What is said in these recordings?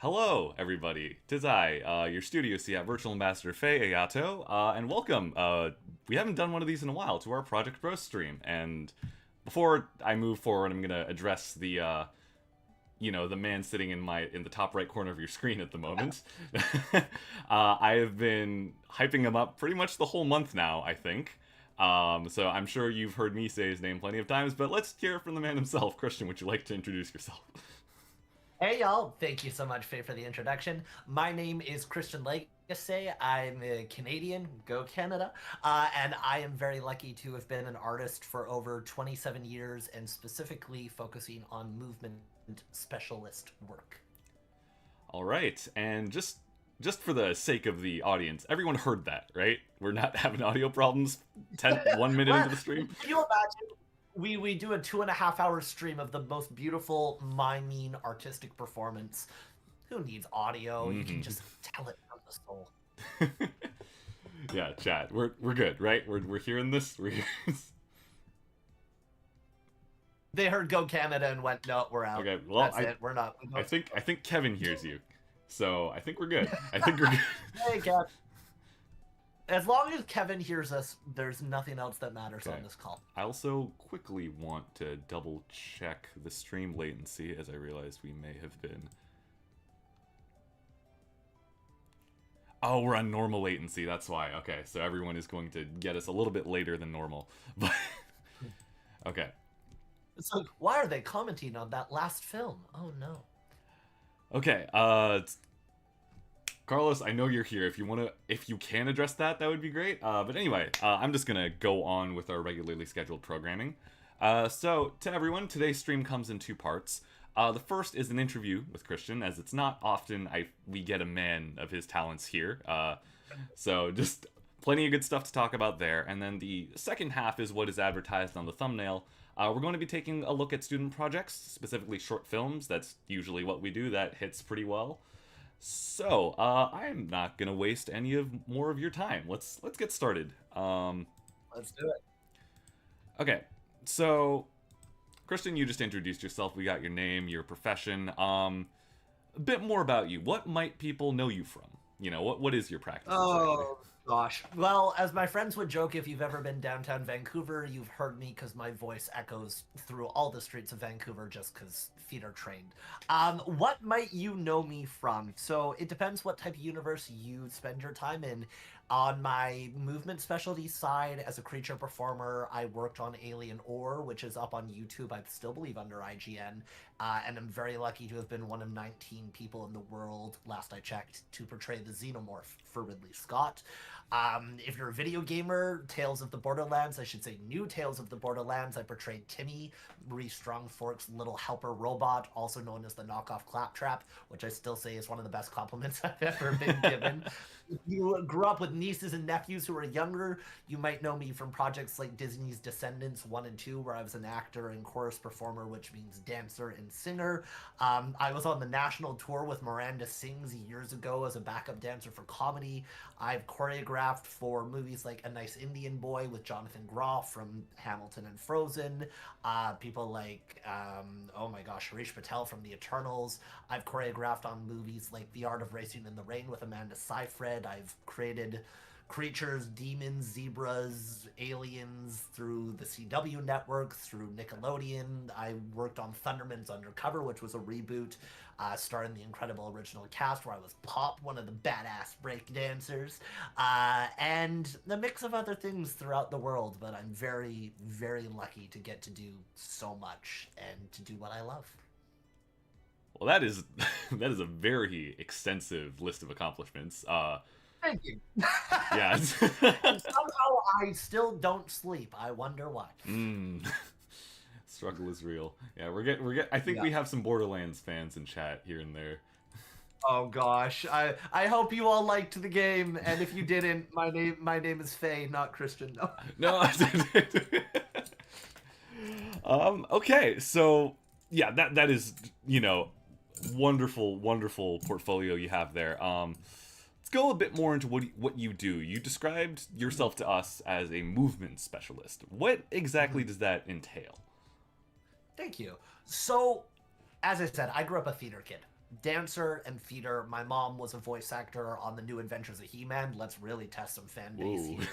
Hello, everybody. Tis I, your Studio C Virtual Ambassador Faye Ayato, and welcome. We haven't done one of these in a while to our Project Bros stream, and before I move forward, I'm gonna address the man sitting in the top right corner of your screen at the moment. I have been hyping him up pretty much the whole month now, I think. So I'm sure you've heard me say his name plenty of times, but let's hear it from the man himself. Christian, would you like to introduce yourself? Hey y'all, thank you so much, Faye, for the introduction. My name is Christian Lagasse. I'm a Canadian, go Canada, and I am very lucky to have been an artist for over 27 years and specifically focusing on movement specialist work. All right, and just for the sake of the audience, everyone heard that, right? We're not having audio problems 1 minute into the stream. Can you imagine? We do a 2.5 hour stream of the most beautiful, miming, artistic performance. Who needs audio? You can just tell it from the soul. Yeah, chat. We're good, right? We're hearing this. They heard "Go Canada" and went, "No, we're out." Okay, well, That's it. We're not. I think Kevin hears you, so I think we're good. I think we're good. Hey, Kev. As long as Kevin hears us, there's nothing else that matters on this call. I also quickly want to double check the stream latency, as I realized we may have been. Oh, we're on normal latency, that's why. Okay, so everyone is going to get us a little bit later than normal. But okay. It's like, why are they commenting on that last film? Oh no. Okay, Carlos, I know you're here. If you can address that, that would be great. But anyway, I'm just gonna go on with our regularly scheduled programming. So to everyone, today's stream comes in two parts. The first is an interview with Christian, as it's not often we get a man of his talents here. So just plenty of good stuff to talk about there. And then the second half is what is advertised on the thumbnail. We're going to be taking a look at student projects, specifically short films. That's usually what we do. That hits pretty well. So, I'm not gonna waste more of your time. Let's get started. Let's do it. Okay, so Christian, you just introduced yourself. We got your name, your profession. A bit more about you. What might people know you from? You know, what is your practice? Oh gosh. Well, as my friends would joke, if you've ever been downtown Vancouver, you've heard me because my voice echoes through all the streets of Vancouver just because feet are trained. What might you know me from? So it depends what type of universe you spend your time in. On my movement specialty side, as a creature performer, I worked on Alien Ore, which is up on YouTube, I still believe, under IGN. And I'm very lucky to have been one of 19 people in the world, last I checked, to portray the Xenomorph for Ridley Scott. If you're a video gamer, Tales of the Borderlands, I should say New Tales of the Borderlands, I portrayed Timmy, Marie Strongfork's little helper robot, also known as the knockoff Claptrap, which I still say is one of the best compliments I've ever been given. If you grew up with nieces and nephews who are younger, you might know me from projects like Disney's Descendants 1 and 2, where I was an actor and chorus performer, which means dancer and singer. I was on the national tour with Miranda Sings years ago as a backup dancer for comedy. I've choreographed for movies like A Nice Indian Boy with Jonathan Groff from Hamilton and Frozen. People like, oh my gosh, Harish Patel from The Eternals. I've choreographed on movies like The Art of Racing in the Rain with Amanda Seyfried. I've created creatures, demons, zebras, aliens through the CW network, through Nickelodeon. I worked on Thunderman's Undercover, which was a reboot starring the incredible original cast where I was Pop, one of the badass breakdancers, and a mix of other things throughout the world. But I'm very, very lucky to get to do so much and to do what I love. Well, that is a very extensive list of accomplishments. Thank you. Yeah. And somehow I still don't sleep. I wonder why. Struggle is real. Yeah, we're getting. I think we have some Borderlands fans in chat here and there. Oh gosh, I hope you all liked the game, and if you didn't, my name is Faye, not Christian. No. No. Okay, so yeah, that is wonderful portfolio you have there. Let's go a bit more into what you do. You described yourself to us as a movement specialist. What exactly does that entail? Thank you. So, as I said, I grew up a theater kid. dancer and theater. My mom was a voice actor on The New Adventures of He-Man. Let's really test some fan base Whoa. here.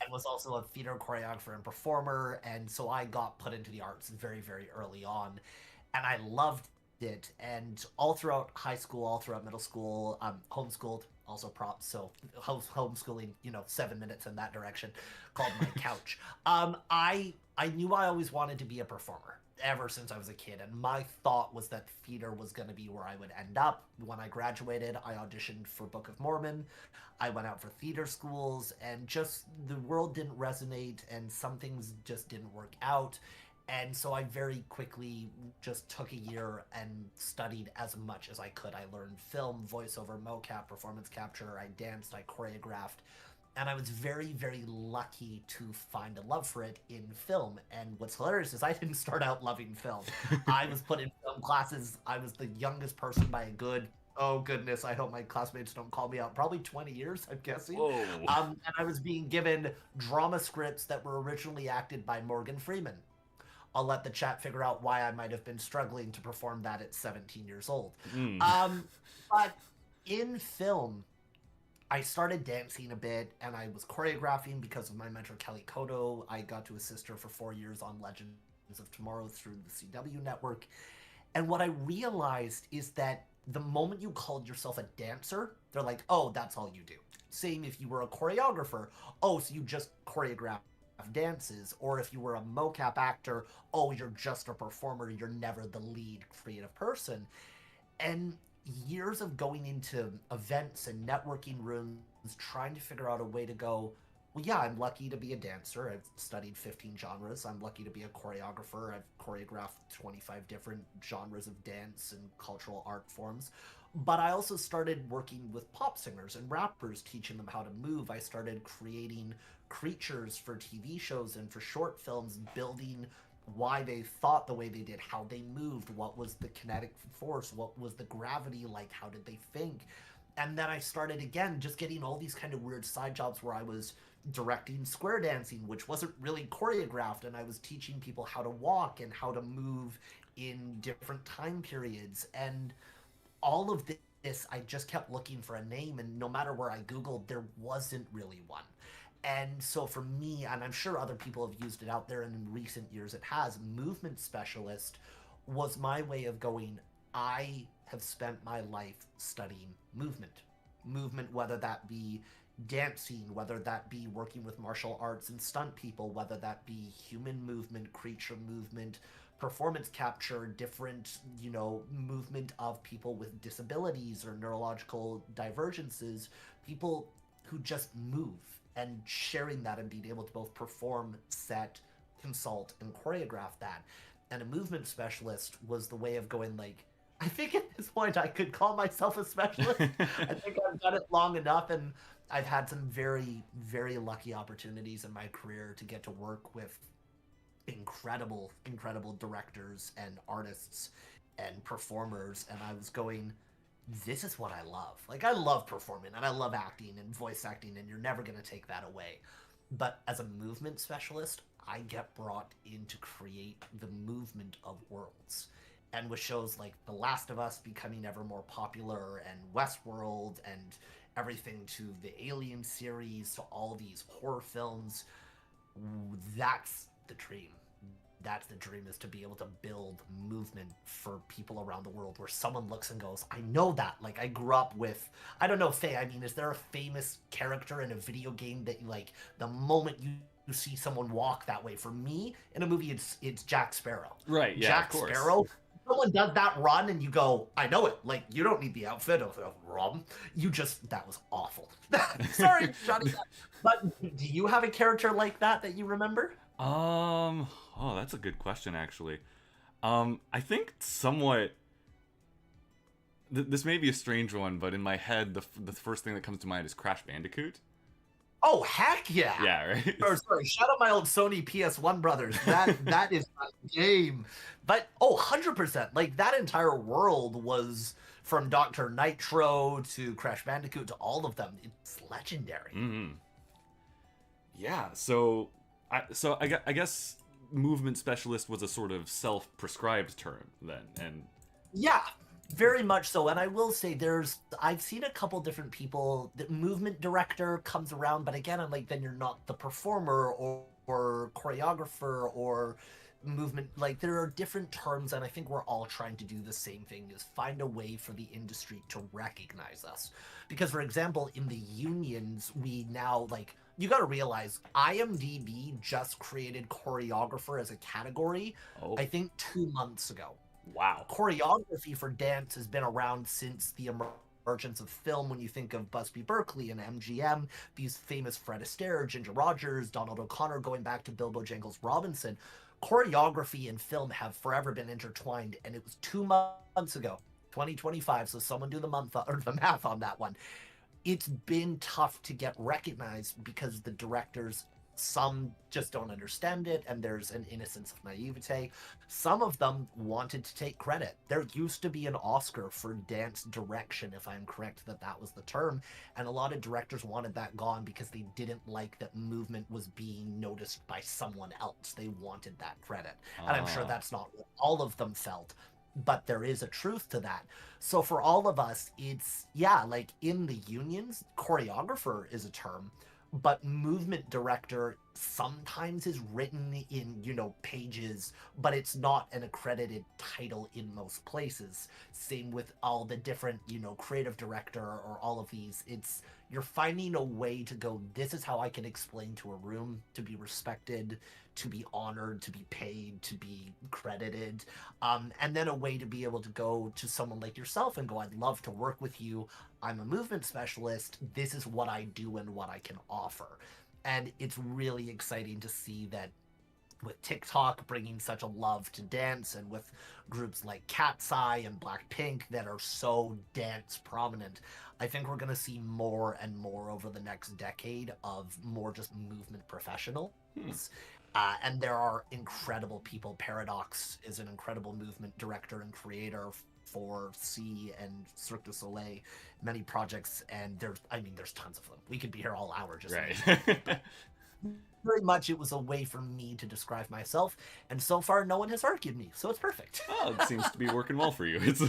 And was also a theater choreographer and performer, and so I got put into the arts very, very early on, and I loved it. And all throughout high school, all throughout middle school, homeschooled, also props. So homeschooling, 7 minutes in that direction, called my couch. I knew I always wanted to be a performer ever since I was a kid, and my thought was that theater was going to be where I would end up. When I graduated, I auditioned for Book of Mormon. I went out for theater schools, and just the world didn't resonate, and some things just didn't work out. And so I very quickly just took a year and studied as much as I could. I learned film, voiceover, mocap, performance capture. I danced, I choreographed, and I was very, very lucky to find a love for it in film. And what's hilarious is I didn't start out loving film. I was put in film classes. I was the youngest person by a good, oh goodness, I hope my classmates don't call me out, probably 20 years, I'm guessing. Whoa. And I was being given drama scripts that were originally acted by Morgan Freeman. I'll let the chat figure out why I might have been struggling to perform that at 17 years old. But in film, I started dancing a bit, and I was choreographing because of my mentor, Kelly Cotto. I got to assist her for 4 years on Legends of Tomorrow through the CW network. And what I realized is that the moment you called yourself a dancer, they're like, oh, that's all you do. Same if you were a choreographer. Oh, so you just choreograph dances. Or if you were a mocap actor, oh, you're just a performer. You're never the lead creative person. And years of going into events and networking rooms, trying to figure out a way to go, well, yeah, I'm lucky to be a dancer. I've studied 15 genres. I'm lucky to be a choreographer. I've choreographed 25 different genres of dance and cultural art forms. But I also started working with pop singers and rappers, teaching them how to move. I started creating creatures for TV shows and for short films, building why they thought the way they did, how they moved, what was the kinetic force, what was the gravity like, how did they think. And then I started again just getting all these kind of weird side jobs where I was directing square dancing, which wasn't really choreographed, and I was teaching people how to walk and how to move in different time periods. And all of this, I just kept looking for a name, and no matter where I Googled, there wasn't really one. And so for me, and I'm sure other people have used it out there, and in recent years it has, movement specialist was my way of going, I have spent my life studying movement. Movement, whether that be dancing, whether that be working with martial arts and stunt people, whether that be human movement, creature movement, performance capture, different, movement of people with disabilities or neurological divergences, people who just move, and sharing that and being able to both perform, set, consult, and choreograph that. And a movement specialist was the way of going, like, I think at this point I could call myself a specialist. I think I've done it long enough, and I've had some very, very lucky opportunities in my career to get to work with incredible, incredible directors and artists and performers. And I was going, this is what I love. Like, I love performing, and I love acting and voice acting, and you're never going to take that away. But as a movement specialist, I get brought in to create the movement of worlds. And with shows like The Last of Us becoming ever more popular, and Westworld, and everything to the Alien series, to all these horror films, that's the dream. That's the dream, is to be able to build movement for people around the world where someone looks and goes, I know that. Like, I grew up with, I don't know, Faye, I mean, is there a famous character in a video game that you, like, the moment you see someone walk that way? For me, in a movie, it's Jack Sparrow. Right, yeah, Jack of course. Sparrow, someone does that run and you go, I know it. Like, you don't need the outfit of Rob. You just, that was awful. Sorry, Johnny. But do you have a character like that you remember? Oh, that's a good question, actually. I think somewhat, this may be a strange one, but in my head, the first thing that comes to mind is Crash Bandicoot. Oh, heck yeah! Yeah, right? Sorry, shout out my old Sony PS1 brothers. That is my game. But, 100%. Like, that entire world was, from Dr. Nitro to Crash Bandicoot to all of them, it's legendary. Mm-hmm. Yeah, so I guess movement specialist was a sort of self-prescribed term then, and yeah, Very much so, and I will say I've seen a couple different people. The movement director comes around, but again, I'm like, then you're not the performer or choreographer or movement. Like, there are different terms, and I think we're all trying to do the same thing: is find a way for the industry to recognize us. Because, for example, in the unions, we now like. You got to realize IMDb just created choreographer as a category, Oh, I think 2 months ago. wow. Choreography for dance has been around since the emergence of film. When you think of Busby Berkeley and MGM, these famous Fred Astaire, Ginger Rogers, Donald O'Connor, going back to Bilbo Jangles Robinson, choreography and film have forever been intertwined. And it was 2 months ago, 2025. So someone do the month or the math on that one. It's been tough to get recognized because the directors, some just don't understand it, and there's an innocence of naivete. Some of them wanted to take credit. There used to be an Oscar for dance direction, if I'm correct that that was the term, and a lot of directors wanted that gone because they didn't like that movement was being noticed by someone else. They wanted that credit. And I'm sure that's not what all of them felt, but there is a truth to that. So for all of us, it's, yeah, like in the unions, choreographer is a term, but movement director sometimes is written in, pages, but it's not an accredited title in most places. Same with all the different, creative director or all of these. You're finding a way to go, this is how I can explain to a room to be respected, to be honored, to be paid, to be credited. And then a way to be able to go to someone like yourself and go, I'd love to work with you. I'm a movement specialist. This is what I do and what I can offer. And it's really exciting to see that with TikTok bringing such a love to dance, and with groups like Cat's Eye and Blackpink that are so dance prominent, I think we're going to see more and more over the next decade of more just movement professionals. And there are incredible people. Paradox is an incredible movement director and creator for C and Cirque du Soleil, many projects, and there's tons of them. We could be here all hour just Right. very much it was a way for me to describe myself, and so far no one has argued me, so it's perfect. Oh, it seems to be working well for you. It's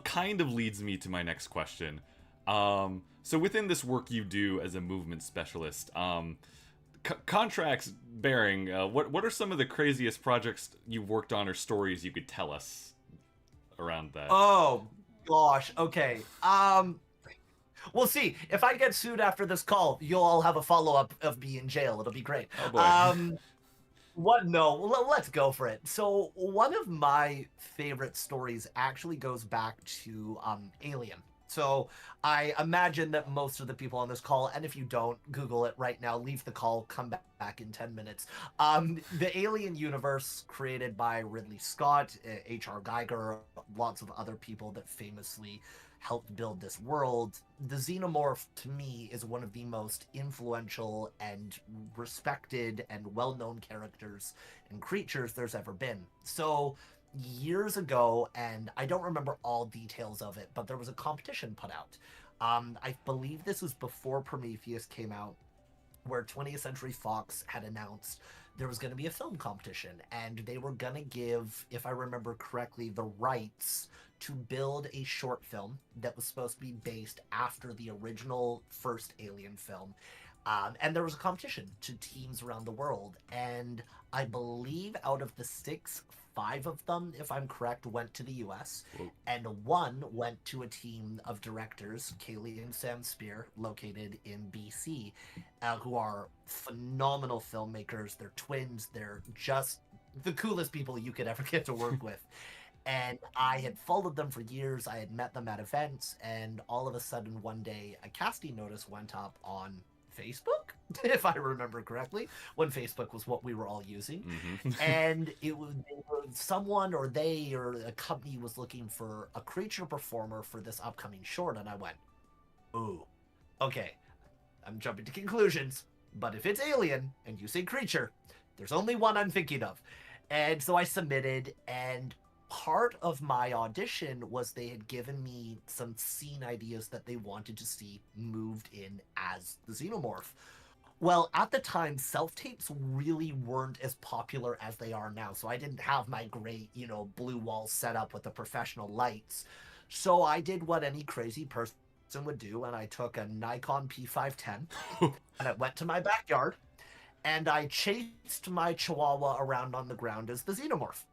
kind of leads me to my next question. So within this work you do as a movement specialist, contracts bearing, what are some of the craziest projects you've worked on or stories you could tell us around that? Oh gosh, okay. We'll see. If I get sued after this call, you'll all have a follow-up of me in jail. It'll be great. Oh boy. What? No, let's go for it. So one of my favorite stories actually goes back to Alien. So I imagine that most of the people on this call, and if you don't, Google it right now, leave the call, come back in 10 minutes. The Alien universe created by Ridley Scott, H.R. Geiger, lots of other people that famously helped build this world. The xenomorph, to me, is one of the most influential and respected and well-known characters and creatures there's ever been. So years ago, and I don't remember all details of it, but there was a competition put out. I believe this was before Prometheus came out, where 20th Century Fox had announced there was going to be a film competition, and they were going to give, if I remember correctly, the rights to build a short film that was supposed to be based after the original first Alien film. And there was a competition to teams around the world, and I believe out of the 6, 5 of them, if I'm correct, went to the US. Whoa. And 1 went to a team of directors, Kaylee and Sam Spear, located in BC, who are phenomenal filmmakers. They're twins. They're just the coolest people you could ever get to work with. And I had followed them for years. I had met them at events, and all of a sudden one day a casting notice went up on Facebook, if I remember correctly, when Facebook was what we were all using. Mm-hmm. And it was someone or they or a company was looking for a creature performer for this upcoming short, and I went, ooh, okay, I'm jumping to conclusions, but if it's Alien and you say creature, there's only one I'm thinking of. And so I submitted, and part of my audition was they had given me some scene ideas that they wanted to see moved in as the xenomorph. Well, at the time, self-tapes really weren't as popular as they are now. So I didn't have my great, blue wall set up with the professional lights. So I did what any crazy person would do, and I took a Nikon P510 and I went to my backyard and I chased my chihuahua around on the ground as the xenomorph.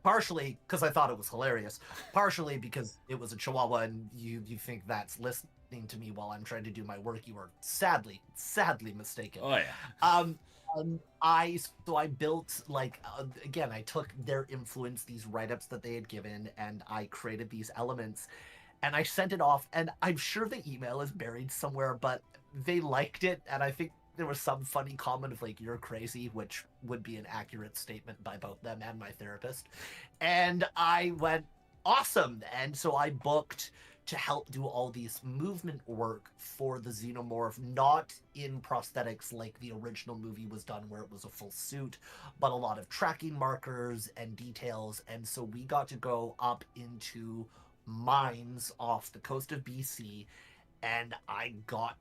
Partially because I thought it was hilarious, partially because it was a chihuahua and you think that's listening to me while I'm trying to do my work. You are sadly mistaken. Oh yeah. Um, I built like again, I took their influence, these write-ups that they had given, and I created these elements, and I sent it off. And I'm sure the email is buried somewhere, but they liked it, and I think there was some funny comment of like "you're crazy," which would be an accurate statement by both them and my therapist. And I went awesome, and so I booked to help do all these movement work for the xenomorph, not in prosthetics like the original movie was done, where it was a full suit, but a lot of tracking markers and details. And so we got to go up into mines off the coast of BC, and I got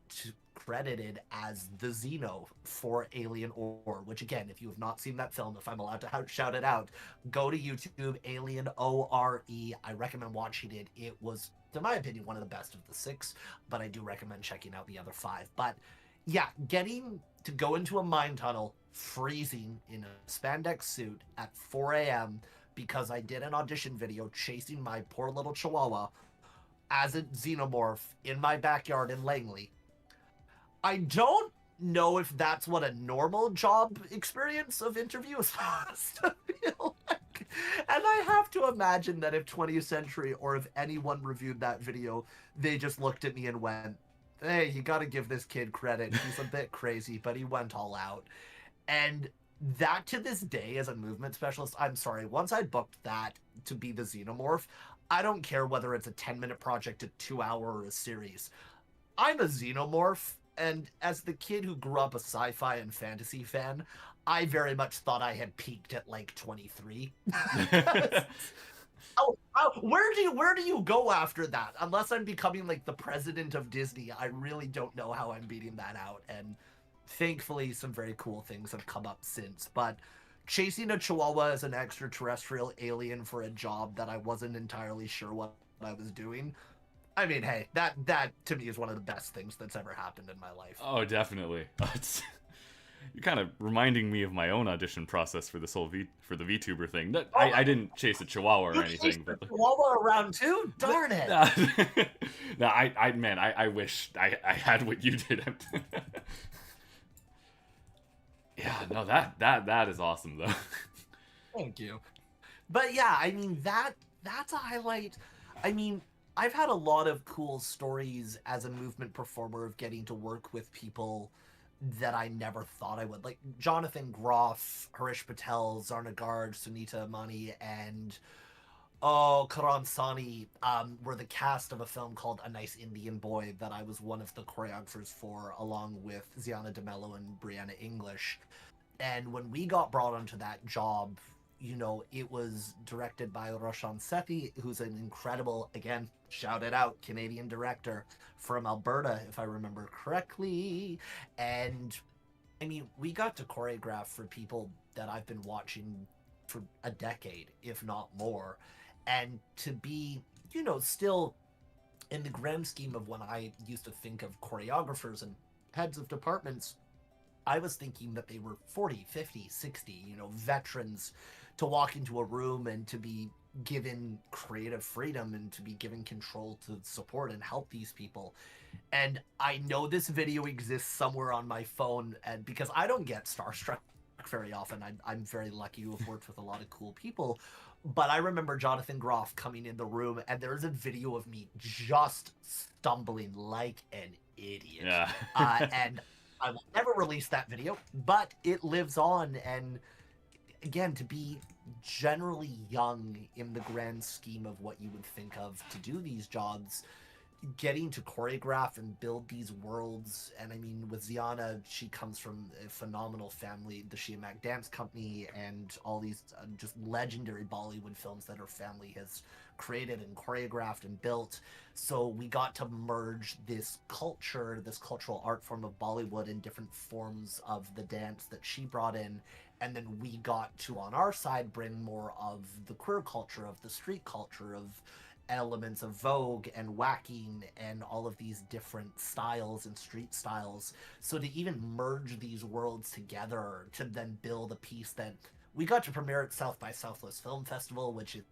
credited as the Xeno for Alien Ore, which again, if you have not seen that film, if I'm allowed to shout it out, go to YouTube, Alien ORE. I recommend watching it. It was, in my opinion, one of the best of the 6, but I do recommend checking out the other 5. But yeah, getting to go into a mine tunnel, freezing in a spandex suit at 4 a.m. because I did an audition video chasing my poor little chihuahua as a xenomorph in my backyard in Langley. I don't know if that's what a normal job experience of interview is supposed to feel like. And I have to imagine that if 20th Century or if anyone reviewed that video, they just looked at me and went, hey, you got to give this kid credit. He's a bit crazy, but he went all out. And that to this day, as a movement specialist, I'm sorry, once I booked that to be the xenomorph, I don't care whether it's a 10-minute project, a 2-hour, or a series. I'm a xenomorph, and as the kid who grew up a sci-fi and fantasy fan, I very much thought I had peaked at like 23. Where do you go after that? Unless I'm becoming like the president of Disney, I really don't know how I'm beating that out. And thankfully, some very cool things have come up since. But chasing a chihuahua as an extraterrestrial alien for a job that I wasn't entirely sure what I was doing, I mean, hey, that to me is one of the best things that's ever happened in my life. Oh, definitely. You're kind of reminding me of my own audition process for this whole for the VTuber thing. I didn't chase a chihuahua or anything, but chihuahua around too. Darn it! No, I wish I had what you did. Yeah, no, that is awesome though. Thank you. But yeah, I mean that's a highlight. I mean, I've had a lot of cool stories as a movement performer of getting to work with people that I never thought I would. Like Jonathan Groff, Harish Patel, Zarna Garg, Sunita Amani, and Karan Sani were the cast of a film called A Nice Indian Boy that I was one of the choreographers for, along with Ziana DeMello and Brianna English. And when we got brought onto that job, it was directed by Roshan Sethi, who's an incredible, again, shout it out, Canadian director from Alberta, if I remember correctly. And I mean, we got to choreograph for people that I've been watching for a decade, if not more. And to be, still in the grand scheme of when I used to think of choreographers and heads of departments, I was thinking that they were 40, 50, 60, veterans to walk into a room and to be given creative freedom and to be given control to support and help these people. And I know this video exists somewhere on my phone, and because I don't get starstruck very often, I'm very lucky to have worked with a lot of cool people. But I remember Jonathan Groff coming in the room, and there's a video of me just stumbling like an idiot. Yeah. And I will never release that video, but it lives on. And again, to be generally young in the grand scheme of what you would think of to do these jobs, getting to choreograph and build these worlds. And I mean, with Ziana, she comes from a phenomenal family, the Shia Mac Dance Company, and all these just legendary Bollywood films that her family has created and choreographed and built. So we got to merge this culture, this cultural art form of Bollywood, in different forms of the dance that she brought in. And then we got to, on our side, bring more of the queer culture, of the street culture, of elements of Vogue and whacking and all of these different styles and street styles. So to even merge these worlds together to then build a piece that we got to premiere at South by Southwest Film Festival, which, if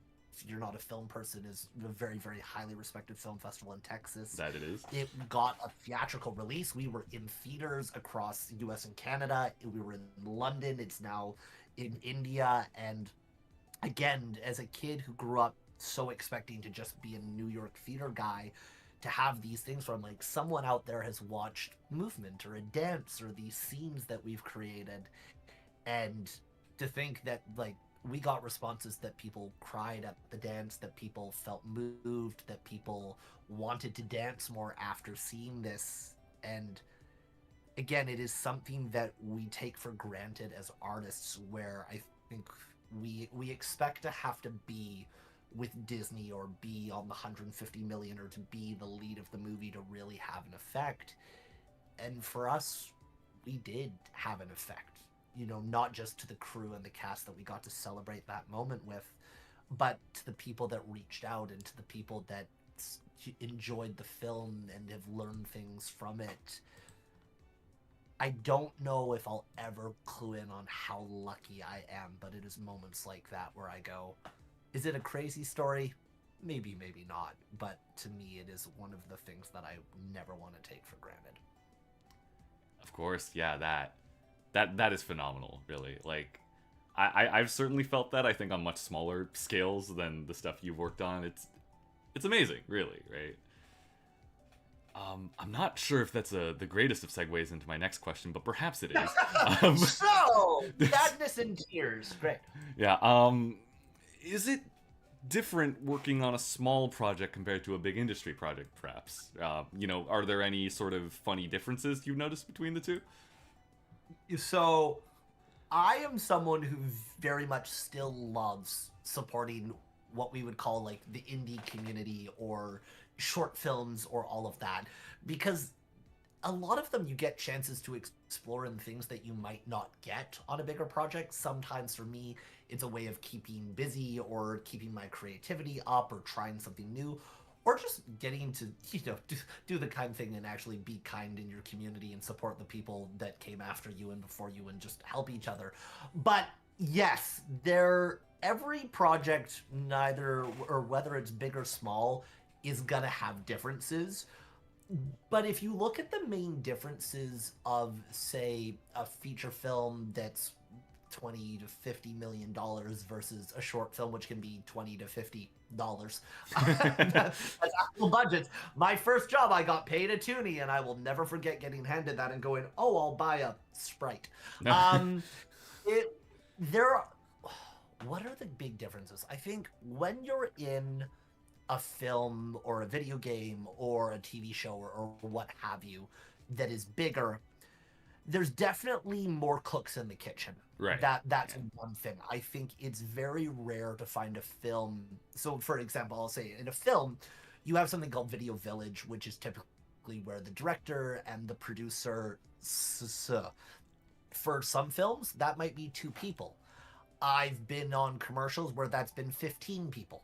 you're not a film person, is a very, very highly respected film festival in Texas. That it is. It got a theatrical release. We were in theaters across the US and Canada. We were in London. It's now in India. And again, as a kid who grew up so expecting to just be a New York theater guy, to have these things where I'm like, someone out there has watched movement or a dance or these scenes that we've created, and to think that like we got responses that people cried at the dance, that people felt moved, that people wanted to dance more after seeing this. And again, it is something that we take for granted as artists, where I think we expect to have to be with Disney or be on the 150 million or to be the lead of the movie to really have an effect. And for us, we did have an effect, you know, not just to the crew and the cast that we got to celebrate that moment with, but to the people that reached out and to the people that enjoyed the film and have learned things from it. I don't know if I'll ever clue in on how lucky I am, but it is moments like that where I go, is it a crazy story? Maybe, maybe not. But to me, it is one of the things that I never want to take for granted. Of course, yeah, that is phenomenal, really. Like, I've certainly felt that, I think, on much smaller scales than the stuff you've worked on. It's amazing, really, right? I'm not sure if that's the greatest of segues into my next question, but perhaps it is. So, sadness and tears. Great. Yeah, is it different working on a small project compared to a big industry project, perhaps? You know, are there any sort of funny differences you've noticed between the two? So, I am someone who very much still loves supporting what we would call like the indie community or short films or all of that, because a lot of them you get chances to explore in things that you might not get on a bigger project. Sometimes for me, it's a way of keeping busy or keeping my creativity up or trying something new, or just getting to, you know, do the kind thing and actually be kind in your community and support the people that came after you and before you and just help each other. But yes, every project, neither or whether it's big or small, is gonna have differences. But if you look at the main differences of, say, a feature film that's $20 to $50 million versus a short film which can be $20 to $50, that's actual budgets. My first job, I got paid a toonie, and I will never forget getting handed that and going, "Oh, I'll buy a Sprite." What are the big differences? I think when you're in a film or a video game or a TV show or what have you that is bigger, there's definitely more cooks in the kitchen. Right. That's one thing. I think it's very rare to find a film. So, for example, I'll say in a film, you have something called Video Village, which is typically where the director and the producer. For some films, that might be 2 people. I've been on commercials where that's been 15 people.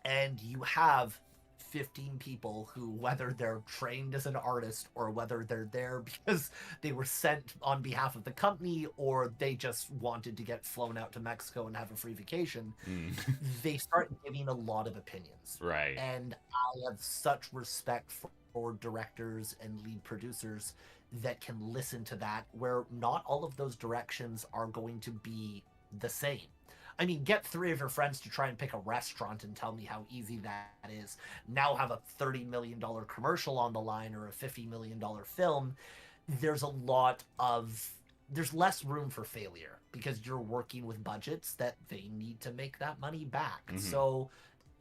And you have 15 people who, whether they're trained as an artist or whether they're there because they were sent on behalf of the company or they just wanted to get flown out to Mexico and have a free vacation, they start giving a lot of opinions. Right. And I have such respect for directors and lead producers that can listen to that, where not all of those directions are going to be the same. I mean, get 3 of your friends to try and pick a restaurant and tell me how easy that is. Now have a $30 million commercial on the line or a $50 million film. There's less room for failure because you're working with budgets that they need to make that money back. Mm-hmm. So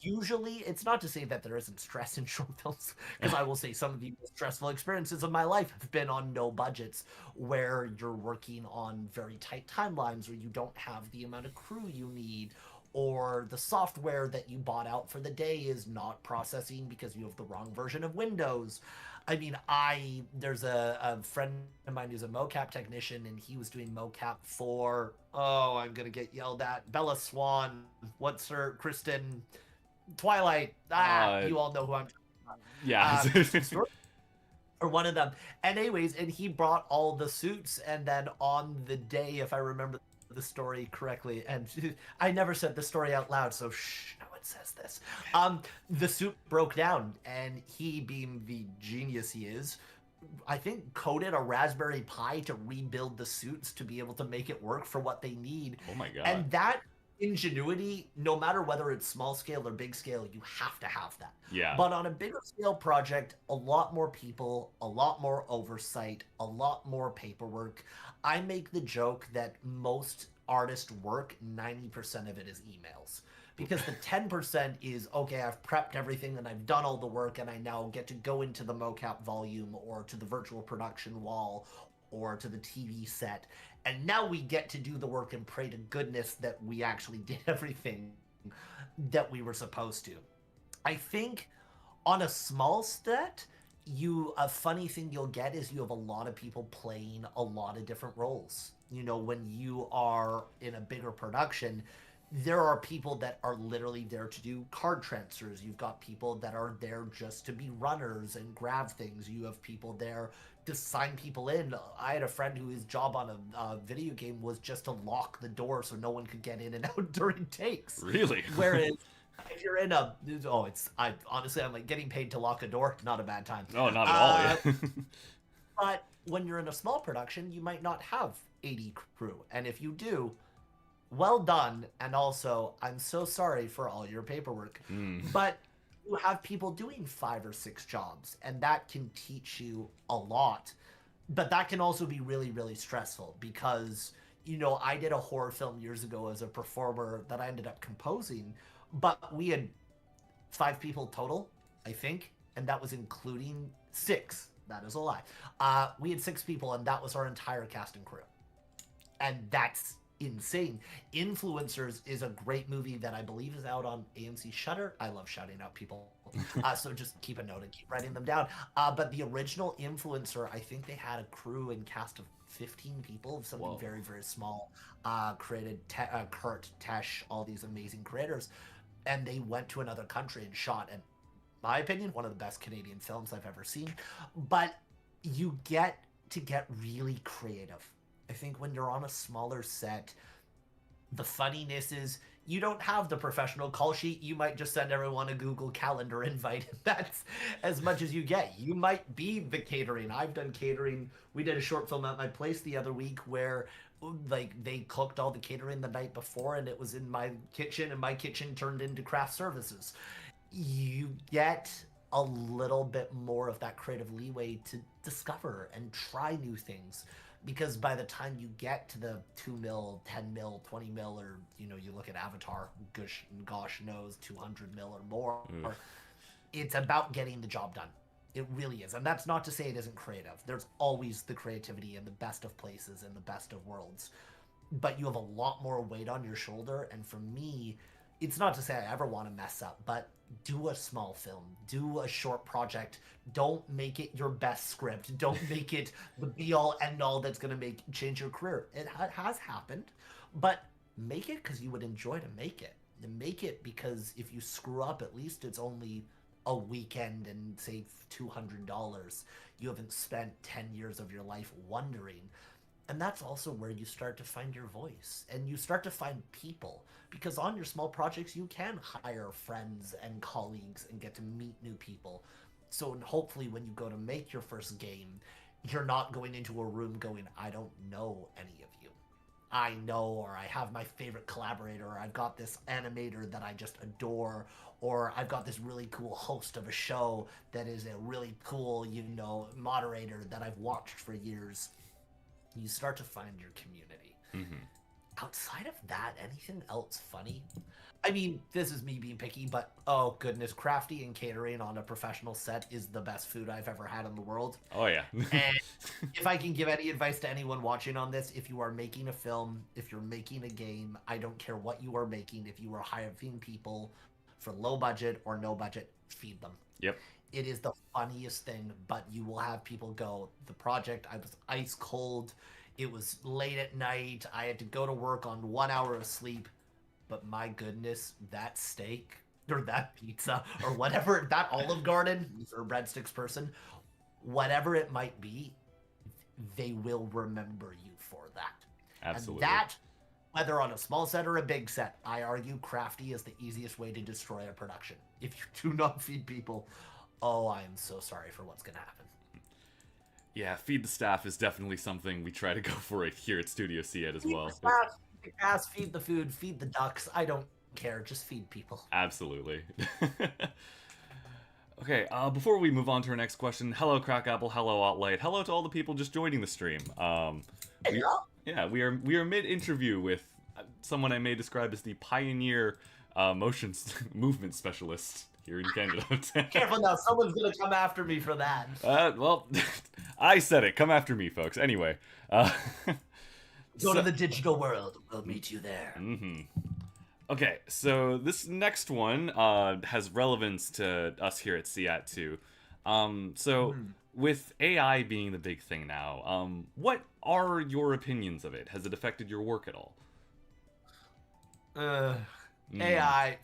usually, it's not to say that there isn't stress in short films, because I will say some of the most stressful experiences of my life have been on no budgets, where you're working on very tight timelines, where you don't have the amount of crew you need, or the software that you bought out for the day is not processing because you have the wrong version of Windows. I mean, there's a friend of mine who's a mocap technician, and he was doing mocap for, oh, I'm gonna get yelled at, Bella Swan, what's her, Kristen, Twilight, you all know who I'm yeah. or one of them. And anyways, and he brought all the suits, and then on the day, if I remember the story correctly, and I never said the story out loud, so shh, no one says this. The suit broke down, and he, being the genius he is, I think coded a Raspberry Pi to rebuild the suits to be able to make it work for what they need. Oh my god. And that ingenuity, no matter whether it's small scale or big scale, you have to have that. Yeah. But on a bigger scale project, a lot more people, a lot more oversight, a lot more paperwork. I make the joke that most artist work, 90% of it is emails. Because the 10% is, okay, I've prepped everything and I've done all the work and I now get to go into the mocap volume or to the virtual production wall or to the TV set. And now we get to do the work and pray to goodness that we actually did everything that we were supposed to. I think on a small set, a funny thing you'll get is you have a lot of people playing a lot of different roles. You know, when you are in a bigger production, there are people that are literally there to do card transfers. You've got people that are there just to be runners and grab things. You have people there to sign people in. I had a friend whose job on a video game was just to lock the door so no one could get in and out during takes. Really? Whereas if you're in honestly, I'm like, getting paid to lock a door, not a bad time. Oh, not at all, yeah. But when you're in a small production, you might not have 80 crew. And if you do, well done. And also, I'm so sorry for all your paperwork. But you have people doing 5 or 6 jobs, and that can teach you a lot. But that can also be really, really stressful because, you know, I did a horror film years ago as a performer that I ended up composing, but we had 5 people total, I think, and that was including 6. That is a lie. We had 6 people, and that was our entire cast and crew. And that's insane. Influencers is a great movie that I believe is out on AMC Shudder. I love shouting out people. So just keep a note and keep writing them down. But the original Influencer, I think they had a crew and cast of 15 people, something very, very small. Created Kurt, Tesh, all these amazing creators. And they went to another country and shot, and my opinion, one of the best Canadian films I've ever seen. But you get to get really creative. I think when you're on a smaller set, the funniness is you don't have the professional call sheet. You might just send everyone a Google Calendar invite. That's as much as you get. You might be the catering. I've done catering. We did a short film at my place the other week where like they cooked all the catering the night before and it was in my kitchen, and my kitchen turned into craft services. You get a little bit more of that creative leeway to discover and try new things. Because by the time you get to the 2 mil, 10 mil, 20 mil, or, you know, you look at Avatar, gosh knows, 200 mil or more, it's about getting the job done. It really is. And that's not to say it isn't creative. There's always the creativity in the best of places and the best of worlds. But you have a lot more weight on your shoulder. And for me, it's not to say I ever want to mess up, but do a small film, do a short project. Don't make it your best script. Don't make it the be-all, end-all that's going to change your career. It has happened, but make it because you would enjoy to make it. And make it because if you screw up, at least it's only a weekend and save $200. You haven't spent 10 years of your life wondering. And that's also where you start to find your voice and you start to find people, because on your small projects, you can hire friends and colleagues and get to meet new people. So hopefully when you go to make your first game, you're not going into a room going, I don't know any of you. I know, or I have my favorite collaborator, or I've got this animator that I just adore, or I've got this really cool host of a show that is a really cool, you know, moderator that I've watched for years. You start to find your community. Outside of that, anything else funny? I mean, this is me being picky, but oh goodness, crafty and catering on a professional set is the best food I've ever had in the world. Oh yeah. And if I can give any advice to anyone watching on this, if you are making a film, if you're making a game, I don't care what you are making, if you are hiring people for low budget or no budget, feed them. Yep. It is the funniest thing, but you will have people go, the project, I was ice cold, it was late at night, I had to go to work on 1 hour of sleep, but my goodness, that steak or that pizza or whatever, that Olive Garden or breadsticks person, whatever it might be, they will remember you for that. Absolutely. And that, whether on a small set or a big set, I argue crafty is the easiest way to destroy a production. If you do not feed people, oh, I am so sorry for what's going to happen. Yeah, feed the staff is definitely something we try to go for it here at Studio C as well. Feed the staff, feed the cast, feed the food, feed the ducks. I don't care. Just feed people. Absolutely. Okay, before we move on to our next question, hello Crackapple, hello Outlight, hello to all the people just joining the stream. We are mid-interview with someone I may describe as the pioneer motions movement specialist here in Canada. Careful now, someone's gonna come after me for that. Well, I said it. Come after me, folks. Anyway, Go to the digital world. We'll meet you there. Mm-hmm. Okay, so this next one has relevance to us here at CIAT too. With AI being the big thing now, what are your opinions of it? Has it affected your work at all? AI,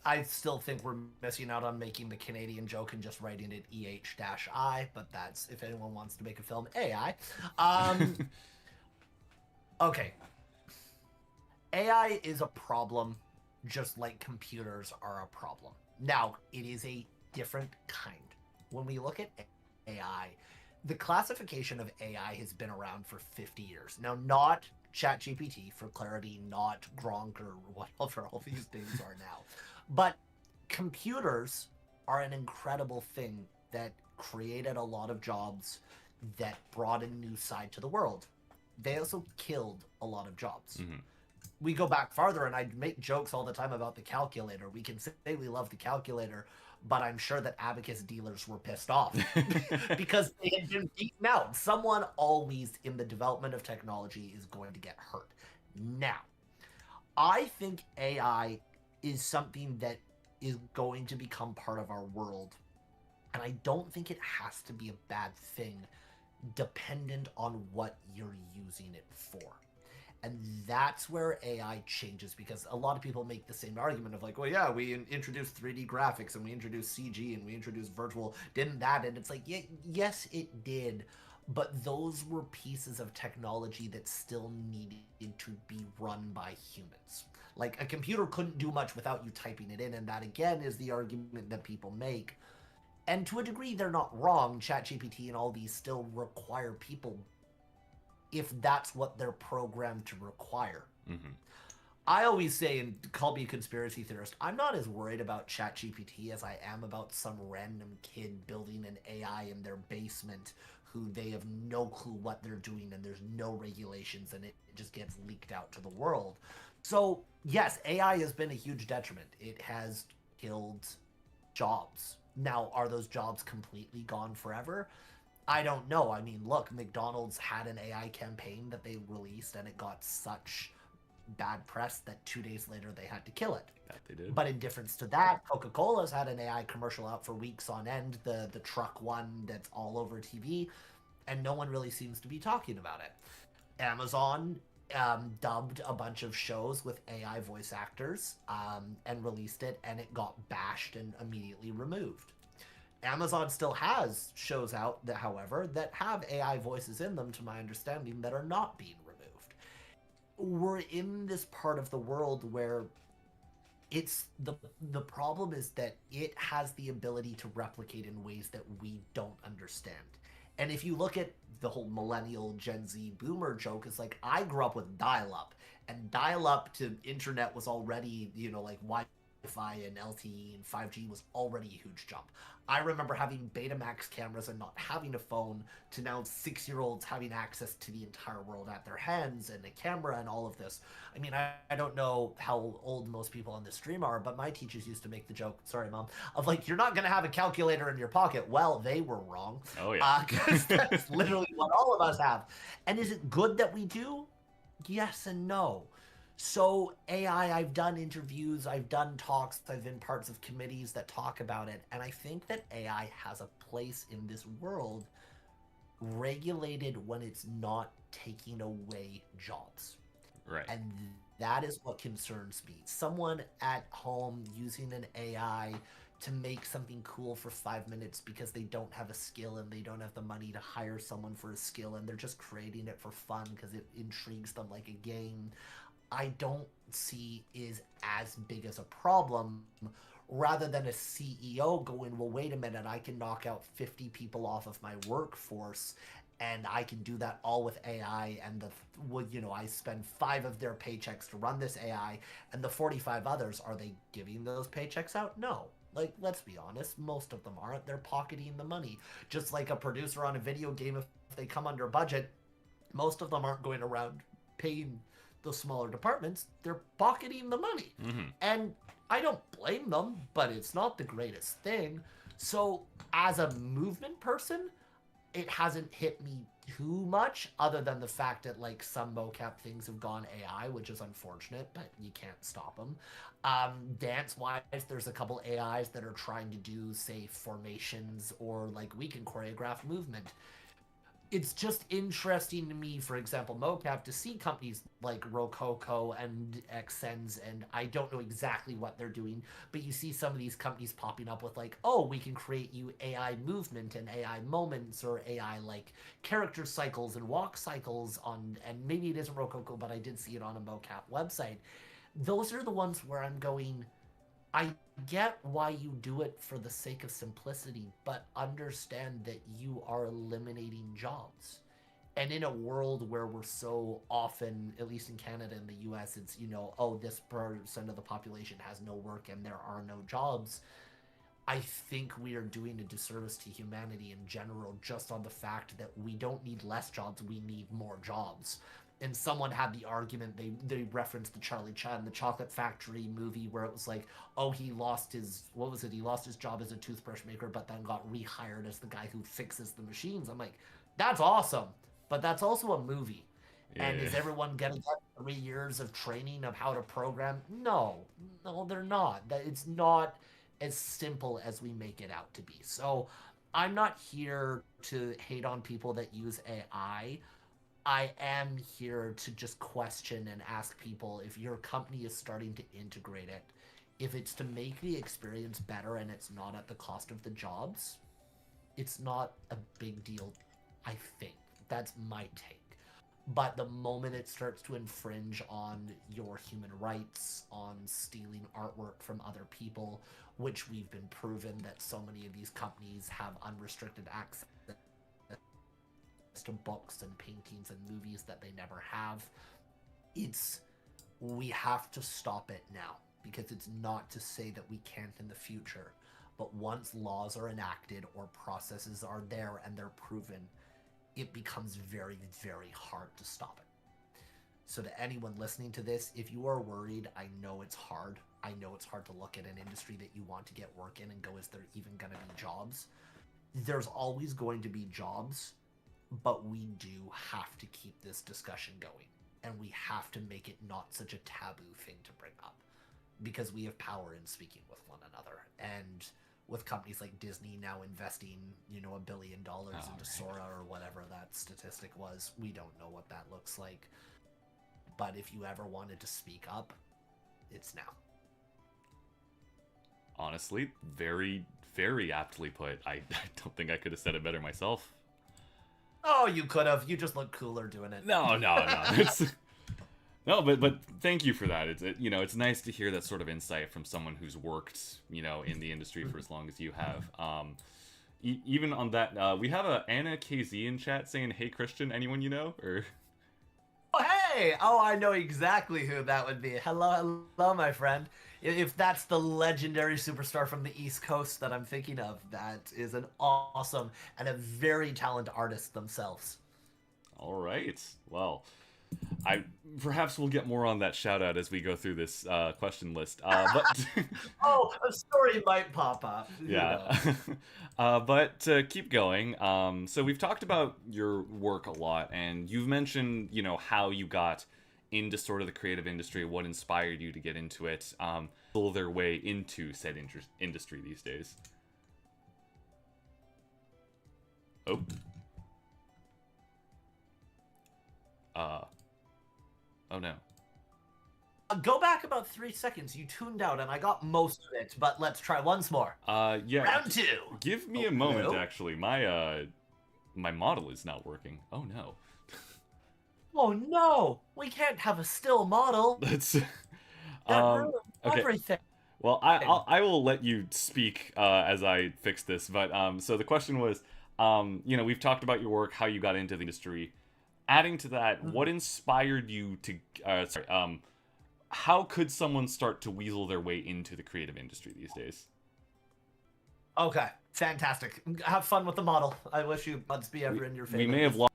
I still think we're missing out on making the Canadian joke and just writing it EH-I, but that's, if anyone wants to make a film, AI. Okay. AI is a problem just like computers are a problem. Now, it is a different kind. When we look at AI, the classification of AI has been around for 50 years. Now, not ChatGPT, for clarity, not Gronk or whatever all these things are now. But computers are an incredible thing that created a lot of jobs that brought a new side to the world. They also killed a lot of jobs. Mm-hmm. We go back farther, and I make jokes all the time about the calculator. We can say we love the calculator, but I'm sure that abacus dealers were pissed off because they had been beaten out. Someone always in the development of technology is going to get hurt. Now, I think AI is something that is going to become part of our world, and I don't think it has to be a bad thing dependent on what you're using it for. And that's where AI changes, because a lot of people make the same argument of like, well, yeah, we introduced 3D graphics and we introduced CG and we introduced virtual, didn't that? And it's like, yeah, yes, it did. But those were pieces of technology that still needed to be run by humans. Like, a computer couldn't do much without you typing it in. And that, again, is the argument that people make. And to a degree, they're not wrong. ChatGPT and all these still require people if that's what they're programmed to require. Mm-hmm. I always say, and call me a conspiracy theorist, I'm not as worried about ChatGPT as I am about some random kid building an AI in their basement who they have no clue what they're doing and there's no regulations and it just gets leaked out to the world. So, yes, AI has been a huge detriment. It has killed jobs. Now, are those jobs completely gone forever? I don't know. I mean, look, McDonald's had an AI campaign that they released and it got such bad press that 2 days later they had to kill it. That they did. But in difference to that, Coca-Cola's had an AI commercial out for weeks on end, the truck one that's all over TV, and no one really seems to be talking about it. Amazon dubbed a bunch of shows with AI voice actors and released it, and it got bashed and immediately removed. Amazon still has shows out that, however, that have AI voices in them, to my understanding, that are not being removed. We're in this part of the world where it's the problem is that it has the ability to replicate in ways that we don't understand. And if you look at the whole millennial Gen Z boomer joke, it's like, I grew up with dial-up, and dial-up to internet was already, like Wi-Fi and LTE and 5G was already a huge jump. I remember having Betamax cameras and not having a phone to now 6-year-olds having access to the entire world at their hands and a camera and all of this. I mean, I don't know how old most people on this stream are, but my teachers used to make the joke, sorry mom, of like, you're not going to have a calculator in your pocket. Well, they were wrong. Oh, yeah. Because that's literally what all of us have. And is it good that we do? Yes and no. So AI, I've done interviews, I've done talks, I've been parts of committees that talk about it, and I think that AI has a place in this world, regulated when it's not taking away jobs. Right. And that is what concerns me. Someone at home using an AI to make something cool for 5 minutes because they don't have a skill and they don't have the money to hire someone for a skill and they're just creating it for fun because it intrigues them like a game, I don't see is as big as a problem, rather than a CEO going, well, wait a minute, I can knock out 50 people off of my workforce and I can do that all with AI, and I spend 5 of their paychecks to run this AI, and the 45 others, are they giving those paychecks out? No. Like, let's be honest, most of them aren't. They're pocketing the money. Just like a producer on a video game, if they come under budget, most of them aren't going around paying the smaller departments. They're pocketing the money. Mm-hmm. And I don't blame them, but it's not the greatest thing. So as a movement person, it hasn't hit me too much, other than the fact that like some mocap things have gone AI, which is unfortunate, but you can't stop them. Dance wise, there's a couple AIs that are trying to do, say, formations, or like we can choreograph movement. It's just interesting to me, for example, mocap, to see companies like Rococo and Xsens, and I don't know exactly what they're doing, but you see some of these companies popping up with like, oh, we can create you AI movement and AI moments, or AI like character cycles and walk cycles on, and maybe it isn't Rococo, but I did see it on a mocap website. Those are the ones where I'm going, I get why you do it for the sake of simplicity, but understand that you are eliminating jobs. And in a world where we're so often, at least in Canada and the US, it's, oh, this percent of the population has no work and there are no jobs. I think we are doing a disservice to humanity in general, just on the fact that we don't need less jobs, we need more jobs. And someone had the argument, they referenced the Charlie Chan, the Chocolate Factory movie, where it was like, oh, he lost his job as a toothbrush maker, but then got rehired as the guy who fixes the machines. I'm like, that's awesome, but that's also a movie. Yeah. And is everyone getting 3 years of training of how to program? No, they're not. It's not as simple as we make it out to be. So I'm not here to hate on people that use AI. I am here to just question and ask people, if your company is starting to integrate it, if it's to make the experience better and it's not at the cost of the jobs, it's not a big deal, I think. That's my take. But the moment it starts to infringe on your human rights, on stealing artwork from other people, which we've been proven that so many of these companies have unrestricted access to books and paintings and movies that they never have, we have to stop it now, because it's not to say that we can't in the future, but once laws are enacted or processes are there and they're proven, it becomes very, very hard to stop it. So to anyone listening to this, if you are worried, I know it's hard. I know it's hard to look at an industry that you want to get work in and go, is there even going to be jobs? There's always going to be jobs, but we do have to keep this discussion going, and we have to make it not such a taboo thing to bring up, because we have power in speaking with one another. And with companies like Disney now investing, $1 billion into Sora, or whatever that statistic was, we don't know what that looks like. But if you ever wanted to speak up, it's now. Honestly, very, very aptly put. I don't think I could have said it better myself. Oh, you could have. You just look cooler doing it. No. No, but thank you for that. It's nice to hear that sort of insight from someone who's worked, in the industry for as long as you have. Even on that, we have a Anna KZ in chat saying, "Hey Christian, anyone you know?" Or oh Hey, oh, I know exactly who that would be. Hello, hello, my friend. If that's the legendary superstar from the East Coast that I'm thinking of, that is an awesome and a very talented artist themselves. All right. Well, I perhaps we'll get more on that shout out as we go through this question list. But Oh, a story might pop up. Who yeah. knows? But to keep going, so we've talked about your work a lot, and you've mentioned, how you got into sort of the creative industry, what inspired you to get into it, pull their way into said industry these days. Oh. Oh no. Go back about 3 seconds. You tuned out, and I got most of it. But let's try once more. Yeah. Round 2. Give me a moment, hello? actually. My model is not working. Oh no. Oh no, we can't have a still model. That's That ruins okay. everything. Well, I will let you speak as I fix this. But so the question was, we've talked about your work, how you got into the industry. Adding to that, what inspired you to? How could someone start to weasel their way into the creative industry these days? Okay, fantastic. Have fun with the model. I wish you buds be ever in your favor. We may have lost.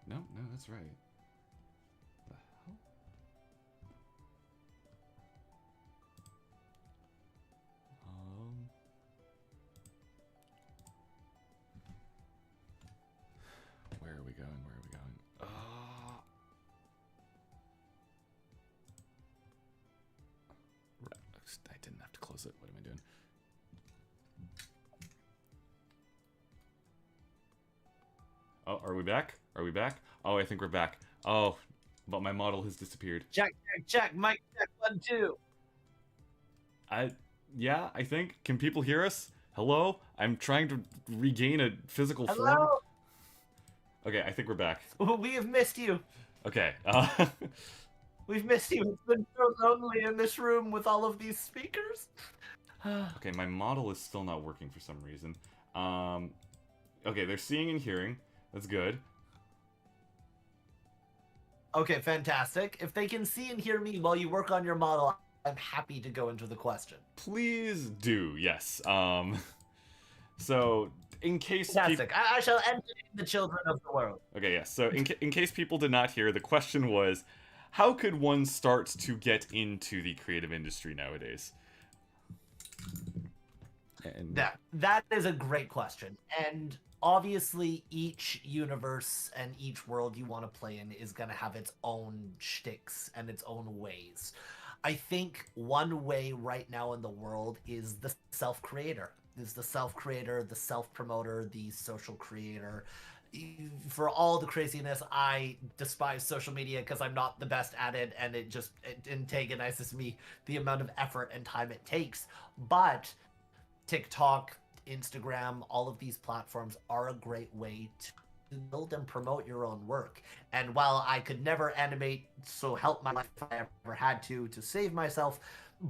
No, that's right. The hell? Where are we going? Right. I didn't have to close it. What am I doing? Oh, are we back? Oh, I think we're back. Oh, but my model has disappeared. Check, mic check, 1, 2. Yeah, I think. Can people hear us? Hello? I'm trying to regain a physical form. Hello? Okay, I think we're back. We have missed you. Okay. We've missed you. It's been so lonely in this room with all of these speakers. Okay, my model is still not working for some reason. Okay, they're seeing and hearing. That's good. Okay, fantastic. If they can see and hear me while you work on your model, I'm happy to go into the question. Please do, yes. So, in case... Fantastic. I shall entertain the children of the world. Okay, yes. So, in case people did not hear, the question was, how could one start to get into the creative industry nowadays? And... That is a great question. And obviously, each universe and each world you want to play in is going to have its own shticks and its own ways. I think one way right now in the world is the self-creator. Is the self-creator, the self-promoter, the social creator. For all the craziness, I despise social media because I'm not the best at it, and it antagonizes me, the amount of effort and time it takes. But TikTok, Instagram, all of these platforms are a great way to build and promote your own work. And while I could never animate, so help my life if I ever had to save myself,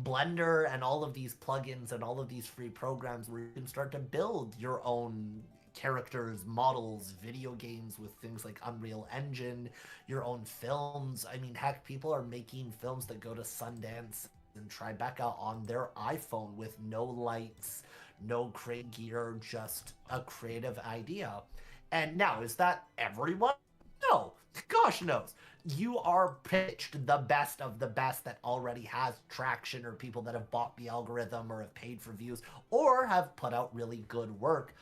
Blender and all of these plugins and all of these free programs where you can start to build your own characters, models, video games with things like Unreal Engine, your own films. I mean, heck, people are making films that go to Sundance and Tribeca on their iPhone with no lights, no crate gear, just a creative idea. And now, is that everyone? No. Gosh knows. You are pitched the best of the best that already has traction, or people that have bought the algorithm or have paid for views or have put out really good work.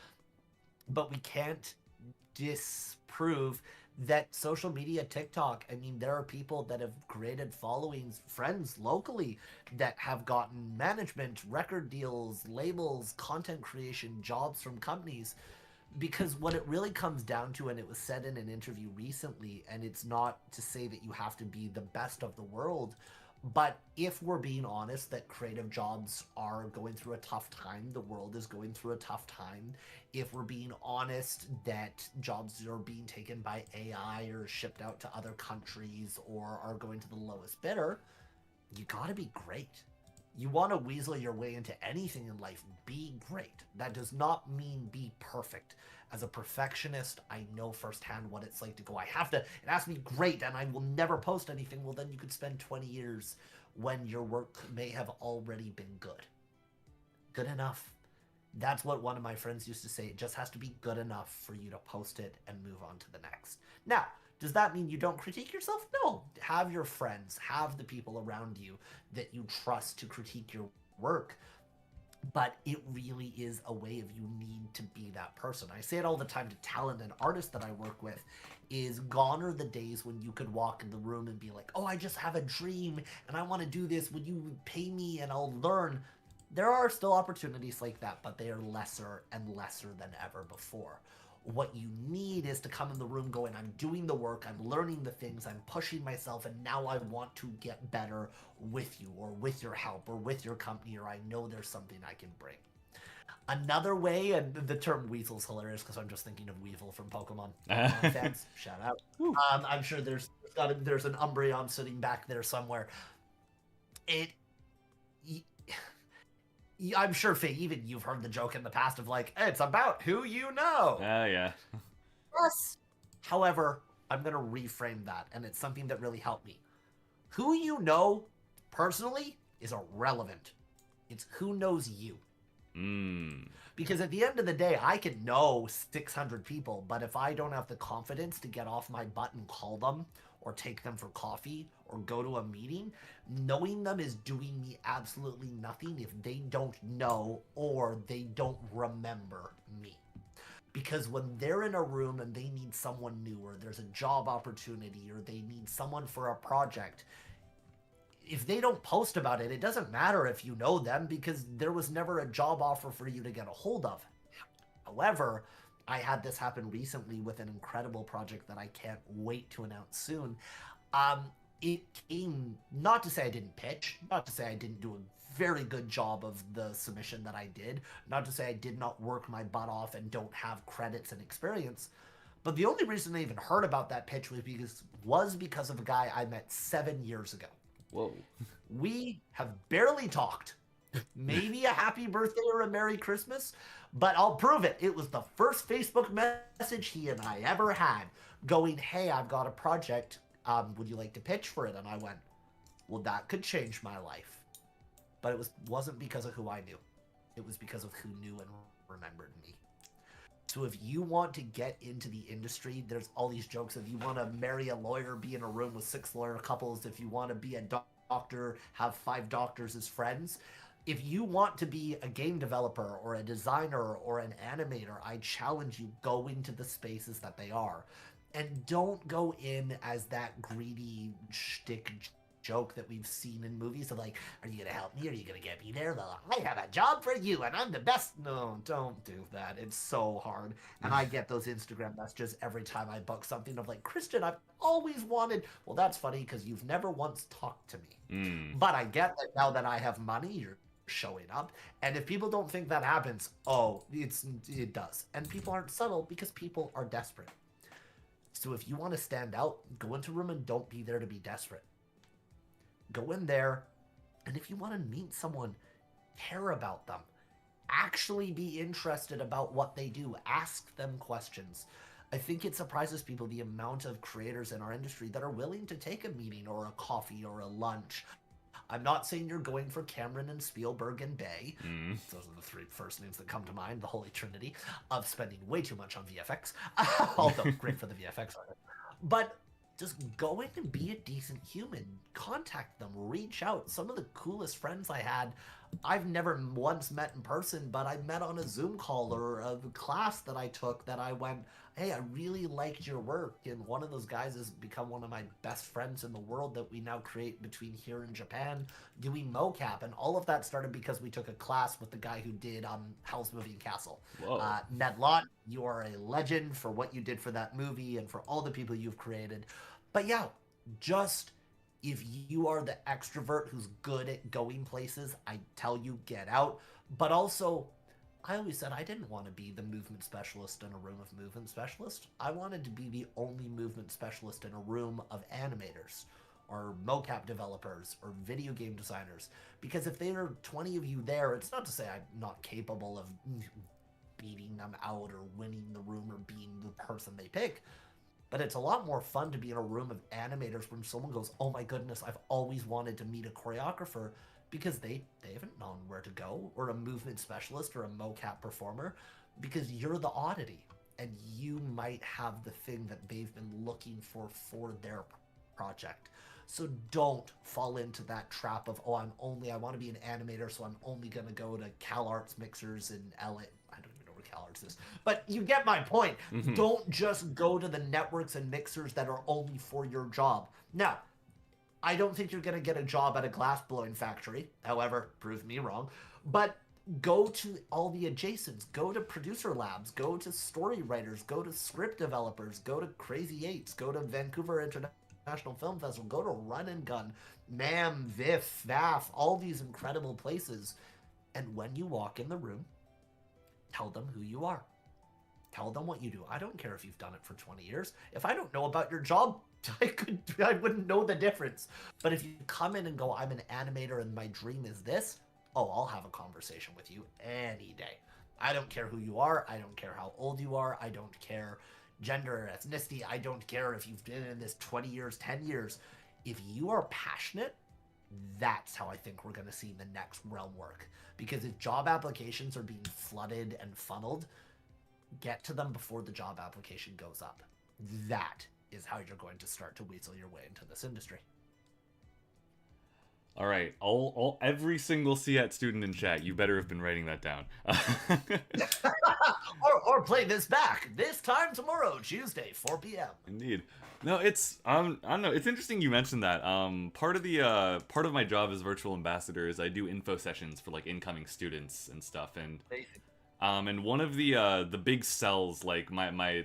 But we can't disprove that social media, TikTok, I mean, there are people that have created followings, friends locally, that have gotten management, record deals, labels, content creation, jobs from companies. Because what it really comes down to, and it was said in an interview recently, and it's not to say that you have to be the best of the world, but if we're being honest that creative jobs are going through a tough time, the world is going through a tough time, if we're being honest that jobs are being taken by AI or shipped out to other countries or are going to the lowest bidder, you gotta be great. You want to weasel your way into anything in life, be great. That does not mean be perfect. As a perfectionist, I know firsthand what it's like to go, it has to be great and I will never post anything. Well, then you could spend 20 years when your work may have already been good. Good enough. That's what one of my friends used to say. It just has to be good enough for you to post it and move on to the next. Now, does that mean you don't critique yourself? No. Have your friends, have the people around you that you trust to critique your work. But it really is a way of you need to be that person. I say it all the time to talent and artists that I work with, is gone are the days when you could walk in the room and be like, oh, I just have a dream and I want to do this. Would you pay me and I'll learn? There are still opportunities like that, but they are lesser and lesser than ever before. What you need is to come in the room going, I'm doing the work, I'm learning the things, I'm pushing myself, and now I want to get better with you or with your help or with your company, or I know there's something I can bring. Another way, and the term weasel's hilarious because I'm just thinking of Weevil from Pokemon. Fans, shout out. I'm sure there's an Umbreon sitting back there somewhere. I'm sure, Faye, even you've heard the joke in the past of like, it's about who you know. Yeah. Yes. However, I'm going to reframe that, and it's something that really helped me. Who you know, personally, is irrelevant. It's who knows you. Because at the end of the day, I can know 600 people, but if I don't have the confidence to get off my butt and call them, or take them for coffee, or go to a meeting, knowing them is doing me absolutely nothing if they don't know or they don't remember me. Because when they're in a room and they need someone new, or there's a job opportunity, or they need someone for a project, if they don't post about it, it doesn't matter if you know them because there was never a job offer for you to get a hold of. However, I had this happen recently with an incredible project that I can't wait to announce soon. It came, not to say I didn't pitch, not to say I didn't do a very good job of the submission that I did, not to say I did not work my butt off and don't have credits and experience, but the only reason I even heard about that pitch was because of a guy I met 7 years ago. Whoa. We have barely talked. Maybe a happy birthday or a Merry Christmas, but I'll prove it. It was the first Facebook message he and I ever had going, hey, I've got a project. Would you like to pitch for it? And I went, well, that could change my life. But it wasn't because of who I knew. It was because of who knew and remembered me. So if you want to get into the industry, there's all these jokes. If you want to marry a lawyer, be in a room with 6 lawyer couples. If you want to be a doctor, have 5 doctors as friends. If you want to be a game developer or a designer or an animator, I challenge you, go into the spaces that they are. And don't go in as that greedy shtick joke that we've seen in movies of like, are you going to help me? Are you going to get me there? I have a job for you and I'm the best. No, don't do that. It's so hard. And I get those Instagram messages every time I book something of like, Christian, I've always wanted. Well, that's funny because you've never once talked to me. But I get that now that I have money, you're showing up. And if people don't think that happens, it does. And people aren't subtle because people are desperate. So if you want to stand out, go into a room and don't be there to be desperate. Go in there, and if you want to meet someone, care about them. Actually be interested about what they do. Ask them questions. I think it surprises people the amount of creators in our industry that are willing to take a meeting or a coffee or a lunch. I'm not saying you're going for Cameron and Spielberg and Bay. Those are the 3 first names that come to mind, the holy trinity of spending way too much on VFX. Although, great for the VFX artist. But just go in and be a decent human. Contact them, reach out. Some of the coolest friends I had, I've never once met in person, but I met on a Zoom call or a class that I took that I went, hey, I really liked your work. And one of those guys has become one of my best friends in the world that we now create between here and Japan doing mocap. And all of that started because we took a class with the guy who did Howl's Moving Castle. Ned Lott, you are a legend for what you did for that movie and for all the people you've created. But yeah, just if you are the extrovert who's good at going places, I tell you, get out. But also, I always said I didn't want to be the movement specialist in a room of movement specialists. I wanted to be the only movement specialist in a room of animators. or mocap developers or video game designers. Because if there are 20 of you there, it's not to say I'm not capable of beating them out or winning the room or being the person they pick. But it's a lot more fun to be in a room of animators when someone goes, oh my goodness, I've always wanted to meet a choreographer, because they haven't known where to go, or a movement specialist or a mocap performer, because you're the oddity and you might have the thing that they've been looking for their project. So don't fall into that trap of, oh, I want to be an animator, so I'm only going to go to CalArts mixers in LA. I don't even know where CalArts is, but you get my point. Don't just go to the networks and mixers that are only for your job. Now, I don't think you're going to get a job at a glass-blowing factory. However, prove me wrong. But go to all the adjacents. Go to producer labs. Go to story writers. Go to script developers. Go to Crazy Eights. Go to Vancouver International Film Festival. Go to Run and Gun, MAM, VIF, VAF, all these incredible places. And when you walk in the room, tell them who you are. Tell them what you do. I don't care if you've done it for 20 years. If I don't know about your job, I wouldn't know the difference. But if you come in and go, I'm an animator and my dream is this, oh, I'll have a conversation with you any day. I don't care who you are. I don't care how old you are. I don't care gender or ethnicity. I don't care if you've been in this 20 years, 10 years. If you are passionate, that's how I think we're going to see the next realm work. Because if job applications are being flooded and funneled, get to them before the job application goes up. That is how you're going to start to weasel your way into this industry. All right, every single CAT student in chat, you better have been writing that down. or play this back this time tomorrow, Tuesday, 4 p.m. Indeed. No, it's I don't know. It's interesting you mentioned that. Part of my job as virtual ambassador is I do info sessions for like incoming students and stuff, and and one of the big sells, like my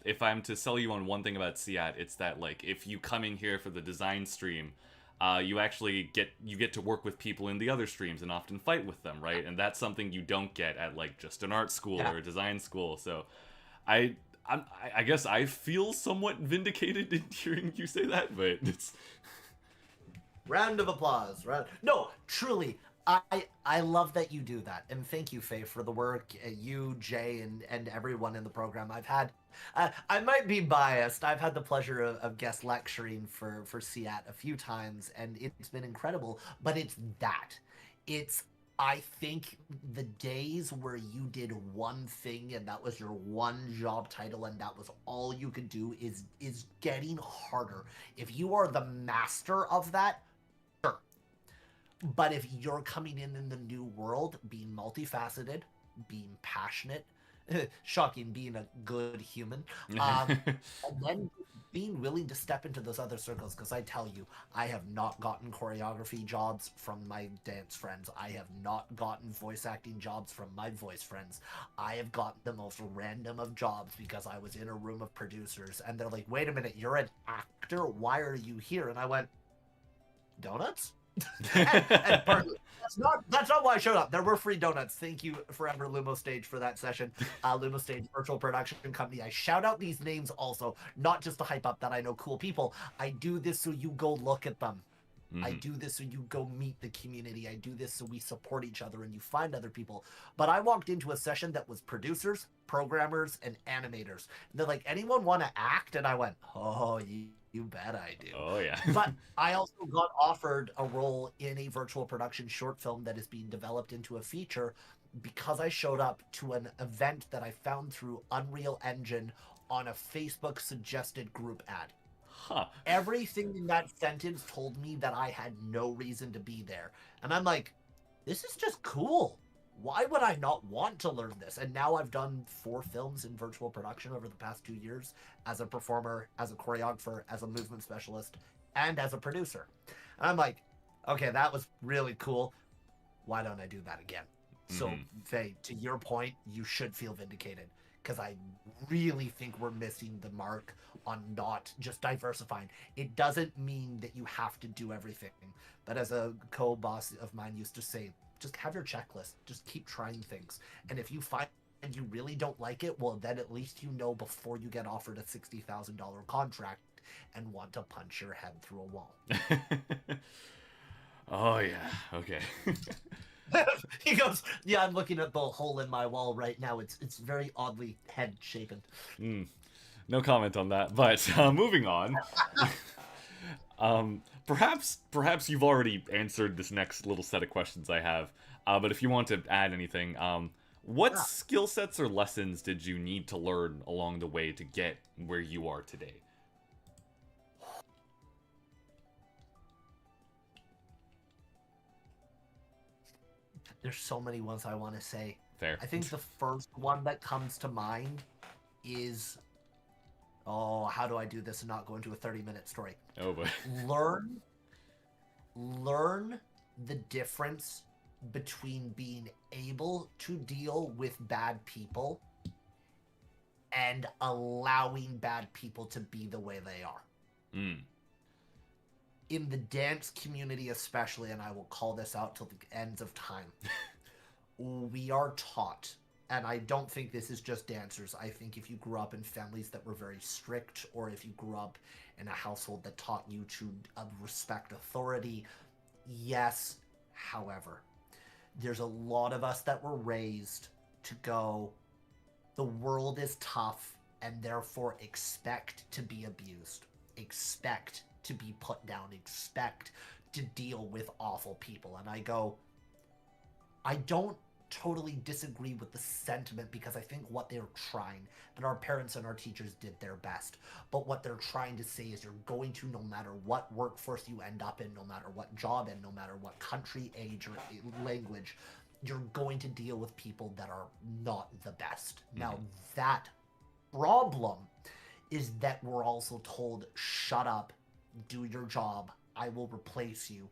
if I'm to sell you on one thing about CAT, it's that like if you come in here for the design stream, you actually get to work with people in the other streams and often fight with them, right? And that's something you don't get at like just an art school or a design school. So I guess I feel somewhat vindicated in hearing you say that, but it's round of applause. No, truly. I love that you do that, and thank you, Faye, for the work. You, Jay, and everyone in the program. I've had, I might be biased. I've had the pleasure of guest lecturing for CAT a few times, and it's been incredible. But I think the days where you did one thing and that was your one job title and that was all you could do is getting harder. If you are the master of that, sure. But if you're coming in the new world, being multifaceted, being passionate, shocking, being a good human, and then being willing to step into those other circles, because I tell you, I have not gotten choreography jobs from my dance friends. I have not gotten voice acting jobs from my voice friends. I have gotten the most random of jobs because I was in a room of producers, and they're like, wait a minute, you're an actor? Why are you here? And I went, donuts? and that's not why I showed up. There were free donuts. Thank you forever, Lumo Stage, for that session. Lumo Stage virtual production company. I shout out these names also, not just to hype up that I know cool people. I do this so you go look at them. I do this so you go meet the community. I do this so we support each other and you find other people. But I walked into a session that was producers, programmers, and animators. And they're like, anyone want to act? And I went, oh, you bet I do. Oh, yeah. But I also got offered a role in a virtual production short film that is being developed into a feature because I showed up to an event that I found through Unreal Engine on a Facebook suggested group ad. Huh. Everything in that sentence told me that I had no reason to be there. And I'm like, this is just cool. Why would I not want to learn this? And now I've done 4 films in virtual production over the past 2 years as a performer, as a choreographer, as a movement specialist, and as a producer. And I'm like, okay, that was really cool. Why don't I do that again? So, Faye, to your point, you should feel vindicated, because I really think we're missing the mark on not just diversifying. It doesn't mean that you have to do everything. But as a co-boss of mine used to say, just have your checklist. Just keep trying things. And if you find you really don't like it, well, then at least you know before you get offered a $60,000 contract, and want to punch your head through a wall. Oh yeah, okay. He goes, yeah, I'm looking at the hole in my wall right now. It's very oddly head shapen. No comment on that, but moving on. Perhaps you've already answered this next little set of questions I have, but if you want to add anything, what skill sets or lessons did you need to learn along the way to get where you are today? There's so many ones I want to say. Fair. I think the first one that comes to mind is, oh, how do I do this and not go into a 30-minute story? Oh, but learn the difference between being able to deal with bad people and allowing bad people to be the way they are. In the dance community especially, and I will call this out till the ends of time, we are taught, and I don't think this is just dancers, I think if you grew up in families that were very strict, or if you grew up in a household that taught you to respect authority, yes, however, there's a lot of us that were raised to go, the world is tough, and therefore expect to be abused, expect to be put down, expect to deal with awful people. And I go, I don't totally disagree with the sentiment, because I think what they're trying, and our parents and our teachers did their best, but what they're trying to say is you're going to, no matter what workforce you end up in, no matter what job and no matter what country, age, or language, you're going to deal with people that are not the best. Now, that problem is that we're also told, shut up, do your job, I will replace you,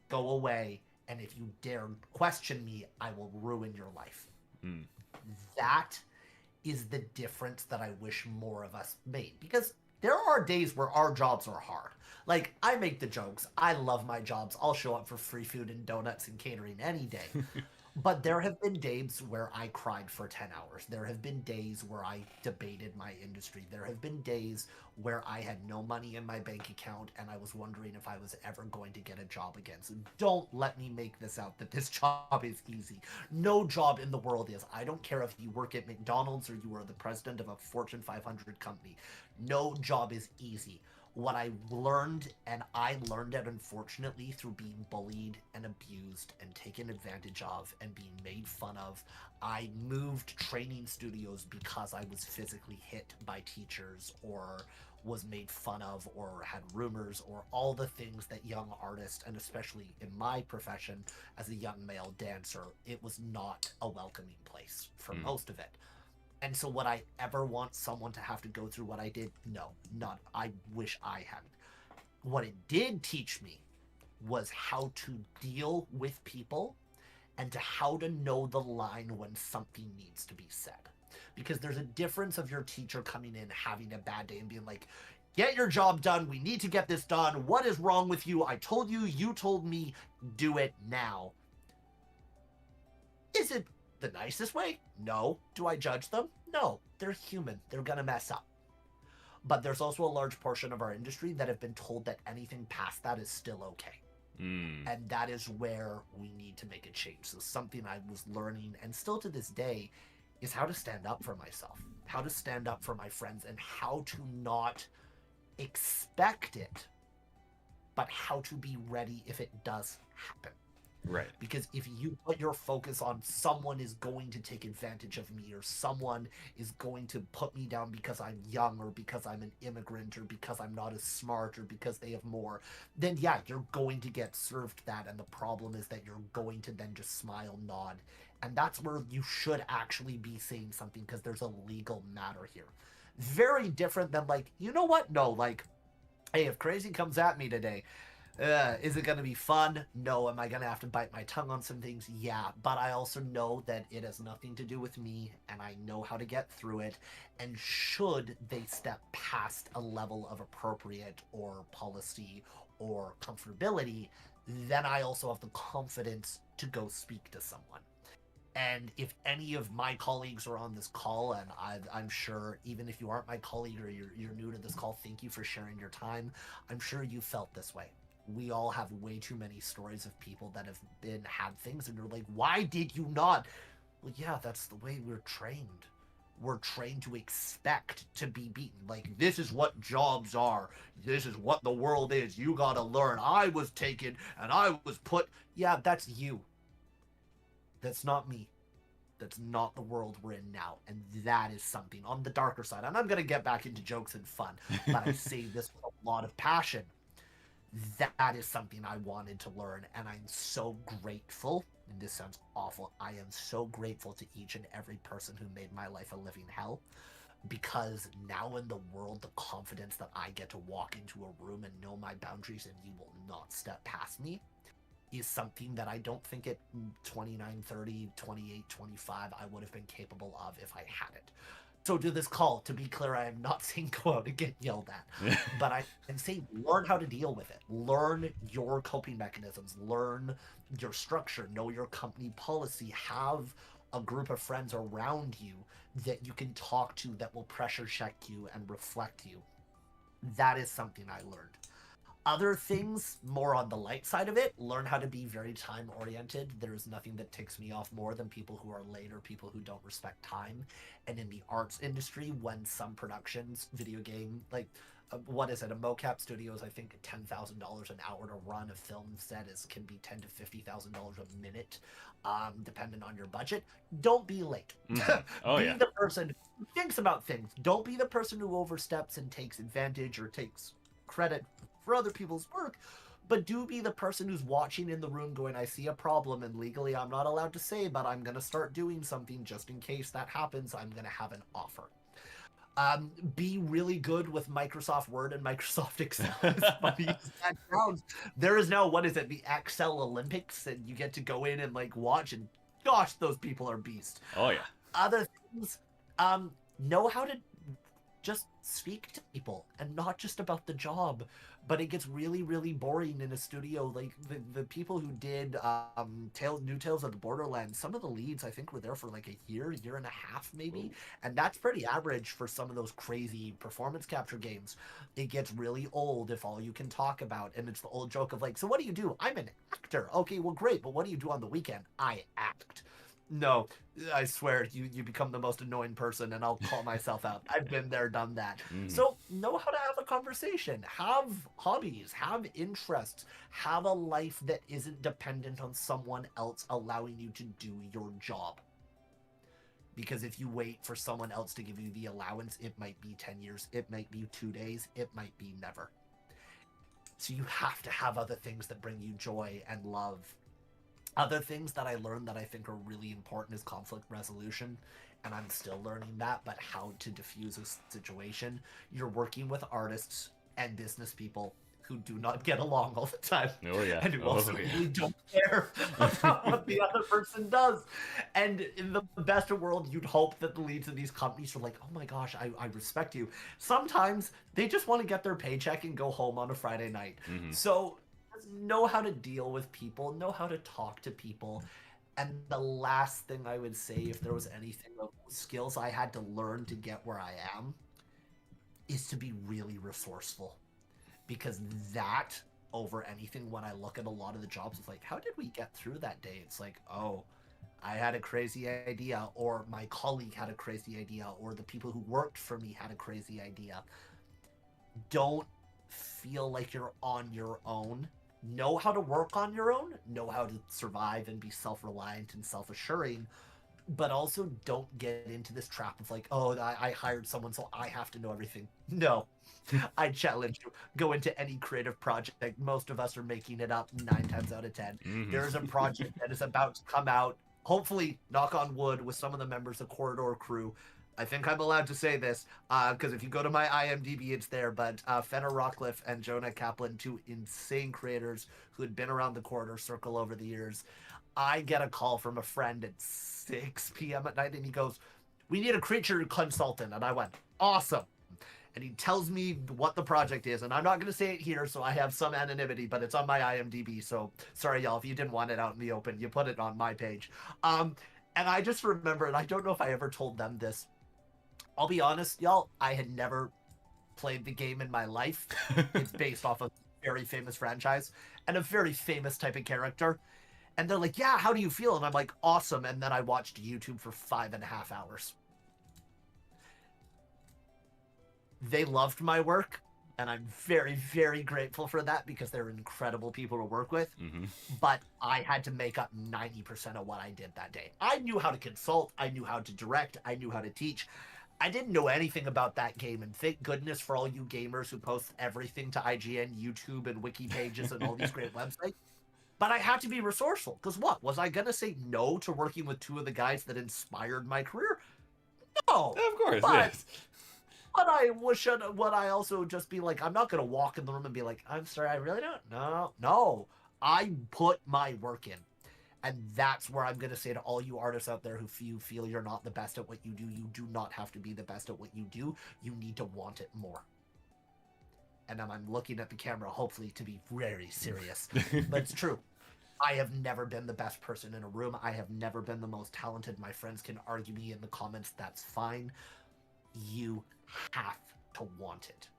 go away, and if you dare question me, I will ruin your life. That is the difference that I wish more of us made, because there are days where our jobs are hard. Like, I make the jokes, I love my jobs, I'll show up for free food and donuts and catering any day. But there have been days where I cried for 10 hours. There have been days where I debated my industry. There have been days where I had no money in my bank account and I was wondering if I was ever going to get a job again. So don't let me make this out that this job is easy. No job in the world is. I don't care if you work at McDonald's or you are the president of a Fortune 500 company. No job is easy. What I learned, and I learned it unfortunately through being bullied and abused and taken advantage of and being made fun of. I moved training studios because I was physically hit by teachers or was made fun of or had rumors or all the things that young artists, and especially in my profession as a young male dancer, it was not a welcoming place for most of it. And so would I ever want someone to have to go through what I did? No, not. I wish I hadn't. What it did teach me was how to deal with people and to how to know the line when something needs to be said. Because there's a difference of your teacher coming in, having a bad day and being like, get your job done. We need to get this done. What is wrong with you? I told you, you told me, do it now. Is it the nicest way? No. Do I judge them? No. They're human. They're gonna mess up. But there's also a large portion of our industry that have been told that anything past that is still okay. And that is where we need to make a change. So something I was learning, and still to this day, is how to stand up for myself, how to stand up for my friends, and how to not expect it, but how to be ready if it does happen. Right. Because if you put your focus on someone is going to take advantage of me, or someone is going to put me down because I'm young, or because I'm an immigrant, or because I'm not as smart, or because they have more, then yeah, you're going to get served that. And the problem is that you're going to then just smile, nod. And that's where you should actually be saying something, because there's a legal matter here. Very different than like, you know what? No, like, hey, if crazy comes at me today, is it going to be fun? No. Am I going to have to bite my tongue on some things? Yeah. But I also know that it has nothing to do with me, and I know how to get through it. And should they step past a level of appropriate or policy or comfortability, then I also have the confidence to go speak to someone. And if any of my colleagues are on this call, and I'm sure even if you aren't my colleague or you're new to this call, thank you for sharing your time. I'm sure you felt this way. We all have way too many stories of people that have had things, and you're like, why did you not? Well, yeah, that's the way we're trained. We're trained to expect to be beaten. Like, this is what jobs are. This is what the world is. You gotta learn. I was taken and I was put. Yeah, that's you. That's not me. That's not the world we're in now. And that is something on the darker side. And I'm going to get back into jokes and fun, but I say this with a lot of passion. That is something I wanted to learn. And I'm so grateful. And this sounds awful. I am so grateful to each and every person who made my life a living hell. Because now in the world, the confidence that I get to walk into a room and know my boundaries and you will not step past me is something that I don't think at 29, 30, 28, 25 I would have been capable of if I had it. So to this call, to be clear, I am not saying go out and get yelled at, but I am saying learn how to deal with it. Learn your coping mechanisms, learn your structure, know your company policy, have a group of friends around you that you can talk to that will pressure check you and reflect you. That is something I learned. Other things, more on the light side of it, learn how to be very time-oriented. There's nothing that ticks me off more than people who are late or people who don't respect time. And in the arts industry, when some productions, video game, like, what is it, a mocap studio is, I think, $10,000 an hour to run a film set can be $10,000 to $50,000 a minute, depending on your budget. Don't be late. Oh, be the person who thinks about things. Don't be the person who oversteps and takes advantage or takes credit for other people's work, but do be the person who's watching in the room going, I see a problem and legally I'm not allowed to say, but I'm going to start doing something just in case that happens. I'm going to have an offer. Be really good with Microsoft Word and Microsoft Excel. As funny as that sounds. There is now, what is it, the Excel Olympics, and you get to go in and like watch, and gosh, those people are beasts. Oh yeah. Other things, know how to just speak to people and not just about the job. But it gets really, really boring in a studio. Like the people who did New Tales of the Borderlands, some of the leads I think were there for like a year and a half maybe. And that's pretty average for some of those crazy performance capture games. It gets really old if all you can talk about. And it's the old joke of like, so what do you do? I'm an actor. Okay, well, great. But what do you do on the weekend? I act. No, I swear, you become the most annoying person, and I'll call myself out. I've been there, done that. So know how to have a conversation, have hobbies, have interests, have a life that isn't dependent on someone else allowing you to do your job. Because if you wait for someone else to give you the allowance, it might be 10 years, it might be 2 days, it might be never. So you have to have other things that bring you joy and love. Other things that I learned that I think are really important is conflict resolution, and I'm still learning that, but how to diffuse a situation. You're working with artists and business people who do not get along all the time. Oh yeah. And who also really don't care about what the other person does. And in the best of world, you'd hope that the leads of these companies are like, oh my gosh, I respect you. Sometimes they just want to get their paycheck and go home on a Friday night. So know how to deal with people, know how to talk to people. And the last thing I would say, if there was anything of skills I had to learn to get where I am, is to be really resourceful. Because that, over anything, when I look at a lot of the jobs, it's like, how did we get through that day? It's like, oh, I had a crazy idea, or my colleague had a crazy idea, or the people who worked for me had a crazy idea. Don't feel like you're on your own. Know how to work on your own, know how to survive and be self-reliant and self-assuring, but also don't get into this trap of like, oh, I hired someone, so I have to know everything. No, I challenge you. Go into any creative project. Most of us are making it up 9 times out of 10. There's a project that is about to come out, hopefully, knock on wood, with some of the members of Corridor Crew. I think I'm allowed to say this, because if you go to my IMDb, it's there, but Fenner Rockcliffe and Jonah Kaplan, 2 insane creators who had been around the Corridor Circle over the years. I get a call from a friend at 6 p.m. at night, and he goes, we need a creature consultant. And I went, awesome. And he tells me what the project is, and I'm not going to say it here, so I have some anonymity, but it's on my IMDb, so sorry, y'all, if you didn't want it out in the open, you put it on my page. And I just remember, and I don't know if I ever told them this. I'll be honest, y'all, I had never played the game in my life. It's based off a very famous franchise and a very famous type of character. And they're like, yeah, how do you feel? And I'm like, awesome. And then I watched YouTube for 5.5 hours. They loved my work, and I'm very, very grateful for that because they're incredible people to work with. Mm-hmm. But I had to make up 90% of what I did that day. I knew how to consult. I knew how to direct. I knew how to teach. I didn't know anything about that game, and thank goodness for all you gamers who post everything to IGN, YouTube, and wiki pages and all these great websites. But I had to be resourceful, because what? Was I going to say no to working with two of the guys that inspired my career? No. Of course, but, yes. But would I also just be like, I'm not going to walk in the room and be like, I'm sorry, I really don't. No. I put my work in. And that's where I'm going to say to all you artists out there who feel you're not the best at what you do not have to be the best at what you do. You need to want it more. And I'm looking at the camera, hopefully, to be very serious. But it's true. I have never been the best person in a room. I have never been the most talented. My friends can argue me in the comments. That's fine. You have to want it.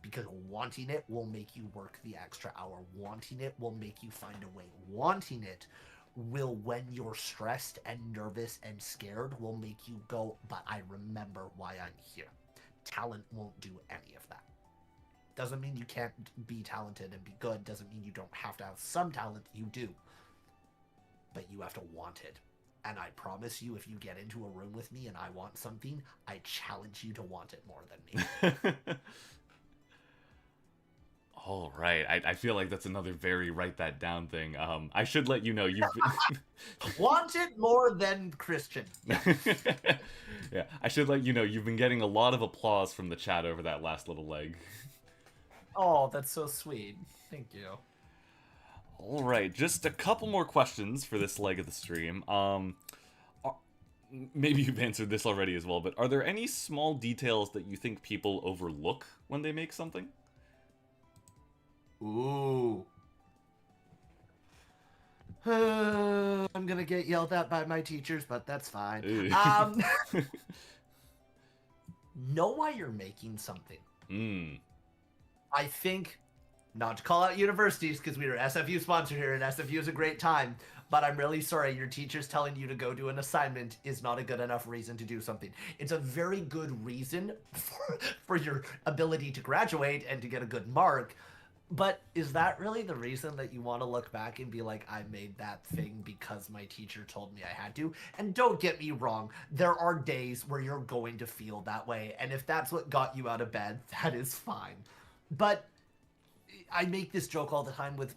Because wanting it will make you work the extra hour. Wanting it will make you find a way. Wanting it will, when you're stressed and nervous and scared, will make you go, but I remember why I'm here. Talent won't do any of that. Doesn't mean you can't be talented and be good. Doesn't mean you don't have to have some talent. You do. But you have to want it. And I promise you, if you get into a room with me and I want something, I challenge you to want it more than me. All right. I feel like that's another very write that down thing. I should let you know you've been... Want it more than Christian. Yeah, I should let you know you've been getting a lot of applause from the chat over that last little leg. Oh, that's so sweet. Thank you. All right, just a couple more questions for this leg of the stream. Maybe you've answered this already as well, but are there any small details that you think people overlook when they make something? Ooh. I'm gonna get yelled at by my teachers, but that's fine. Know why you're making something. I think, not to call out universities because we are SFU sponsored here and SFU is a great time, but I'm really sorry your teacher's telling you to go do an assignment is not a good enough reason to do something. It's a very good reason for your ability to graduate and to get a good mark. But is that really the reason that you want to look back and be like, I made that thing because my teacher told me I had to? And don't get me wrong, there are days where you're going to feel that way. And if that's what got you out of bed, that is fine. But I make this joke all the time with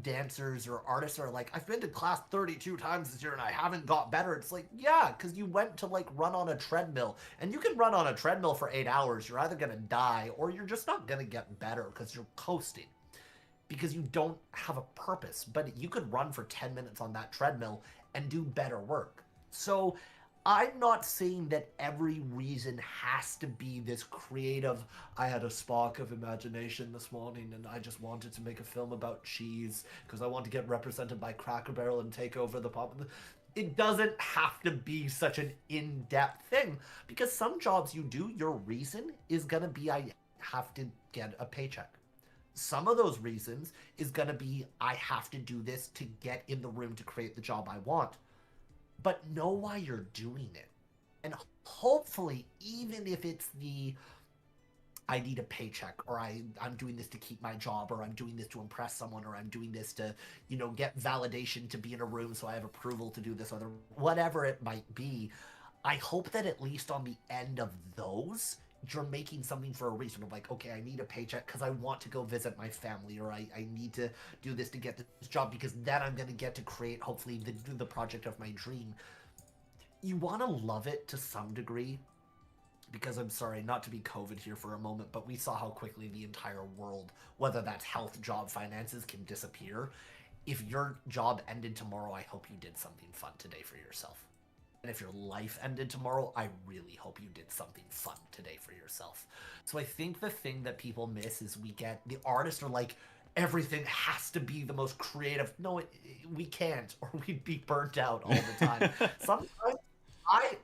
dancers or artists who are like, I've been to class 32 times this year and I haven't got better. It's like, yeah, because you went to like run on a treadmill. And you can run on a treadmill for 8 hours. You're either going to die or you're just not going to get better because you're coasting. Because you don't have a purpose. But you could run for 10 minutes on that treadmill and do better work. So I'm not saying that every reason has to be this creative, I had a spark of imagination this morning and I just wanted to make a film about cheese because I want to get represented by Cracker Barrel and take over the pop. It doesn't have to be such an in-depth thing because some jobs you do, your reason is going to be I have to get a paycheck. Some of those reasons is going to be I have to do this to get in the room to create the job I want. But know why you're doing it. And hopefully, even if it's the, I need a paycheck, or I'm doing this to keep my job, or I'm doing this to impress someone, or I'm doing this to, get validation to be in a room so I have approval to do this, or whatever it might be, I hope that at least on the end of those, you're making something for a reason of like, okay, I need a paycheck because I want to go visit my family, or I need to do this to get this job because then I'm going to get to create, hopefully, the project of my dream. You want to love it to some degree because I'm sorry, not to be COVID here for a moment, but we saw how quickly the entire world, whether that's health, job, finances, can disappear. If your job ended tomorrow, I hope you did something fun today for yourself. And if your life ended tomorrow, I really hope you did something fun today for yourself. So I think the thing that people miss is the artists are like, everything has to be the most creative. No, we can't, or we'd be burnt out all the time. Sometimes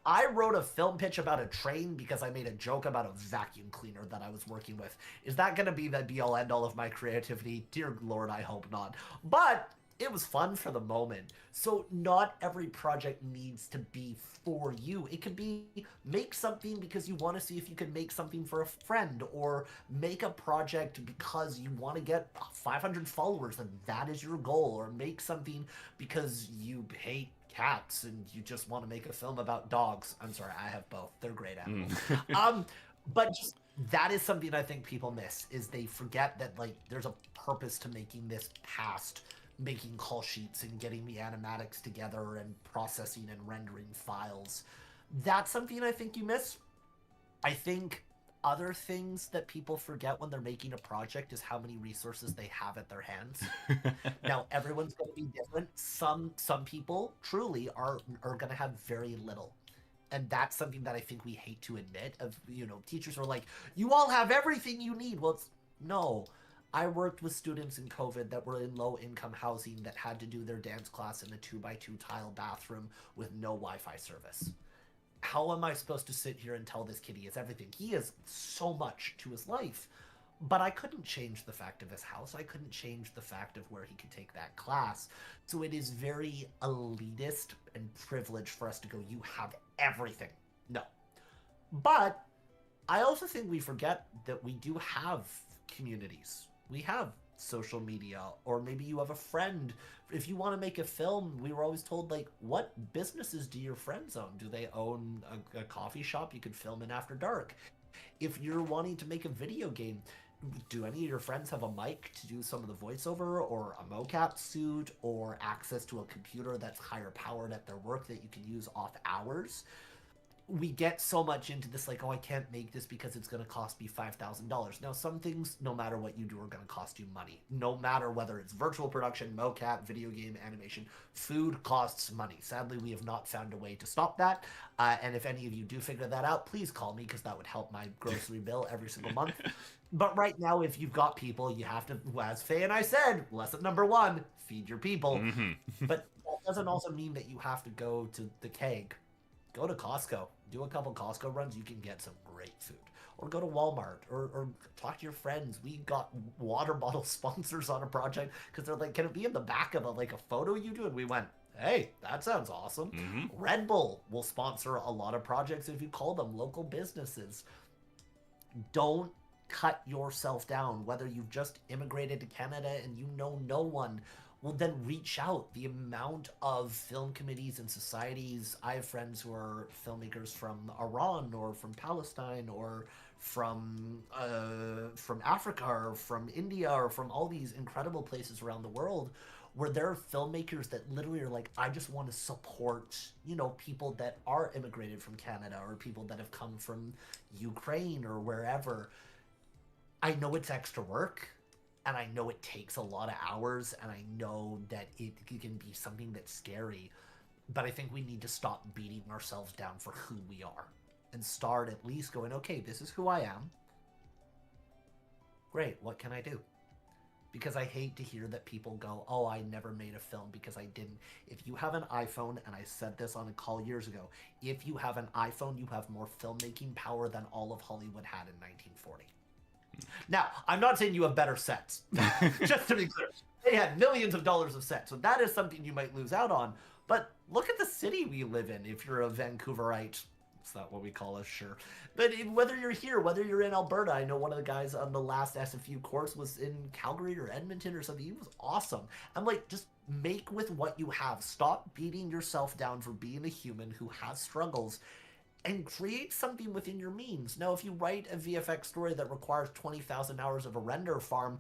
I wrote a film pitch about a train because I made a joke about a vacuum cleaner that I was working with. Is that going to be the be all end all of my creativity? Dear Lord, I hope not. But it was fun for the moment. So not every project needs to be for you. It could be make something because you want to see if you can make something for a friend, or make a project because you want to get 500 followers and that is your goal, or make something because you hate cats and you just want to make a film about dogs. I'm sorry, I have both. They're great animals. But just that is something I think people miss, is they forget that like there's a purpose to making this past making call sheets and getting the animatics together and processing and rendering files. That's something I think you miss. I think other things that people forget when they're making a project is how many resources they have at their hands. Now, everyone's going to be different. Some people truly are going to have very little. And that's something that I think we hate to admit. Of, you know, teachers are like, you all have everything you need. Well, it's no. I worked with students in COVID that were in low-income housing that had to do their dance class in a 2x2 tile bathroom with no Wi-Fi service. How am I supposed to sit here and tell this kid he has everything? He has so much to his life. But I couldn't change the fact of his house. I couldn't change the fact of where he could take that class. So it is very elitist and privileged for us to go, you have everything. No. But I also think we forget that we do have communities. We have social media, or maybe you have a friend. If you want to make a film, we were always told, like, what businesses do your friends own? Do they own a coffee shop you could film in after dark? If you're wanting to make a video game, do any of your friends have a mic to do some of the voiceover, or a mocap suit, or access to a computer that's higher powered at their work that you can use off hours? We get so much into this, like, oh, I can't make this because it's going to cost me $5,000. Now, some things, no matter what you do, are going to cost you money. No matter whether it's virtual production, mocap, video game, animation, food costs money. Sadly, we have not found a way to stop that. And if any of you do figure that out, please call me, because that would help my grocery bill every single month. But right now, if you've got people, you have to, as Faye and I said, lesson number 1, feed your people. But that doesn't also mean that you have to go to the keg. Go to Costco. Do a couple Costco runs. You can get some great food. Or go to Walmart. Or talk to your friends. We got water bottle sponsors on a project because they're like, can it be in the back of a photo you do? And we went, hey, that sounds awesome. Red Bull will sponsor a lot of projects if you call them local businesses. Don't cut yourself down. Whether you've just immigrated to Canada and you know no one, well, then reach out. The amount of film committees and societies, I have friends who are filmmakers from Iran or from Palestine or from Africa or from India or from all these incredible places around the world, where there are filmmakers that literally are like, I just want to support, you know, people that are immigrated from Canada or people that have come from Ukraine or wherever. I know it's extra work. And I know it takes a lot of hours, and I know that it can be something that's scary, but I think we need to stop beating ourselves down for who we are and start at least going, okay, this is who I am. Great, what can I do? Because I hate to hear that people go, oh, I never made a film because I didn't. If you have an iPhone, and I said this on a call years ago, if you have an iPhone, you have more filmmaking power than all of Hollywood had in 1940. Now, I'm not saying you have better sets, just to be clear. They had millions of dollars of sets, so that is something you might lose out on. But look at the city we live in if you're a Vancouverite. It's not what we call us, sure. But whether you're here, whether you're in Alberta, I know one of the guys on the last SFU course was in Calgary or Edmonton or something. He was awesome. I'm like, just make with what you have. Stop beating yourself down for being a human who has struggles, and create something within your means. Now, if you write a VFX story that requires 20,000 hours of a render farm,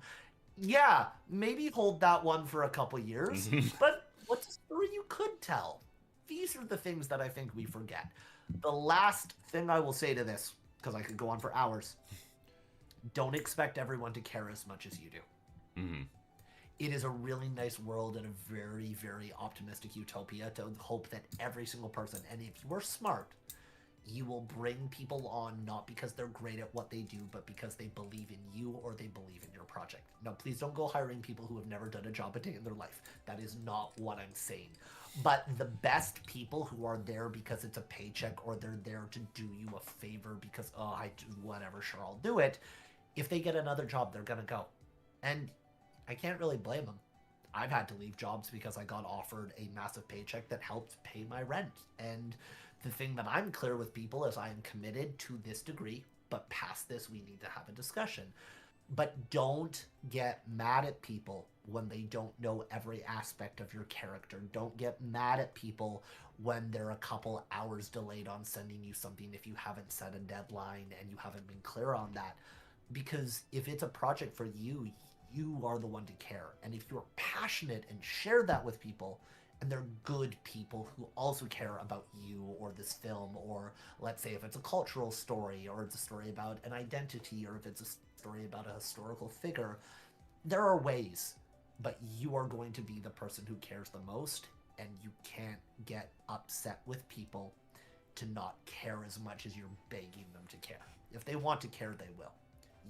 yeah, maybe hold that one for a couple years. But what's a story you could tell? These are the things that I think we forget. The last thing I will say to this, because I could go on for hours, don't expect everyone to care as much as you do. It is a really nice world and a very, very optimistic utopia to hope that every single person, and if you are smart, You will bring people on not because they're great at what they do, but because they believe in you or they believe in your project. Now, please don't go hiring people who have never done a job a day in their life. That is not what I'm saying. But the best people who are there because it's a paycheck or they're there to do you a favor because, oh, I do whatever, sure, I'll do it. If they get another job, they're going to go. And I can't really blame them. I've had to leave jobs because I got offered a massive paycheck that helped pay my rent. And the thing that I'm clear with people is I am committed to this degree, but past this, we need to have a discussion. But don't get mad at people when they don't know every aspect of your character. Don't get mad at people when they're a couple hours delayed on sending you something if you haven't set a deadline and you haven't been clear on that. Because if it's a project for you, you are the one to care. And if you're passionate and share that with people, and they're good people who also care about you or this film, or let's say if it's a cultural story, or it's a story about an identity, or if it's a story about a historical figure, there are ways, but you are going to be the person who cares the most, and you can't get upset with people to not care as much as you're begging them to care. If they want to care, they will.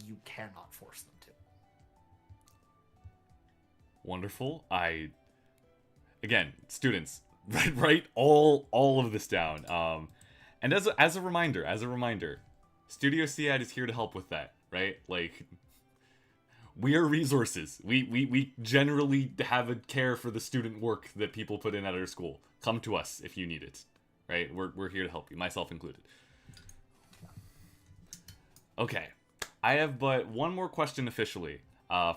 You cannot force them to. Wonderful. Again, students, write all of this down. And as a reminder, Studio Sead is here to help with that, right? Like, we are resources. We generally have a care for the student work that people put in at our school. Come to us if you need it, right? We're here to help you, myself included. Okay, I have but one more question officially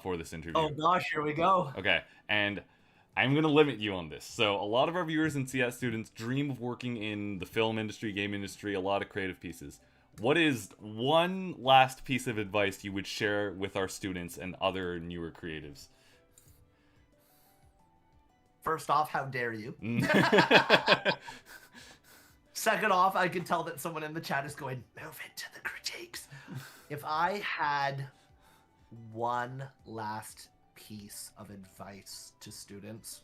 for this interview. Oh gosh, here we go. Okay, and I'm going to limit you on this. So a lot of our viewers and CS students dream of working in the film industry, game industry, a lot of creative pieces. What is one last piece of advice you would share with our students and other newer creatives? First off, how dare you? Second off, I can tell that someone in the chat is going, move into the critiques. If I had one last piece of advice to students,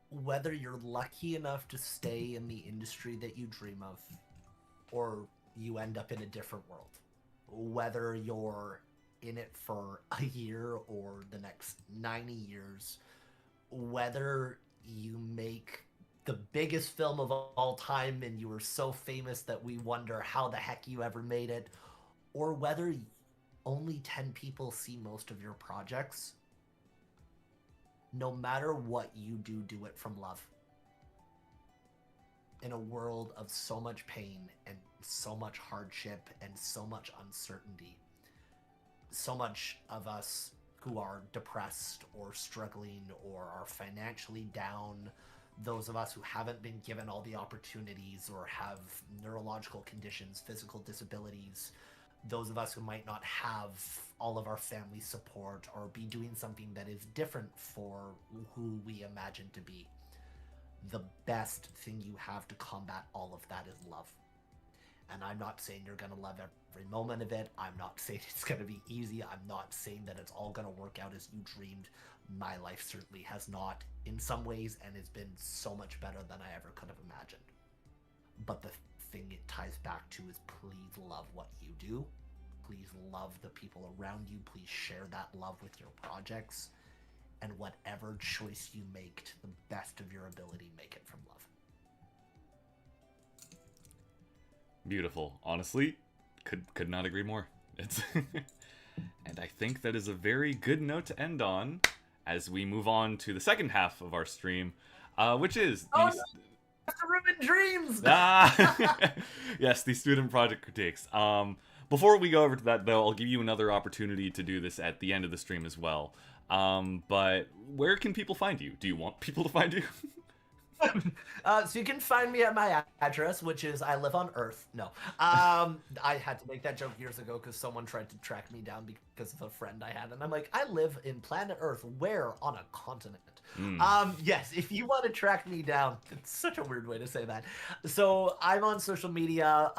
whether you're lucky enough to stay in the industry that you dream of, or you end up in a different world, whether you're in it for a year or the next 90 years, whether you make the biggest film of all time and you were so famous that we wonder how the heck you ever made it, or whether only 10 people see most of your projects, no matter what you do, do it from love. In a world of so much pain and so much hardship and so much uncertainty, so much of us who are depressed or struggling or are financially down, those of us who haven't been given all the opportunities or have neurological conditions, physical disabilities, those of us who might not have all of our family support or be doing something that is different for who we imagine to be. The best thing you have to combat all of that is love. And I'm not saying you're going to love every moment of it. I'm not saying it's going to be easy. I'm not saying that it's all going to work out as you dreamed. My life certainly has not in some ways, and it's been so much better than I ever could have imagined. But the thing it ties back to is please love what you do. Please love the people around you. Please share that love with your projects. And whatever choice you make to the best of your ability, make it from love. Beautiful. Honestly, could not agree more. It's and I think that is a very good note to end on as we move on to the second half of our stream, which is to ruin dreams. Yes, the student project critiques. Before we go over to that, though, I'll give you another opportunity to do this at the end of the stream as well. But where can people find you? Do you want people to find you? So you can find me at my address, which is I live on Earth. No, I had to make that joke years ago because someone tried to track me down because of a friend I had. And I'm like, I live in planet Earth. Where on a continent? Yes, if you want to track me down, it's such a weird way to say that. So I'm on social media.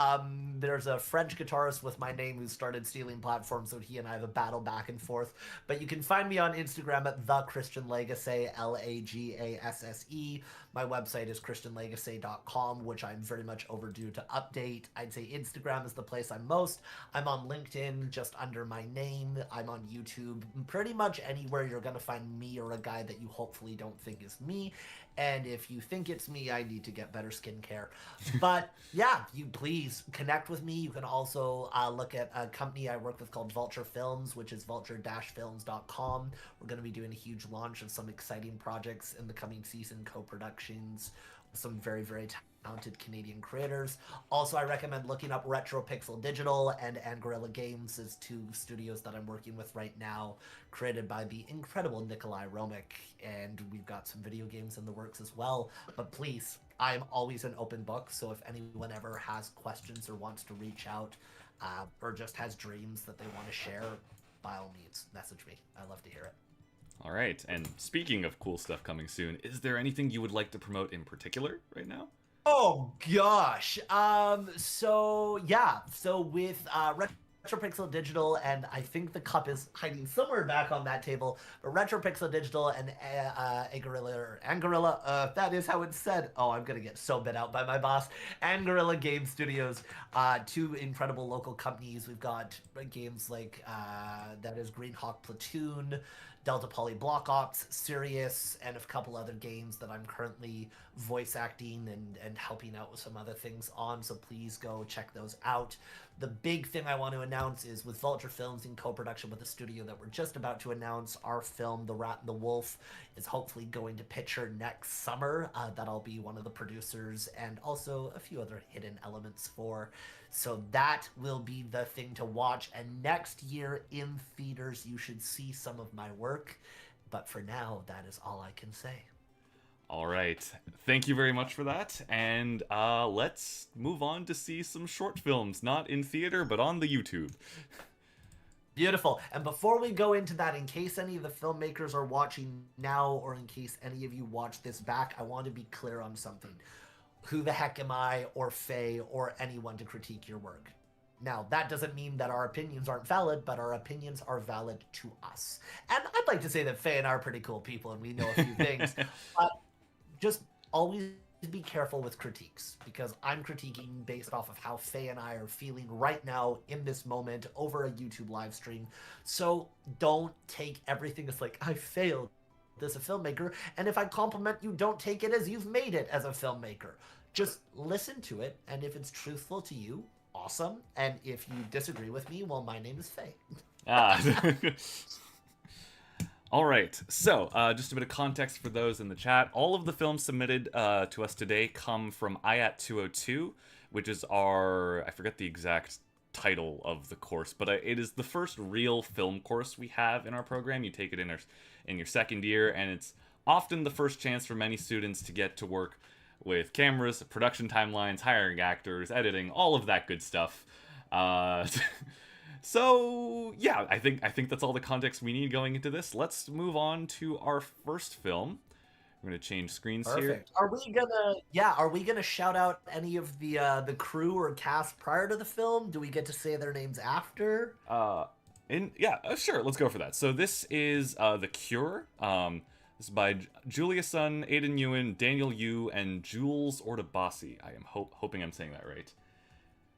There's a French guitarist with my name who started stealing platforms, so he and I have a battle back and forth. But you can find me on Instagram at the Christian Lagasse, Lagasse. My website is christianlagasse.com, which I'm very much overdue to update. I'd say Instagram is the place I'm most. I'm on LinkedIn just under my name. I'm on YouTube. Pretty much anywhere you're going to find me or a guy that you hopefully don't think is me. And if you think it's me, I need to get better skincare. But yeah, you please connect with me. You can also look at a company I work with called Vulture Films, which is vulture-films.com. We're going to be doing a huge launch of some exciting projects in the coming season, co-productions, some very, very talented Canadian creators. Also, I recommend looking up Retro Pixel Digital and Guerrilla Games as two studios that I'm working with right now, created by the incredible Nikolai Romick, and we've got some video games in the works as well. But please, I'm always an open book, so if anyone ever has questions or wants to reach out, or just has dreams that they want to share, by all means, message me. I love to hear it. All right, and speaking of cool stuff coming soon, is there anything you would like to promote in particular right now? Oh gosh. So with Retropixel Digital, and I think the cup is hiding somewhere back on that table, but Retropixel Digital and Anguilla, that is how it's said. Oh, I'm gonna get so bit out by my boss. Anguilla Game Studios, two incredible local companies. We've got games like that is Green Hawk Platoon, Delta Poly Block Ops, Sirius, and a couple other games that I'm currently voice acting and helping out with some other things on, so please go check those out. The big thing I want to announce is with Vulture Films in co-production with the studio that we're just about to announce, our film, The Rat and the Wolf, is hopefully going to picture next summer. That I'll be one of the producers and also a few other hidden elements for. So that will be the thing to watch. And next year in theaters, you should see some of my work. But for now, that is all I can say. All right. Thank you very much for that. And let's move on to see some short films, not in theater, but on the YouTube. Beautiful. And before we go into that, in case any of the filmmakers are watching now, or in case any of you watch this back, I want to be clear on something. Who the heck am I, or Faye, or anyone to critique your work? Now, that doesn't mean that our opinions aren't valid, but our opinions are valid to us. And I'd like to say that Faye and I are pretty cool people, and we know a few things. But just always be careful with critiques, because I'm critiquing based off of how Faye and I are feeling right now in this moment over a YouTube live stream. So don't take everything as like, I failed as a filmmaker, and if I compliment you, don't take it as you've made it as a filmmaker. Just listen to it, and if it's truthful to you, awesome. And if you disagree with me, well, my name is Faye. All right, so just a bit of context for those in the chat. All of the films submitted to us today come from ayat202, which is our, I forget the exact title of the course, but it is the first real film course we have in our program. You take it in your second year, and it's often the first chance for many students to get to work with cameras, production timelines, hiring actors, editing, all of that good stuff. So yeah, I think that's all the context we need going into this. Let's move on to our first film. I'm gonna change screens here. Are we gonna shout out any of the crew or cast prior to the film? Do we get to say their names after? Sure, let's go for that. So this is The Cure. This is by Julia Sun, Aidan Ewan, Daniel Yu, and Jules Ordabasi. I am hoping I'm saying that right.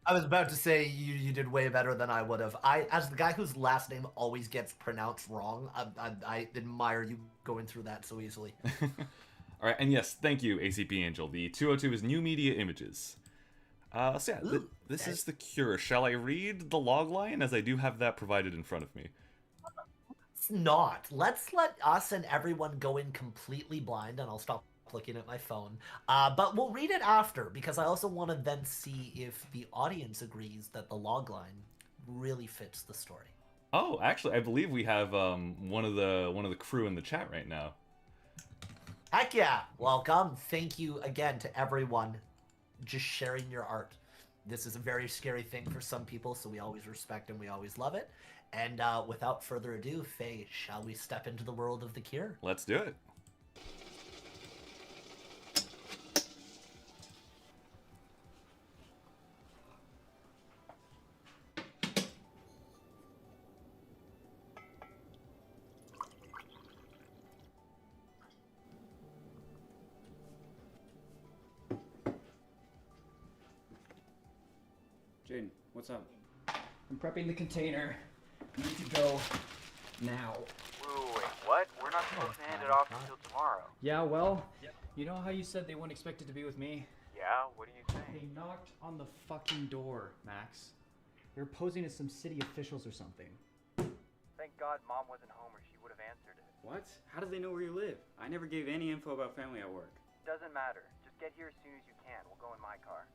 I was about to say you did way better than I would have. As the guy whose last name always gets pronounced wrong, I admire you going through that so easily. All right, and yes, thank you, ACP Angel. The 202 is New Media Images. This is The Cure. Shall I read the logline, as I do have that provided in front of me? It's not. Let's let us and everyone go in completely blind, and I'll stop looking at my phone, but we'll read it after, because I also want to then see if the audience agrees that the logline really fits the story. Oh, actually, I believe we have one of the crew in the chat right now. Heck yeah! Welcome. Thank you again to everyone just sharing your art. This is a very scary thing for some people, so we always respect and we always love it. And without further ado, Faye, shall we step into the world of the cure? Let's do it. Jaden, what's up? I'm prepping the container. I need to go now. Wait, what? We're not supposed to hand it off until tomorrow. Yeah, well, you know how you said they wouldn't expect it to be with me? Yeah? What are you They saying? knocked on the fucking door, Max. They're posing as some city officials or something. Thank God Mom wasn't home or she would have answered it. What? How do they know where you live? I never gave any info about family at work. Doesn't matter. Just get here as soon as you can. We'll go in my car.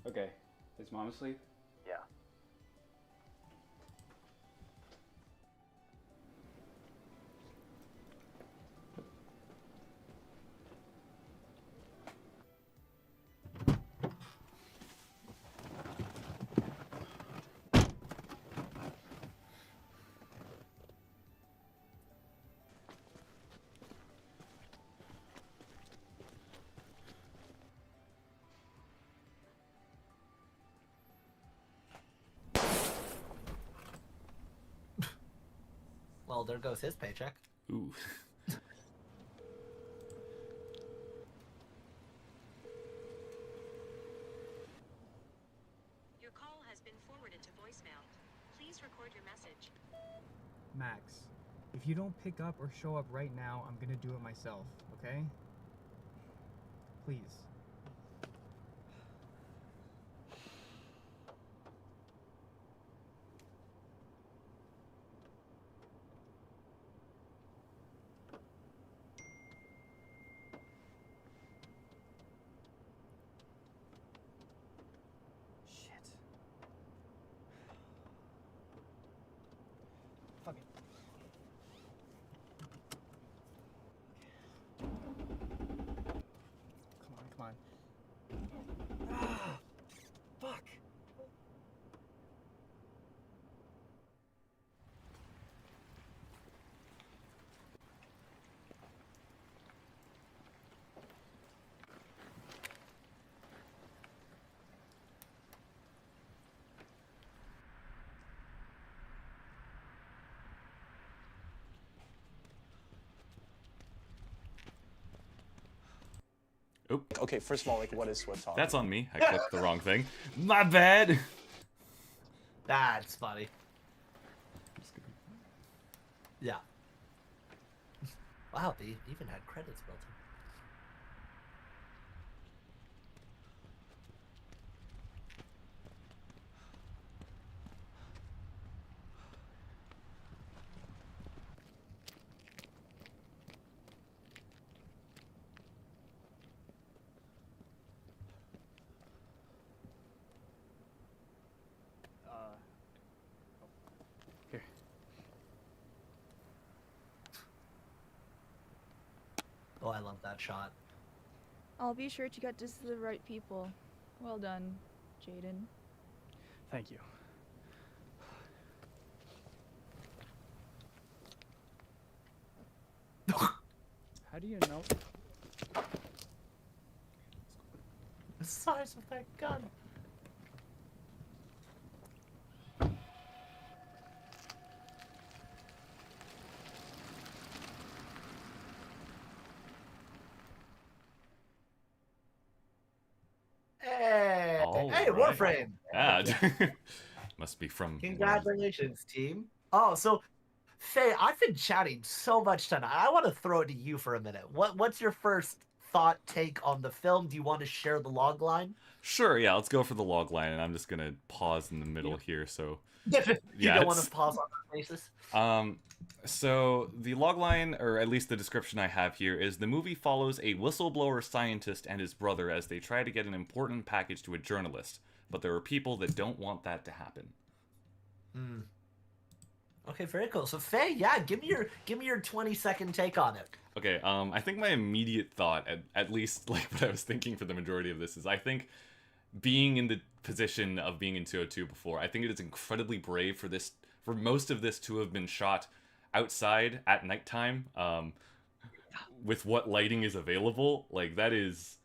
Okay. Is Mom asleep? Yeah. Well, there goes his paycheck. Ooh. Your call has been forwarded to voicemail. Please record your message. Max, if you don't pick up or show up right now, I'm gonna do it myself, okay? Please. Shit. Fuck it. Come on. Ah, fuck. Oop. Okay, first of all, like, what is Swift talking? That's on me. I clicked the wrong thing. My bad. That's funny. Yeah. Wow, they even had credits built in. Here. Oh, I love that shot. I'll be sure to get this to the right people. Well done, Jaden. Thank you. How do you know? The size of that gun. Hey, All hey, right. Warframe. Ah, must be from. Congratulations, team. Oh, so Faye, I've been chatting so much tonight. I want to throw it to you for a minute. What's your first thought, take on the film? Do you want to share the log line? Sure, yeah, let's go for the log line, and I'm just gonna pause in the middle here. So, You Yeah, don't want it's- to pause on that basis? So the logline, or at least the description I have here, is the movie follows a whistleblower scientist and his brother as they try to get an important package to a journalist, but there are people that don't want that to happen. Hmm. Okay, very cool. So Faye, yeah, give me your 20-second take on it. Okay, I think my immediate thought, at least like what I was thinking for the majority of this, is I think being in the position of being in 202 before, I think it is incredibly brave for most of this to have been shot outside at nighttime, with what lighting is available. Like, that is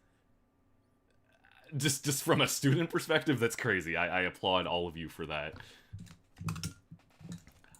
just from a student perspective, that's crazy. I applaud all of you for that.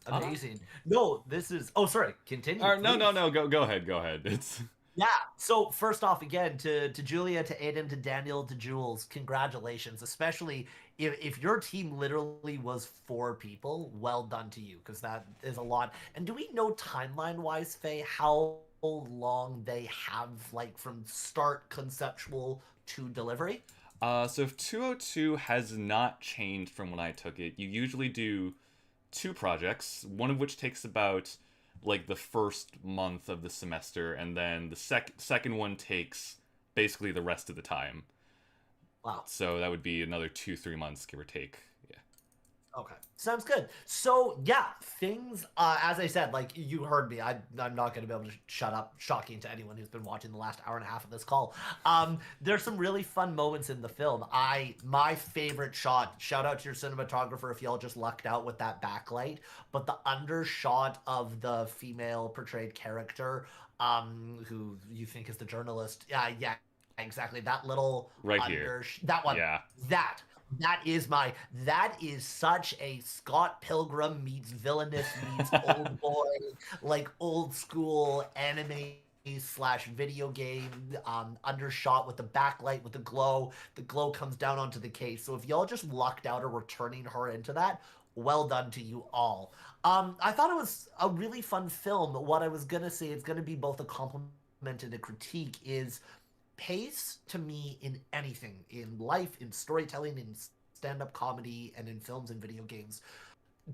Amazing. No, this is. Oh, sorry. Continue. No. Go ahead. It's. Yeah. So first off, again, to Julia, to Aiden, to Daniel, to Jules, congratulations. Especially if your team literally was 4 people, well done to you, because that is a lot. And do we know timeline-wise, Faye, how long they have, like, from start conceptual to delivery? So if 202 has not changed from when I took it, you usually do 2 projects, one of which takes about like the first month of the semester, and then the second one takes basically the rest of the time. Wow. So that would be another 2-3 months, give or take. Yeah. Okay, sounds good. So yeah, things, as I said, like you heard me, I'm not going to be able to shut up, shocking to anyone who's been watching the last hour and a half of this call. There's some really fun moments in the film. My favorite shot, shout out to your cinematographer if y'all just lucked out with that backlight, but the undershot of the female portrayed character, who you think is the journalist, yeah, exactly, that little right here, that one, yeah, that is such a Scott Pilgrim meets villainous meets old boy, like old school anime / video game, undershot with the backlight with the glow. The glow comes down onto the case. So if y'all just lucked out or were turning her into that, well done to you all. I thought it was a really fun film. What I was gonna say, it's gonna be both a compliment and a critique, is pace to me in anything, in life, in storytelling, in stand-up comedy, and in films and video games,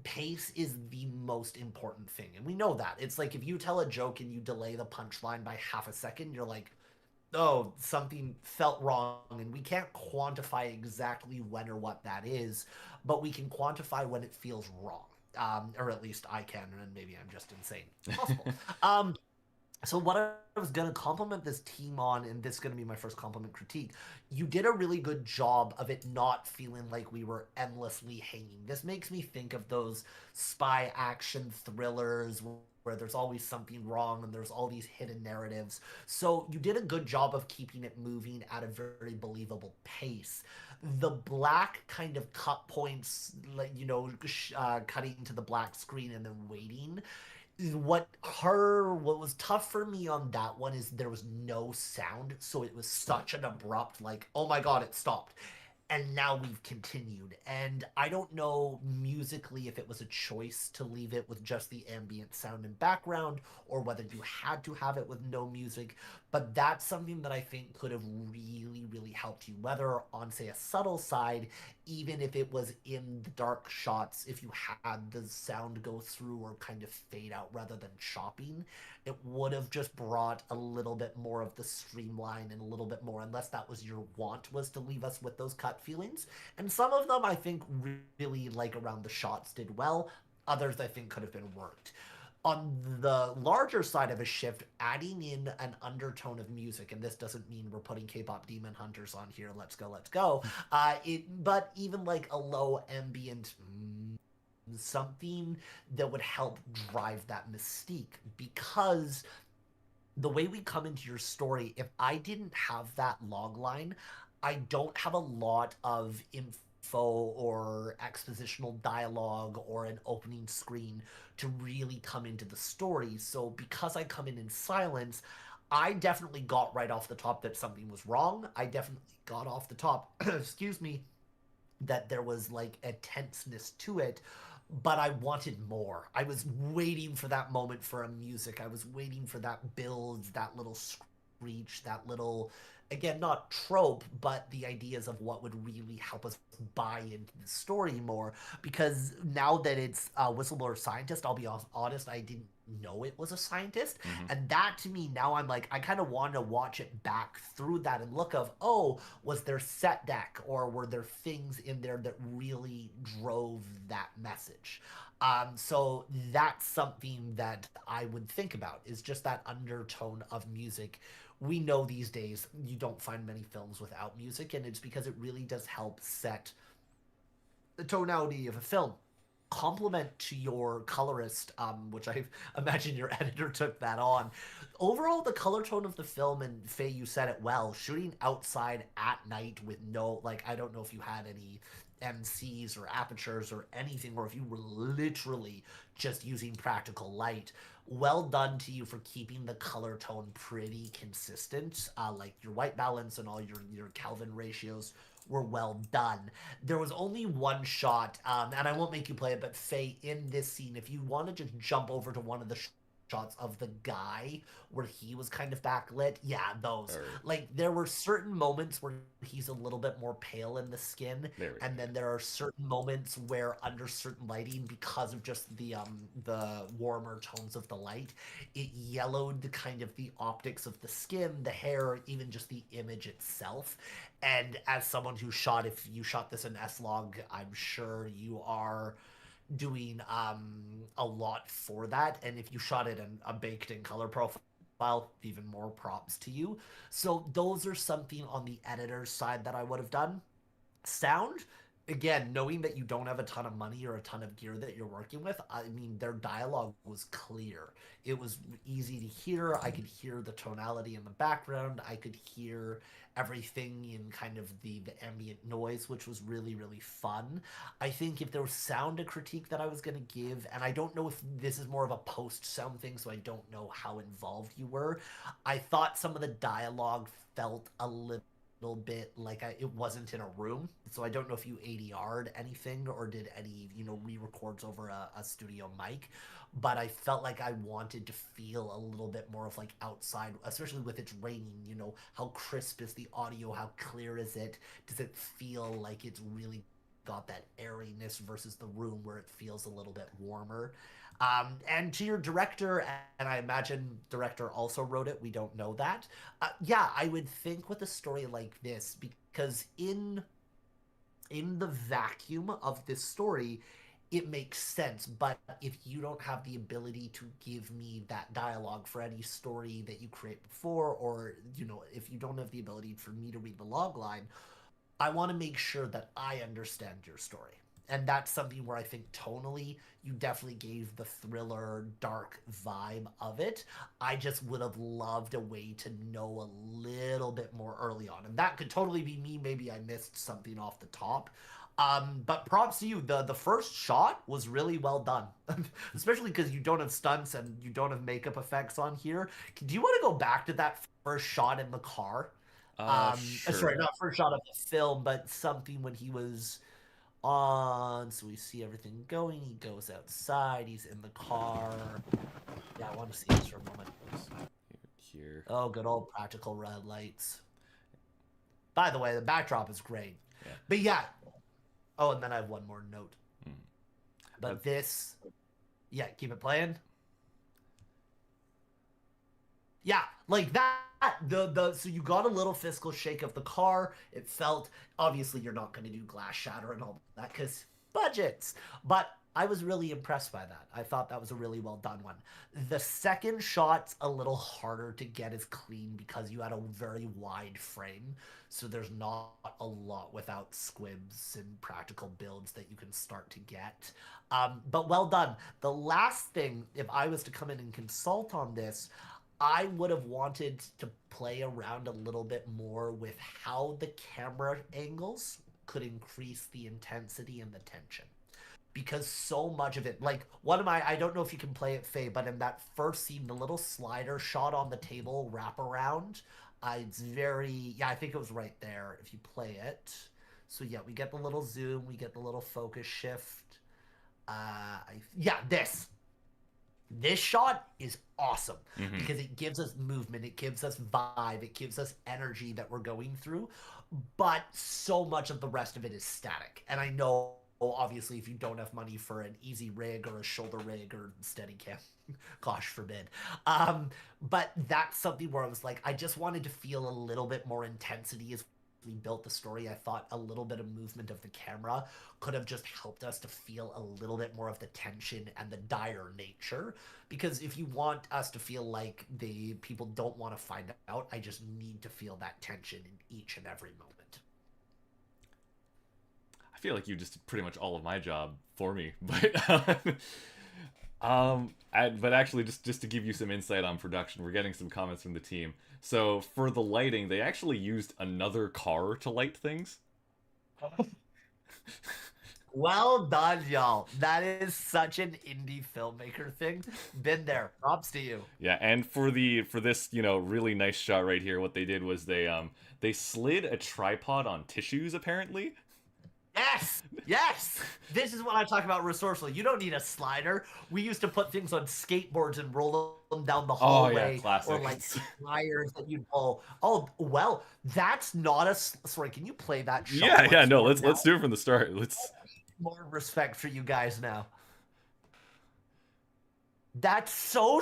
pace is the most important thing. And we know that. It's like if you tell a joke and you delay the punchline by half a second, you're like, oh, something felt wrong. And we can't quantify exactly when or what that is, but we can quantify when it feels wrong. Or at least I can, and maybe I'm just insane. Possible. So what I was going to compliment this team on, and this is going to be my first compliment critique, you did a really good job of it not feeling like we were endlessly hanging. This makes me think of those spy action thrillers where there's always something wrong and there's all these hidden narratives. So you did a good job of keeping it moving at a very believable pace. The black kind of cut points, like, you know, cutting to the black screen and then waiting, what was tough for me on that one is there was no sound, so it was such an abrupt, like, oh my god, it stopped, and now we've continued. And I don't know musically if it was a choice to leave it with just the ambient sound and background, or whether you had to have it with no music, but that's something that I think could have really, really helped you, whether on, say, a subtle side, even if it was in the dark shots, if you had the sound go through or kind of fade out rather than chopping, it would have just brought a little bit more of the streamline and a little bit more, unless that was your want, was to leave us with those cut feelings. And some of them I think really, like around the shots, did well. Others I think could have been worked. On the larger side of a shift, adding in an undertone of music, and this doesn't mean we're putting K-pop Demon Hunters on here, let's go, but even like a low ambient something that would help drive that mystique, because the way we come into your story, if I didn't have that log line, I don't have a lot of info or expositional dialogue or an opening screen to really come into the story. So because I come in silence, I definitely got right off the top that something was wrong. I definitely got off the top, excuse me, that there was like a tenseness to it, but I wanted more. I was waiting for that moment for a music. I was waiting for that build, that little screech, that little, again, not trope, but the ideas of what would really help us buy into the story more. Because now that it's a whistleblower scientist, I'll be honest, I didn't know it was a scientist. And that to me, now I'm like, I kind of want to watch it back through that and look of, oh, was there set deck or were there things in there that really drove that message? So that's something that I would think about, is just that undertone of music we know these days you don't find many films without music, and it's because it really does help set the tonality of a film. Compliment to your colorist, which I imagine your editor took that on. Overall, the color tone of the film, and Faye, you said it well, shooting outside at night with no, like, I don't know if you had any MCs or apertures or anything, or if you were literally just using practical light. Well done to you for keeping the color tone pretty consistent. Like your white balance and all your Kelvin ratios were well done. There was only one shot, and I won't make you play it, but Faye, in this scene, if you want to just jump over to one of the shots of the guy where he was kind of backlit, yeah, those. Like, there were certain moments where he's a little bit more pale in the skin, and then there are certain moments where under certain lighting, because of just the warmer tones of the light, it yellowed kind of the optics of the skin, the hair, even just the image itself. And as someone who shot, if you shot this in S-Log, I'm sure you are doing a lot for that, and if you shot it in a baked in color profile, even more props to you. So those are something on the editor's side that I would have done. Sound, again, knowing that you don't have a ton of money or a ton of gear that you're working with, I mean, their dialogue was clear. It was easy to hear. I could hear the tonality in the background. I could hear everything in kind of the ambient noise, which was really, really fun. I think if there was sound a critique that I was going to give, and I don't know if this is more of a post-sound thing, so I don't know how involved you were, I thought some of the dialogue felt a little bit like it wasn't in a room. So I don't know if you ADR'd anything or did any, re-records over a studio mic, but I felt like I wanted to feel a little bit more of like outside, especially with it's raining, how crisp is the audio? How clear is it? Does it feel like it's really got that airiness versus the room where it feels a little bit warmer? And to your director, and I imagine director also wrote it, we don't know that. Yeah, I would think with a story like this, because in the vacuum of this story, it makes sense. But if you don't have the ability to give me that dialogue for any story that you create before, or, if you don't have the ability for me to read the log line, I want to make sure that I understand your story. And that's something where I think tonally, you definitely gave the thriller, dark vibe of it. I just would have loved a way to know a little bit more early on. And that could totally be me. Maybe I missed something off the top. But props to you. The first shot was really well done. Especially because you don't have stunts and you don't have makeup effects on here. Do you want to go back to that first shot in the car? Sure. Sorry, not first shot of the film, but something when he was on, so we see everything going. He goes outside, he's in the car. Yeah, I want to see this for a moment. Here. Oh, good old practical red lights. By the way, the backdrop is great. Yeah. But yeah. Oh, and then I have one more note. But this, yeah, keep it playing. Yeah, like that. So you got a little fiscal shake of the car. It felt, obviously you're not going to do glass shatter and all that because budgets, but I was really impressed by that. I thought that was a really well done one. The second shot's a little harder to get as clean because you had a very wide frame, so there's not a lot without squibs and practical builds that you can start to get. But well done. The last thing, if I was to come in and consult on this, I would have wanted to play around a little bit more with how the camera angles could increase the intensity and the tension. Because so much of it, like I don't know if you can play it, Faye, but in that first scene, the little slider shot on the table wraparound, it's very, yeah, I think it was right there if you play it. So yeah, we get the little zoom, we get the little focus shift. Yeah, This shot is awesome because it gives us movement, it gives us vibe, it gives us energy that we're going through, but so much of the rest of it is static. And I know, obviously, if you don't have money for an easy rig or a shoulder rig or Steadicam, gosh forbid. But that's something where I was like, I just wanted to feel a little bit more intensity as we built the story. I thought a little bit of movement of the camera could have just helped us to feel a little bit more of the tension and the dire nature sure, because if you want us to feel like the people don't want to find out, I just need to feel that tension in each and every moment. I feel like you just did pretty much all of my job for me, but but actually, just to give you some insight on production, we're getting some comments from the team. So for the lighting, they actually used another car to light things. Well done, y'all. That is such an indie filmmaker thing. Been there. Props to you. Yeah, and for this, really nice shot right here, what they did was they slid a tripod on tissues, apparently. Yes. This is what I talk about resourceful. You don't need a slider. We used to put things on skateboards and roll them down the hallway, classic. or like wires that you'd pull. Oh, well, that's not a. Sorry, can you play that shot? Yeah. No, let's do it from the start. Let's. More respect for you guys now. That's so.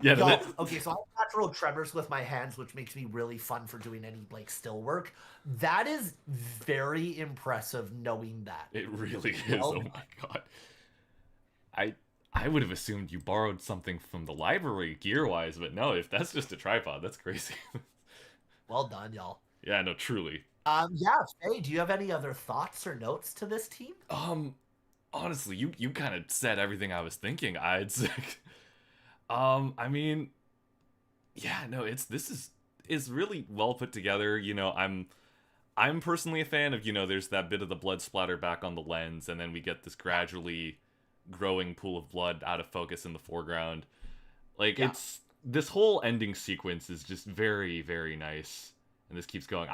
Yeah. Yo, okay, so I have natural tremors with my hands, which makes me really fun for doing any like still work. That is very impressive, knowing that. It really is. Oh my god. I would have assumed you borrowed something from the library gear-wise, but no, if that's just a tripod, that's crazy. Well done, y'all. Yeah, no, truly. Yeah, Faye, do you have any other thoughts or notes to this team? Honestly, you kind of said everything I was thinking. I'd say. I mean, yeah, no, this is really well put together. I'm personally a fan of, there's that bit of the blood splatter back on the lens, and then we get this gradually growing pool of blood out of focus in the foreground. Like, it's this whole ending sequence is just very, very nice, and this keeps going.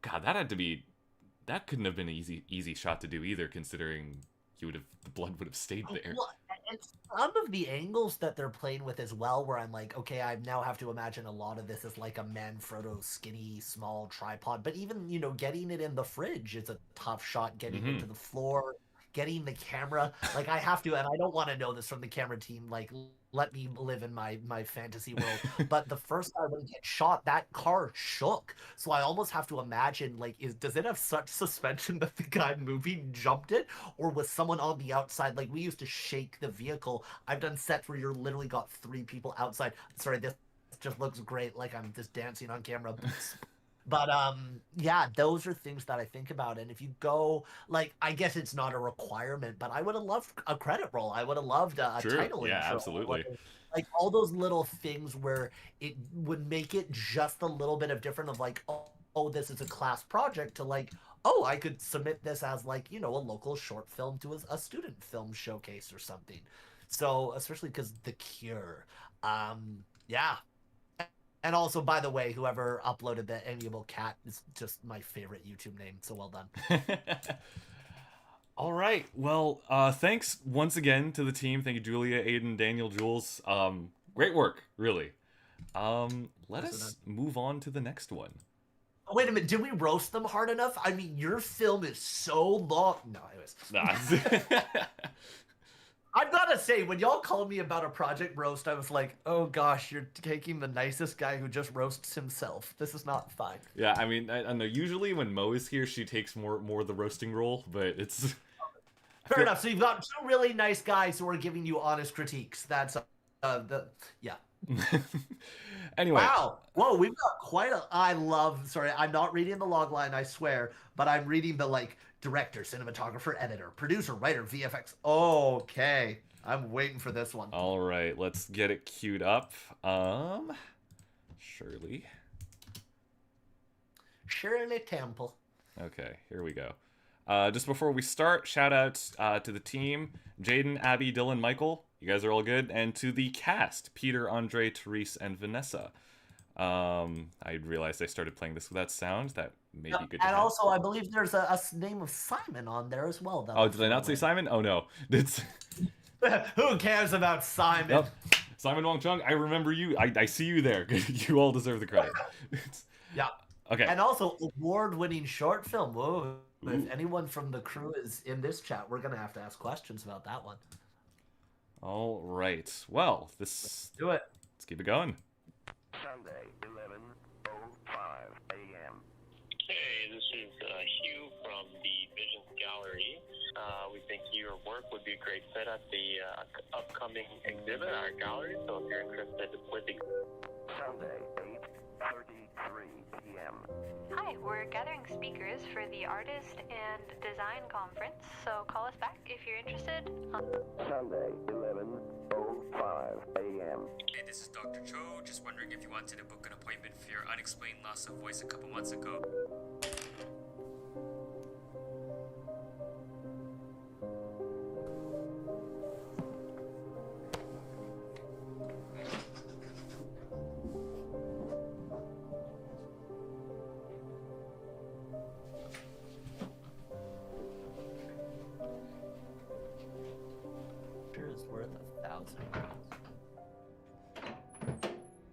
God, that couldn't have been an easy shot to do either, considering the blood would have stayed there. Well, and some of the angles that they're playing with as well, where I'm like, okay, I now have to imagine a lot of this is like a Manfrotto skinny, small tripod. But even, getting it in the fridge is a tough shot, getting it to the floor, getting the camera. Like, I have to, and I don't want to know this from the camera team, like, let me live in my fantasy world. But the first time when it gets shot, that car shook. So I almost have to imagine, like, does it have such suspension that the guy moving jumped it? Or was someone on the outside? Like, we used to shake the vehicle. I've done sets where you're literally got 3 people outside. Sorry, this just looks great. Like, I'm just dancing on camera. But yeah, those are things that I think about. And if you go, like, I guess it's not a requirement, but I would have loved a credit roll. I would have loved a title intro. Absolutely. Like, all those little things where it would make it just a little bit of different, of like, oh, this is a class project, to like, oh, I could submit this as like, a local short film to a student film showcase or something. So especially because The Cure, yeah. And also, by the way, whoever uploaded the amiable cat is just my favorite YouTube name. So well done. All right. Well, thanks once again to the team. Thank you, Julia, Aiden, Daniel, Jules. Great work, really. Let us move on to the next one. Oh, wait a minute. Did we roast them hard enough? I mean, your film is so long. No, anyways. Nah. I've got to say, when y'all called me about a project roast, I was like, oh gosh, you're taking the nicest guy who just roasts himself. This is not fine. Yeah, I mean, I know usually when Mo is here, she takes more the roasting role, but it's... Fair enough. So you've got 2 really nice guys who are giving you honest critiques. That's, yeah. Anyway. Wow. Whoa, we've got quite a... Sorry, I'm not reading the log line, I swear, but I'm reading the, like, director, cinematographer, editor, producer, writer, VFX. Okay. I'm waiting for this one. All right, let's get it queued up. Shirley Temple. Okay, here we go. Just before we start, shout out to the team, Jaden, Abby, Dylan, Michael. You guys are all good. And to the cast, Peter, Andre, Therese, and Vanessa. I realized I started playing this without sound. That may be good to And have. also, I believe there's a name of Simon on there as well. Oh, did I not say Simon? Oh, no. It's... Who cares about Simon? Yep. Simon Wong Chung, I remember you. I see you there. You all deserve the credit. Yeah. Okay. And also, award-winning short film. Whoa. If anyone from the crew is in this chat, we're going to have to ask questions about that one. All right. Well, let's do it. Let's keep it going. Sunday, 11:05 a.m. Hey, this is Hugh from the Visions Gallery. We think your work would be a great fit at the upcoming exhibit at our gallery, so if you're interested with the... Sunday, 8:33 p.m. Hi, we're gathering speakers for the Artist and Design Conference, so call us back if you're interested. Sunday, 11:05 a.m. Hey, this is Dr. Cho. Just wondering if you wanted to book an appointment for your unexplained loss of voice a couple months ago. Sure is worth 1,000 pounds.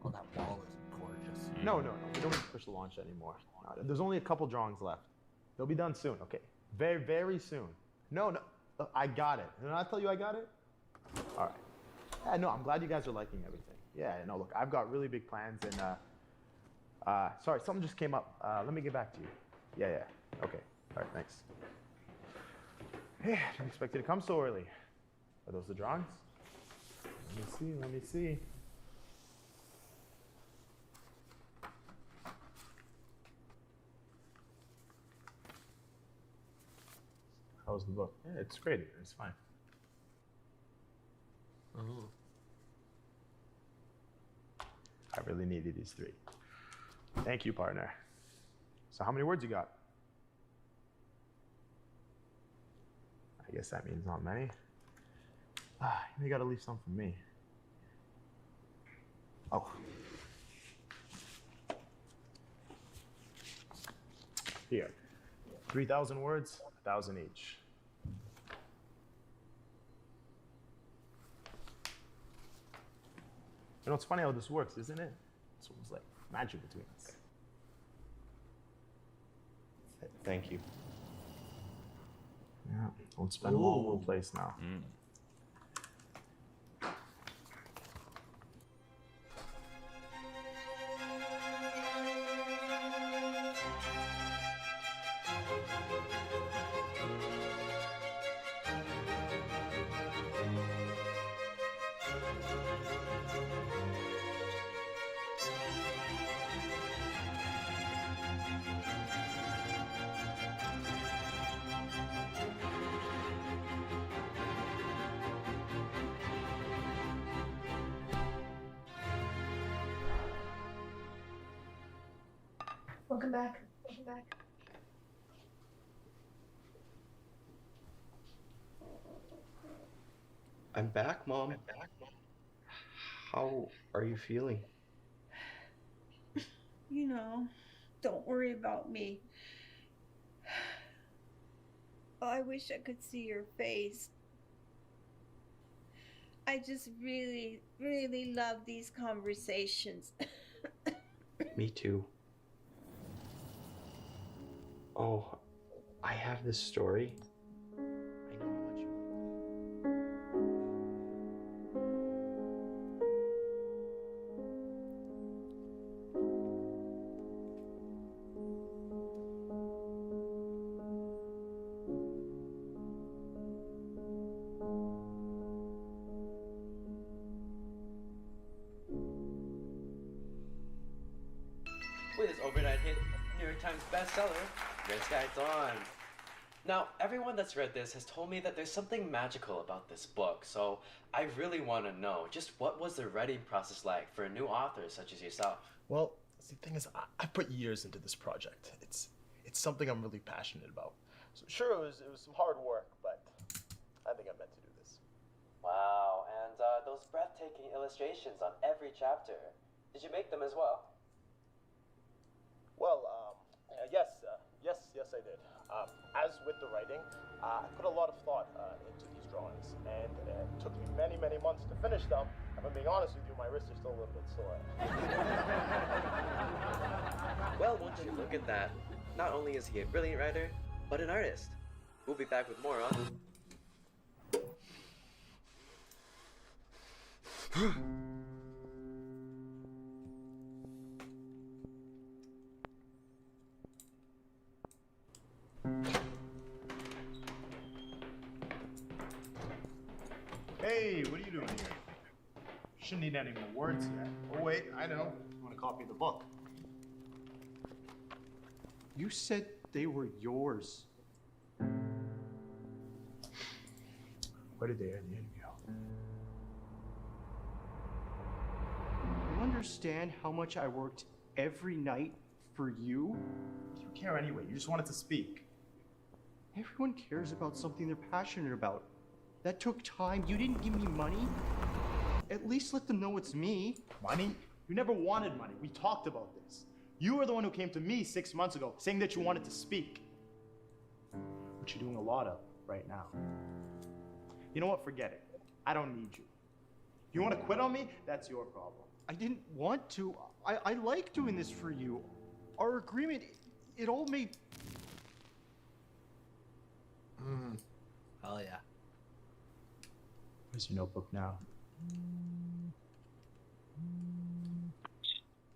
Oh, that wall is gorgeous. No. We don't need to push the launch anymore. No, there's only a couple drawings left. They'll be done soon, okay? Very, very soon. No. I got it. Did I tell you I got it? All right. Yeah, no, I'm glad you guys are liking everything. Yeah, no, look, I've got really big plans and, sorry, something just came up. Let me get back to you. Yeah. Okay. All right, thanks. Hey, I didn't expect you to come so early. Are those the drawings? Let me see. How's the book? Yeah, it's great. It's fine. Oh. I really needed these 3. Thank you, partner. So how many words you got? I guess that means not many. You gotta leave some for me. Oh. Here. 3,000 words, 1,000 each. You know, it's funny how this works, isn't it? It's almost like magic between us. Thank you. Yeah, don't spend them all over the place now. Welcome back. I'm back, Mom. How are you feeling? You know, don't worry about me. Oh, I wish I could see your face. I just really, really love these conversations. Me too. Oh, I have this story. I know how much you With this overnight hit, New York Times bestseller, Red Sky Dawn. Now, everyone that's read this has told me that there's something magical about this book, so I really want to know, just what was the writing process like for a new author such as yourself? Well, the thing is, I put years into this project. It's something I'm really passionate about. So sure, it was some hard work, but I think I'm meant to do this. Wow, and those breathtaking illustrations on every chapter, did you make them as well? Well, yes, I did. As with the writing, I put a lot of thought into these drawings, and it took me many, many months to finish them. If I'm being honest with you, my wrists are still a little bit sore. Well, once you look at that, not only is he a brilliant writer, but an artist. We'll be back with more on... Hey, what are you doing here? Shouldn't need any more words yet. Oh wait, I know. You want to copy the book? You said they were yours. Where did they end the interview? You understand how much I worked every night for you? You don't care anyway. You just wanted to speak. Everyone cares about something they're passionate about. That took time. You didn't give me money. At least let them know it's me. Money? You never wanted money. We talked about this. You were the one who came to me 6 months ago saying that you wanted to speak. Which you're doing a lot of right now. You know what? Forget it. I don't need you. You want to quit on me? That's your problem. I didn't want to. I like doing this for you. Our agreement, it all made... Hell yeah. Where's your notebook now?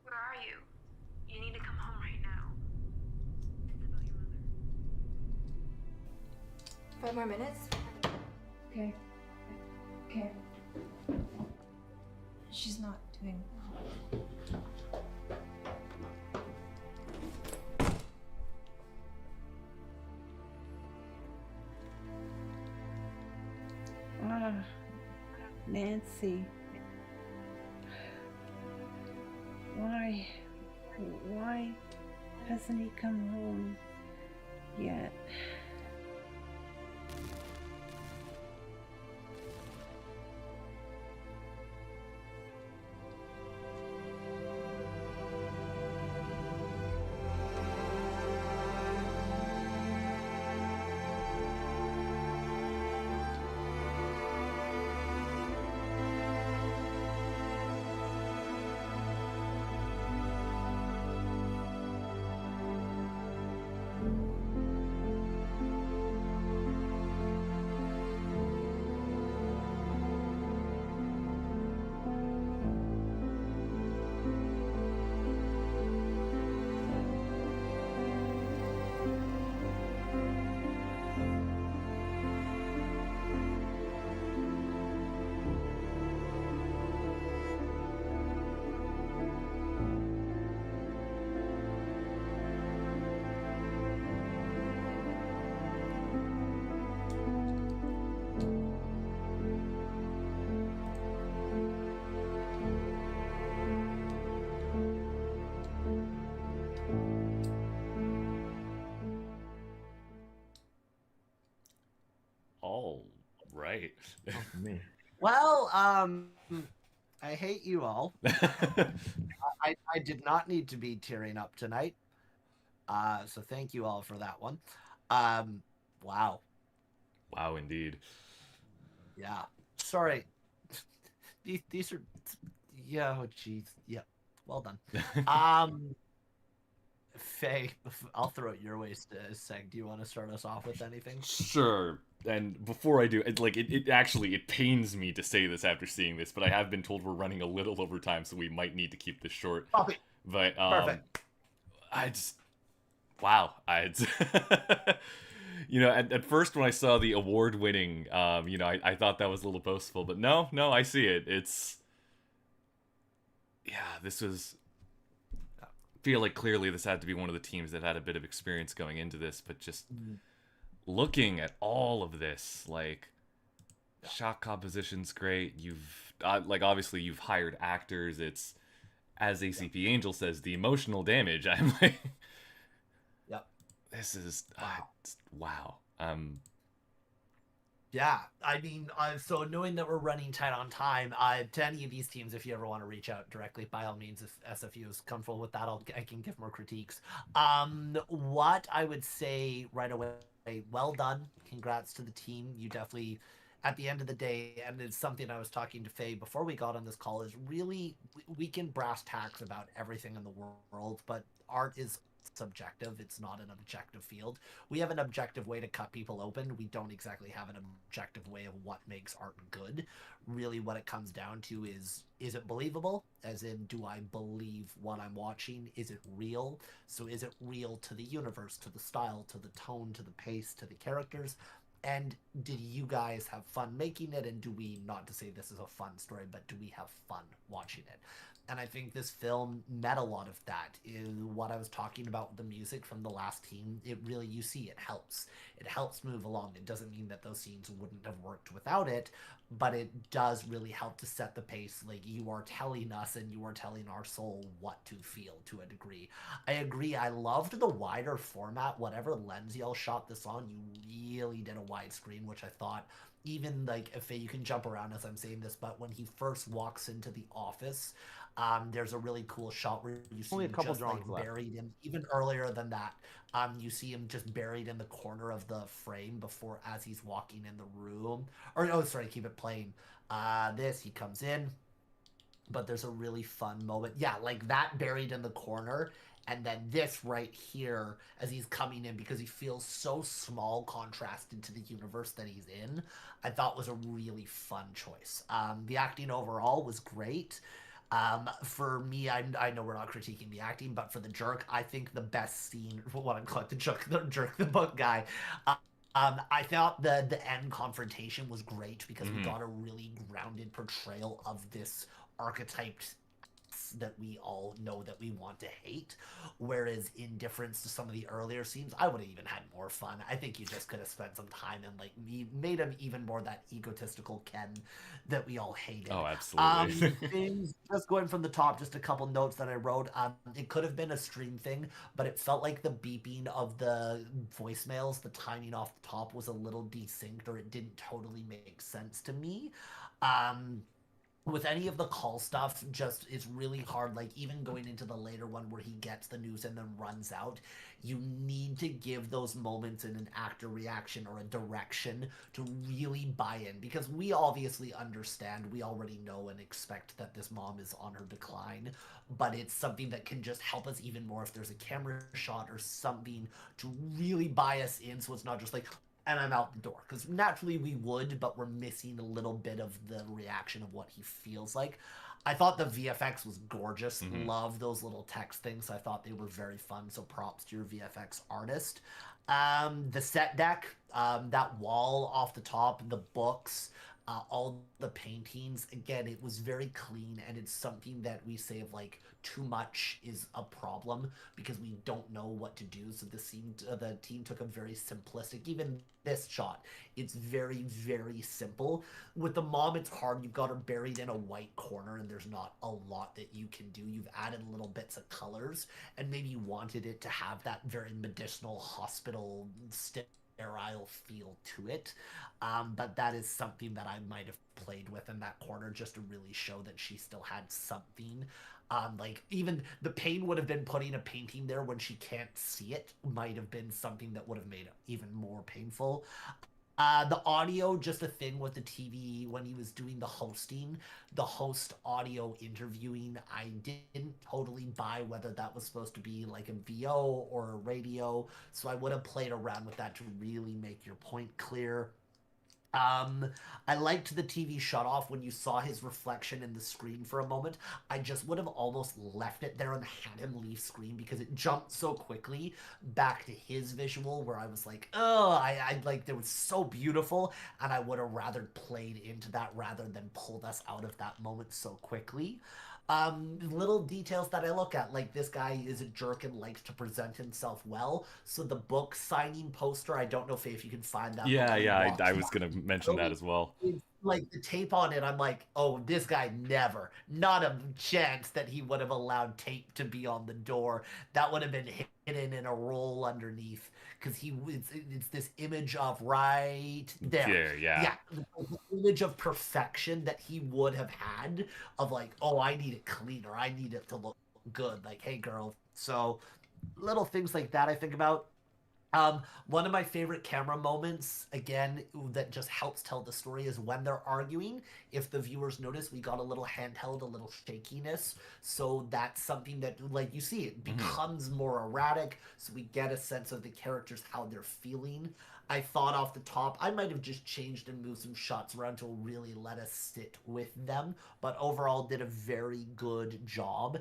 Where are you? You need to come home right now. It's about your mother. 5 more minutes? Okay. Okay. She's not doing Nancy. Why hasn't he come home yet? All right. Me. Well, I hate you all. I did not need to be tearing up tonight. So thank you all for that one. Wow. Wow, indeed. Yeah. Sorry. These are, yeah. Oh, jeez. Yeah. Well done. Faye, I'll throw it your way, Seg. Do you want to start us off with anything? Sure. And before I do, it actually pains me to say this after seeing this, but I have been told we're running a little over time, so we might need to keep this short. Copy. But Perfect. You know, at first when I saw the award-winning, you know, I thought that was a little boastful, but no, I see it. This was. I feel like clearly this had to be one of the teams that had a bit of experience going into this, but just looking at all of this, like, shot composition's great. You've obviously you've hired actors. It's, as ACP Angel says, the emotional damage. I'm like, this is wow. Yeah, I mean, so knowing that we're running tight on time, to any of these teams, if you ever want to reach out directly, by all means, if SFU is comfortable with that, I can give more critiques. What I would say right away, well done. Congrats to the team. You definitely, at the end of the day, and it's something I was talking to Faye before we got on this call, is really, we can brass tacks about everything in the world, but art is subjective. It's not an objective field. We have an objective way to cut people open. We don't exactly have an objective way of what makes art good. Really what it comes down to is it believable? As in, do I believe what I'm watching? Is it real? So is it real to the universe, to the style, to the tone, to the pace, to the characters? And did you guys have fun making it? And do we, not to say this is a fun story, but do we have fun watching it? And I think this film met a lot of that. Is what I was talking about with the music from the last team. It really, you see, it helps. It helps move along. It doesn't mean that those scenes wouldn't have worked without it, but it does really help to set the pace. Like, you are telling us and you are telling our soul what to feel to a degree. I agree. I loved the wider format. Whatever lens y'all shot this on, you really did a widescreen, which I thought, even like, if you can jump around as I'm saying this, but when he first walks into the office, there's a really cool shot where you see Only a him couple just like drawings left. buried in, even earlier than that, you see him just buried in the corner of the frame before, as he's walking in the room. Or no, sorry, keep it playing. He comes in, but there's a really fun moment. Yeah, like that buried in the corner. And then this right here as he's coming in, because he feels so small contrasted to the universe that he's in, I thought was a really fun choice. The acting overall was great. For me, I know we're not critiquing the acting, but for the jerk, I think the best scene, what I'm calling the jerk, the book guy, I thought the end confrontation was great because we got a really grounded portrayal of this archetyped that we all know that we want to hate, whereas in difference to some of the earlier scenes, I would have even had more fun. I think you just could have spent some time and like made him even more that egotistical Ken that we all hated. Oh, absolutely. Things, just going from the top, just a couple notes that I wrote. It could have been a stream thing, but it felt like the beeping of the voicemails, the timing off the top was a little desynced, or it didn't totally make sense to me. With any of the call stuff, just it's really hard. Like, even going into the later one where he gets the news and then runs out, you need to give those moments in an actor reaction or a direction to really buy in, because we obviously understand, we already know and expect that this mom is on her decline, but it's something that can just help us even more if there's a camera shot or something to really buy us in, so it's not just like, and I'm out the door. Because naturally we would, but we're missing a little bit of the reaction of what he feels like. I thought the VFX was gorgeous. Love those little text things. I thought they were very fun, so props to your VFX artist. The set deck, that wall off the top, the books, all the paintings, again, it was very clean, and it's something that we say of like, too much is a problem because we don't know what to do. So the team took a very simplistic, even this shot, it's very, very simple. With the mom, it's hard. You've got her buried in a white corner and there's not a lot that you can do. You've added little bits of colors, and maybe you wanted it to have that very medicinal hospital sterile feel to it. But that is something that I might have played with in that corner just to really show that she still had something. Like, even the pain would have been putting a painting there when she can't see it might have been something that would have made it even more painful. The audio, just a thing with the TV when he was doing the hosting, the host audio interviewing, I didn't totally buy whether that was supposed to be like a VO or a radio, so I would have played around with that to really make your point clear. I liked the TV shut off when you saw his reflection in the screen for a moment. I just would have almost left it there and had him leave screen because it jumped so quickly back to his visual where I was like, oh, I like, it was so beautiful, and I would have rather played into that rather than pulled us out of that moment so quickly. Little details that I look at, like this guy is a jerk and likes to present himself well. So the book signing poster, I don't know if you can find that. Yeah, I was gonna mention that as well. Like the tape on it, I'm like, oh, this guy never, not a chance that he would have allowed tape to be on the door. That would have been hidden in a roll underneath, because it's this image of right there. Yeah, the image of perfection that he would have had of like, oh, I need it cleaner, I need it to look good. Like, hey, girl. So little things like that I think about. One of my favorite camera moments, again, that just helps tell the story is when they're arguing. If the viewers notice, we got a little handheld, a little shakiness. So that's something that, like, you see, it becomes more erratic. So we get a sense of the characters, how they're feeling. I thought off the top, I might have just changed and moved some shots around to really let us sit with them. But overall, did a very good job.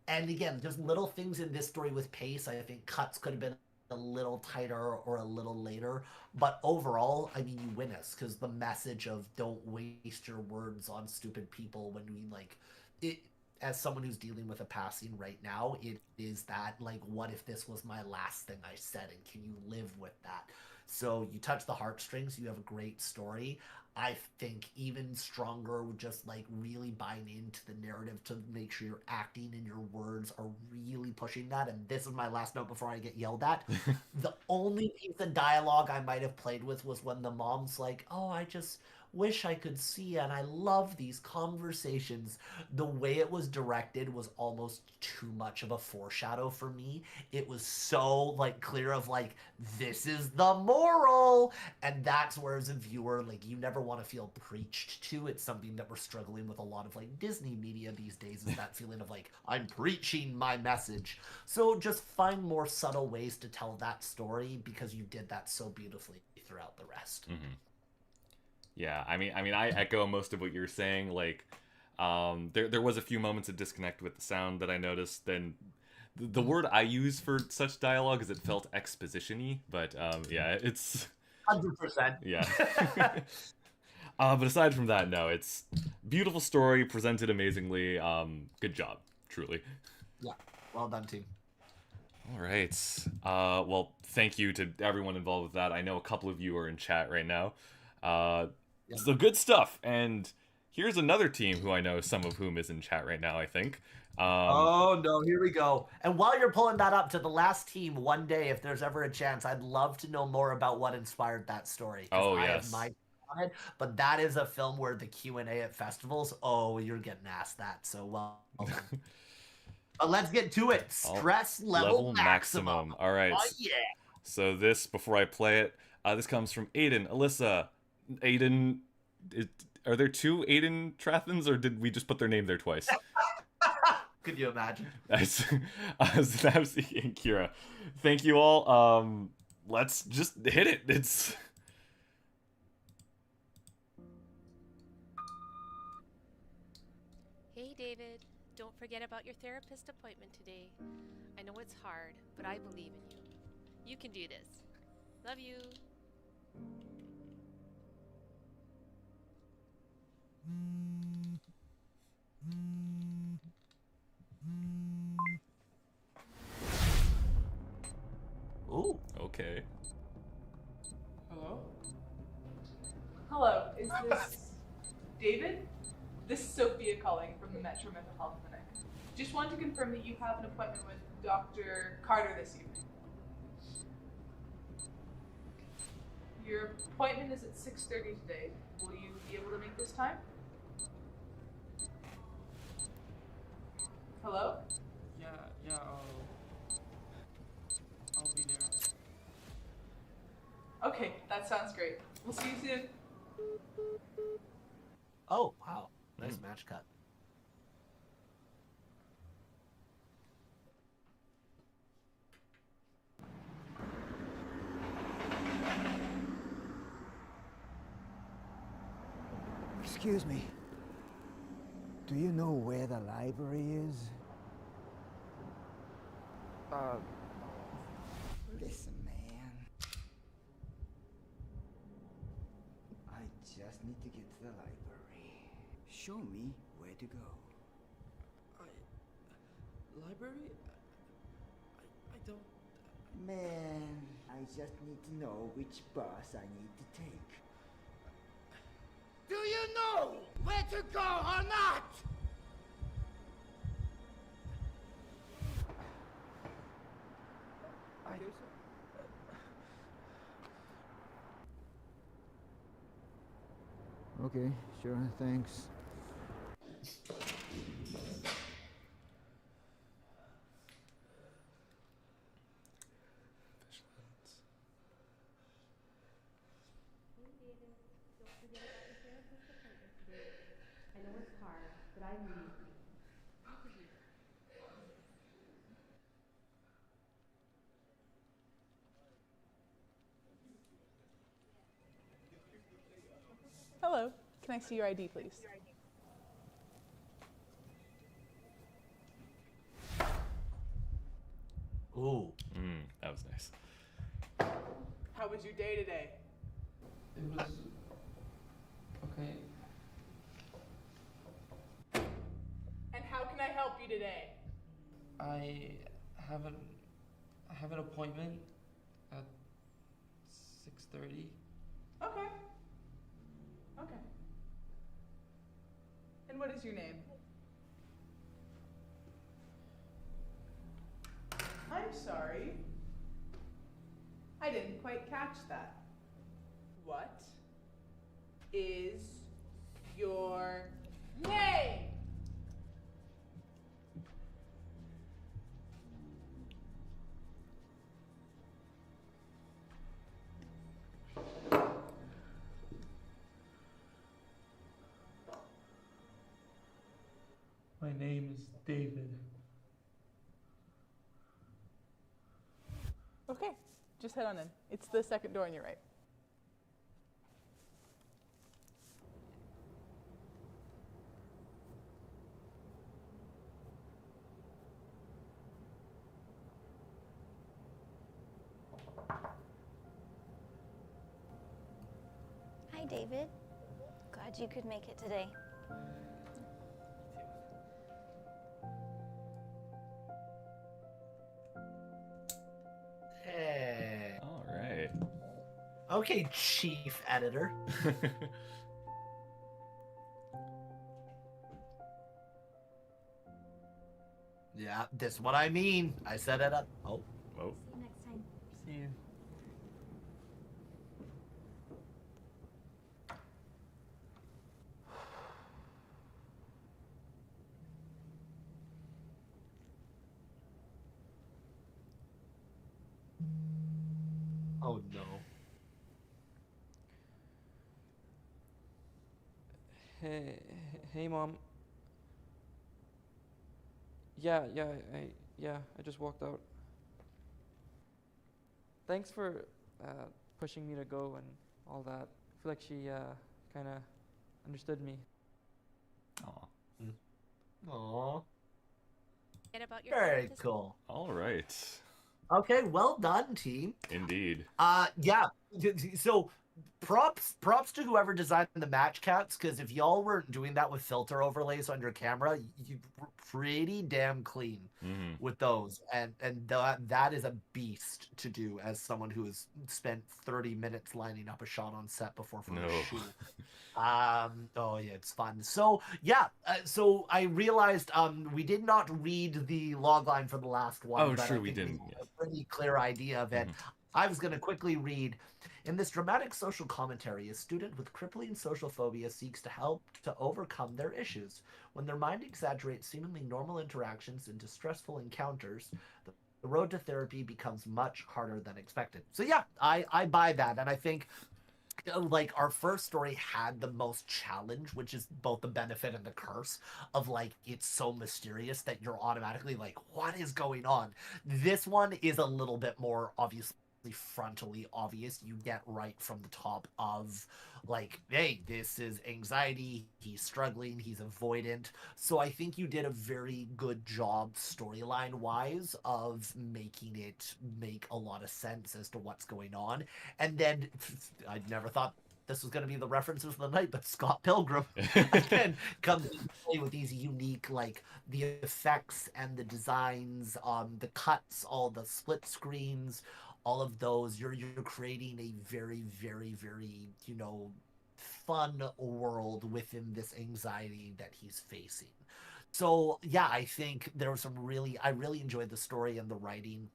And again, just little things in this story with pace. I think cuts could have been a little tighter or a little later. But overall, I mean, you win us because the message of don't waste your words on stupid people when we like it. As someone who's dealing with a passing right now, it is that like, what if this was my last thing I said, and can you live with that? So you touch the heartstrings. You have a great story. I think even stronger with just like really buying into the narrative to make sure your acting and your words are really pushing that. And this is my last note before I get yelled at. The only piece of dialogue I might have played with was when the mom's like, oh, I just wish I could see, and I love these conversations. The way it was directed was almost too much of a foreshadow for me. It was so like clear of like, this is the moral, and that's where as a viewer, like, you never want to feel preached to. It's something that we're struggling with a lot of like Disney media these days, is that feeling of like, I'm preaching my message. So just find more subtle ways to tell that story, because you did that so beautifully throughout the rest. Yeah, I mean, I echo most of what you're saying. Like, there was a few moments of disconnect with the sound that I noticed. Then, the word I use for such dialogue is it felt exposition-y, but yeah, it's 100%. Yeah. But aside from that, no, it's beautiful story presented amazingly. Good job, truly. Yeah, well done, team. All right. Well, thank you to everyone involved with that. I know a couple of you are in chat right now. So good stuff. And here's another team who I know some of whom is in chat right now, I think. Oh no, here we go. And while you're pulling that up, to the last team, one day, if there's ever a chance, I'd love to know more about what inspired that story. Oh, I yes. have my on it, but that is a film where the Q&A at festivals, oh, you're getting asked that. So well done. But let's get to it. Stress level maximum. All right. Oh, yeah. So this, before I play it, this comes from Aiden, Alyssa, Aiden. Are there two Aiden Trathans, or did we just put their name there twice? Could you imagine? Znavsy and Kira. Thank you all. Let's just hit it. It's... Hey David, don't forget about your therapist appointment today. I know it's hard, but I believe in you. You can do this. Love you. Ooh. Okay. Hello? Hello, is this David? This is Sophia calling from the Metro Mental Health Clinic. Just wanted to confirm that you have an appointment with Dr. Carter this evening. Your appointment is at 6:30 today. Will you be able to make this time? Hello? Yeah, I'll be there. Okay, that sounds great. We'll see you soon. Oh, wow. Nice match cut. Excuse me. Do you know where the library is? Listen, man. I just need to get to the library. Show me where to go. Library? I don't... Man, I just need to know which bus I need to take. Do you know where to go or not? Okay, sure, thanks. I know it's hard, but I believe in you. Hello, can I see your ID, please? Ooh. That was nice. How was your day today? It was okay. And how can I help you today? I have an appointment at 6:30. Okay. Okay. And what is your name? I'm sorry. I didn't quite catch that. What is your name? My name is David. Okay, just head on in. It's the second door on your right. Hi, David. Glad you could make it today. Hey. All right. Okay, chief editor. Yeah, this is what I mean. I set it up. Oh. Oh. See you next time. See you. Oh no. Hey, Mom. I just walked out. Thanks for pushing me to go and all that. I feel like she kind of understood me. Aw. Aw. Forget about your Very therapist. cool. All right. Okay, well done, team. Indeed. Yeah. So props to whoever designed the match cats, because if y'all weren't doing that with filter overlays on your camera, you were pretty damn clean with those, and that is a beast to do as someone who has spent 30 minutes lining up a shot on set before for a shoot. Oh yeah, it's fun. So yeah, so I realized we did not read the logline for the last one. Oh, but true, I we think didn't, have a pretty clear idea of it. I was going to quickly read. In this dramatic social commentary, a student with crippling social phobia seeks to help to overcome their issues. When their mind exaggerates seemingly normal interactions into stressful encounters, the road to therapy becomes much harder than expected. So yeah, I buy that, and I think like our first story had the most challenge, which is both the benefit and the curse of like it's so mysterious that you're automatically like, what is going on? This one is a little bit more obviously frontally obvious. You get right from the top of like, hey, this is anxiety, he's struggling, he's avoidant. So I think you did a very good job storyline wise of making it make a lot of sense as to what's going on. And then I never thought this was going to be the references of the night, but Scott Pilgrim again comes into play with these unique, like the effects and the designs, the cuts, all the split screens, all of those. You're creating a very, very, very, fun world within this anxiety that he's facing. So yeah, I think there was I really enjoyed the story and the writing.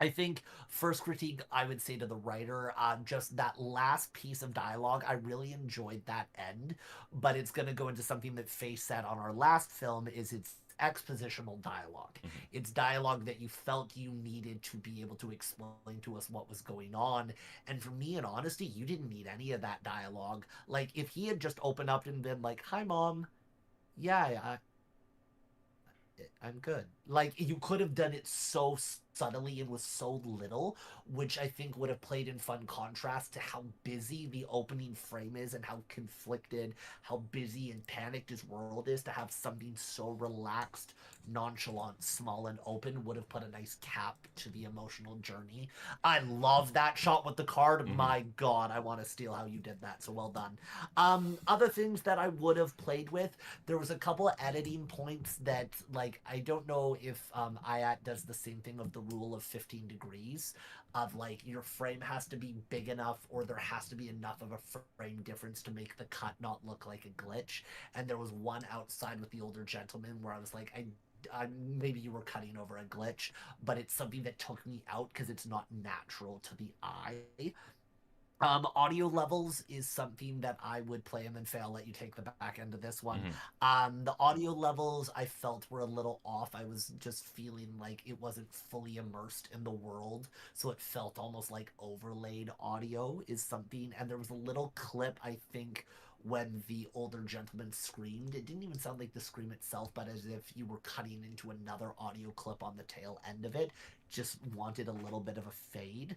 I think first critique I would say to the writer, just that last piece of dialogue, I really enjoyed that end, but it's going to go into something that Faye said on our last film, is it's expositional dialogue. It's dialogue that you felt you needed to be able to explain to us what was going on. And for me, in honesty, you didn't need any of that dialogue. Like, if he had just opened up and been like, hi, Mom. Yeah, I'm good. Like, you could have done it so subtly and with so little, which I think would have played in fun contrast to how busy the opening frame is and how conflicted, how busy and panicked his world is. To have something so relaxed, nonchalant, small, and open would have put a nice cap to the emotional journey. I love that shot with the card. My God, I want to steal how you did that. So well done. Other things that I would have played with, there was a couple editing points that, like, I don't know if Ayat does the same thing of the rule of 15 degrees, of like your frame has to be big enough or there has to be enough of a frame difference to make the cut not look like a glitch. And there was one outside with the older gentleman where I was like, maybe you were cutting over a glitch, but it's something that took me out because it's not natural to the eye. Audio levels is something that I would play, and then Faye, I'll let you take the back end of this one. The audio levels I felt were a little off. I was just feeling like it wasn't fully immersed in the world, so it felt almost like overlaid audio is something. And there was a little clip, I think, when the older gentleman screamed. It didn't even sound like the scream itself, but as if you were cutting into another audio clip on the tail end of it. Just wanted a little bit of a fade.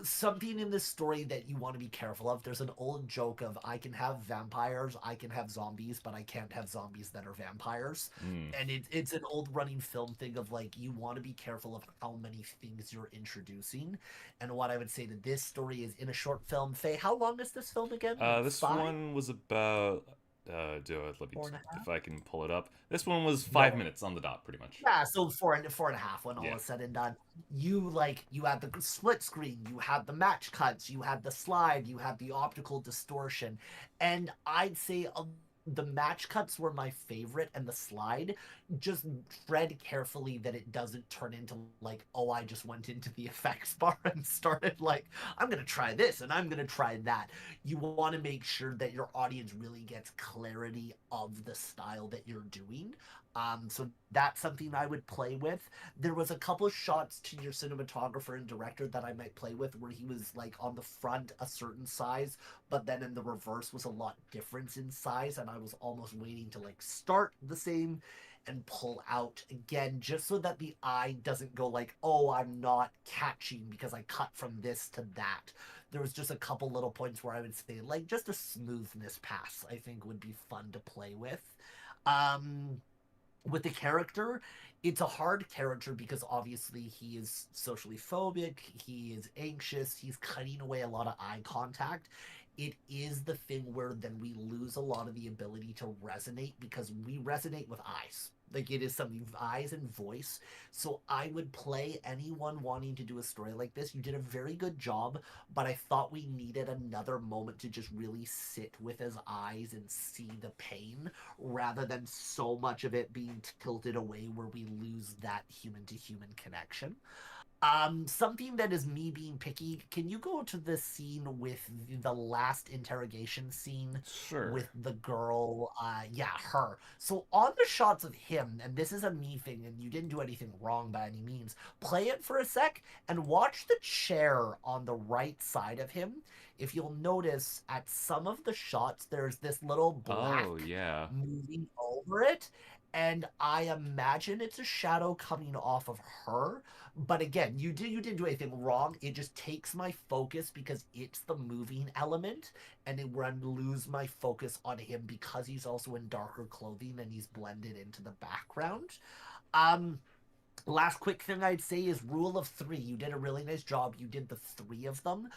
Something in this story that you want to be careful of. There's an old joke of, I can have vampires, I can have zombies, but I can't have zombies that are vampires. And it's an old running film thing of like, you want to be careful of how many things you're introducing. And what I would say to this story is, in a short film, Faye, how long is this film again? This one was about... let me if I can pull it up. This one was 5 minutes on the dot, pretty much. Yeah, so four and a half when all is said and done. You had the split screen, you had the match cuts, you had the slide, you had the optical distortion, and I'd say the match cuts were my favorite, and the slide, just tread carefully that it doesn't turn into like, oh, I just went into the effects bar and started like, I'm gonna try this and I'm gonna try that. You want to make sure that your audience really gets clarity of the style that you're doing. So that's something I would play with. There was a couple of shots to your cinematographer and director that I might play with where he was like on the front a certain size, but then in the reverse was a lot difference in size, and I was almost waiting to like start the same and pull out again, just so that the eye doesn't go like, oh, I'm not catching because I cut from this to that. There was just a couple little points where I would say like just a smoothness pass I think would be fun to play with. With the character, it's a hard character because obviously he is socially phobic, he is anxious, he's cutting away a lot of eye contact. It is the thing where then we lose a lot of the ability to resonate because we resonate with eyes. Like, it is something, eyes and voice. So I would play anyone wanting to do a story like this. You did a very good job, but I thought we needed another moment to just really sit with his eyes and see the pain, rather than so much of it being tilted away where we lose that human-to-human connection. Something that is me being picky, can you go to the scene with the last interrogation scene? Sure. With the girl, her. So on the shots of him, and this is a me thing, and you didn't do anything wrong by any means, play it for a sec and watch the chair on the right side of him. If you'll notice, at some of the shots, there's this little black moving over it, and I imagine it's a shadow coming off of her. But again, you didn't do anything wrong. It just takes my focus because it's the moving element, and it would lose my focus on him because he's also in darker clothing and he's blended into the background. Last quick thing I'd say is rule of 3. You did a really nice job. You did the 3 of them.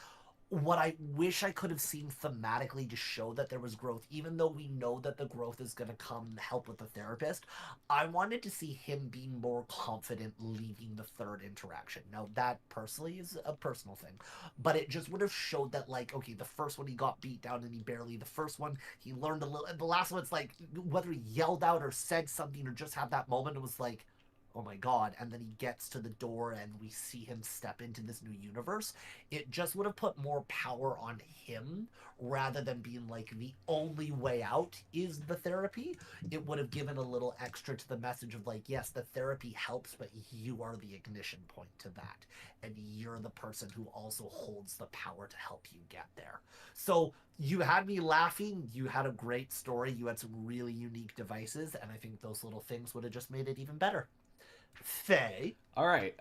What I wish I could have seen thematically to show that there was growth, even though we know that the growth is going to come help with the therapist, I wanted to see him be more confident leaving the 3rd interaction. Now, that personally is a personal thing, but it just would have showed that, like, okay, the first one he got beat down and the first one he learned a little, and the last one it's like, whether he yelled out or said something or just had that moment, it was like, oh my god, and then he gets to the door and we see him step into this new universe. It just would have put more power on him rather than being like the only way out is the therapy. It would have given a little extra to the message of like, yes, the therapy helps, but you are the ignition point to that, and you're the person who also holds the power to help you get there. So you had me laughing, you had a great story, you had some really unique devices, and I think those little things would have just made it even better. Faye. All right.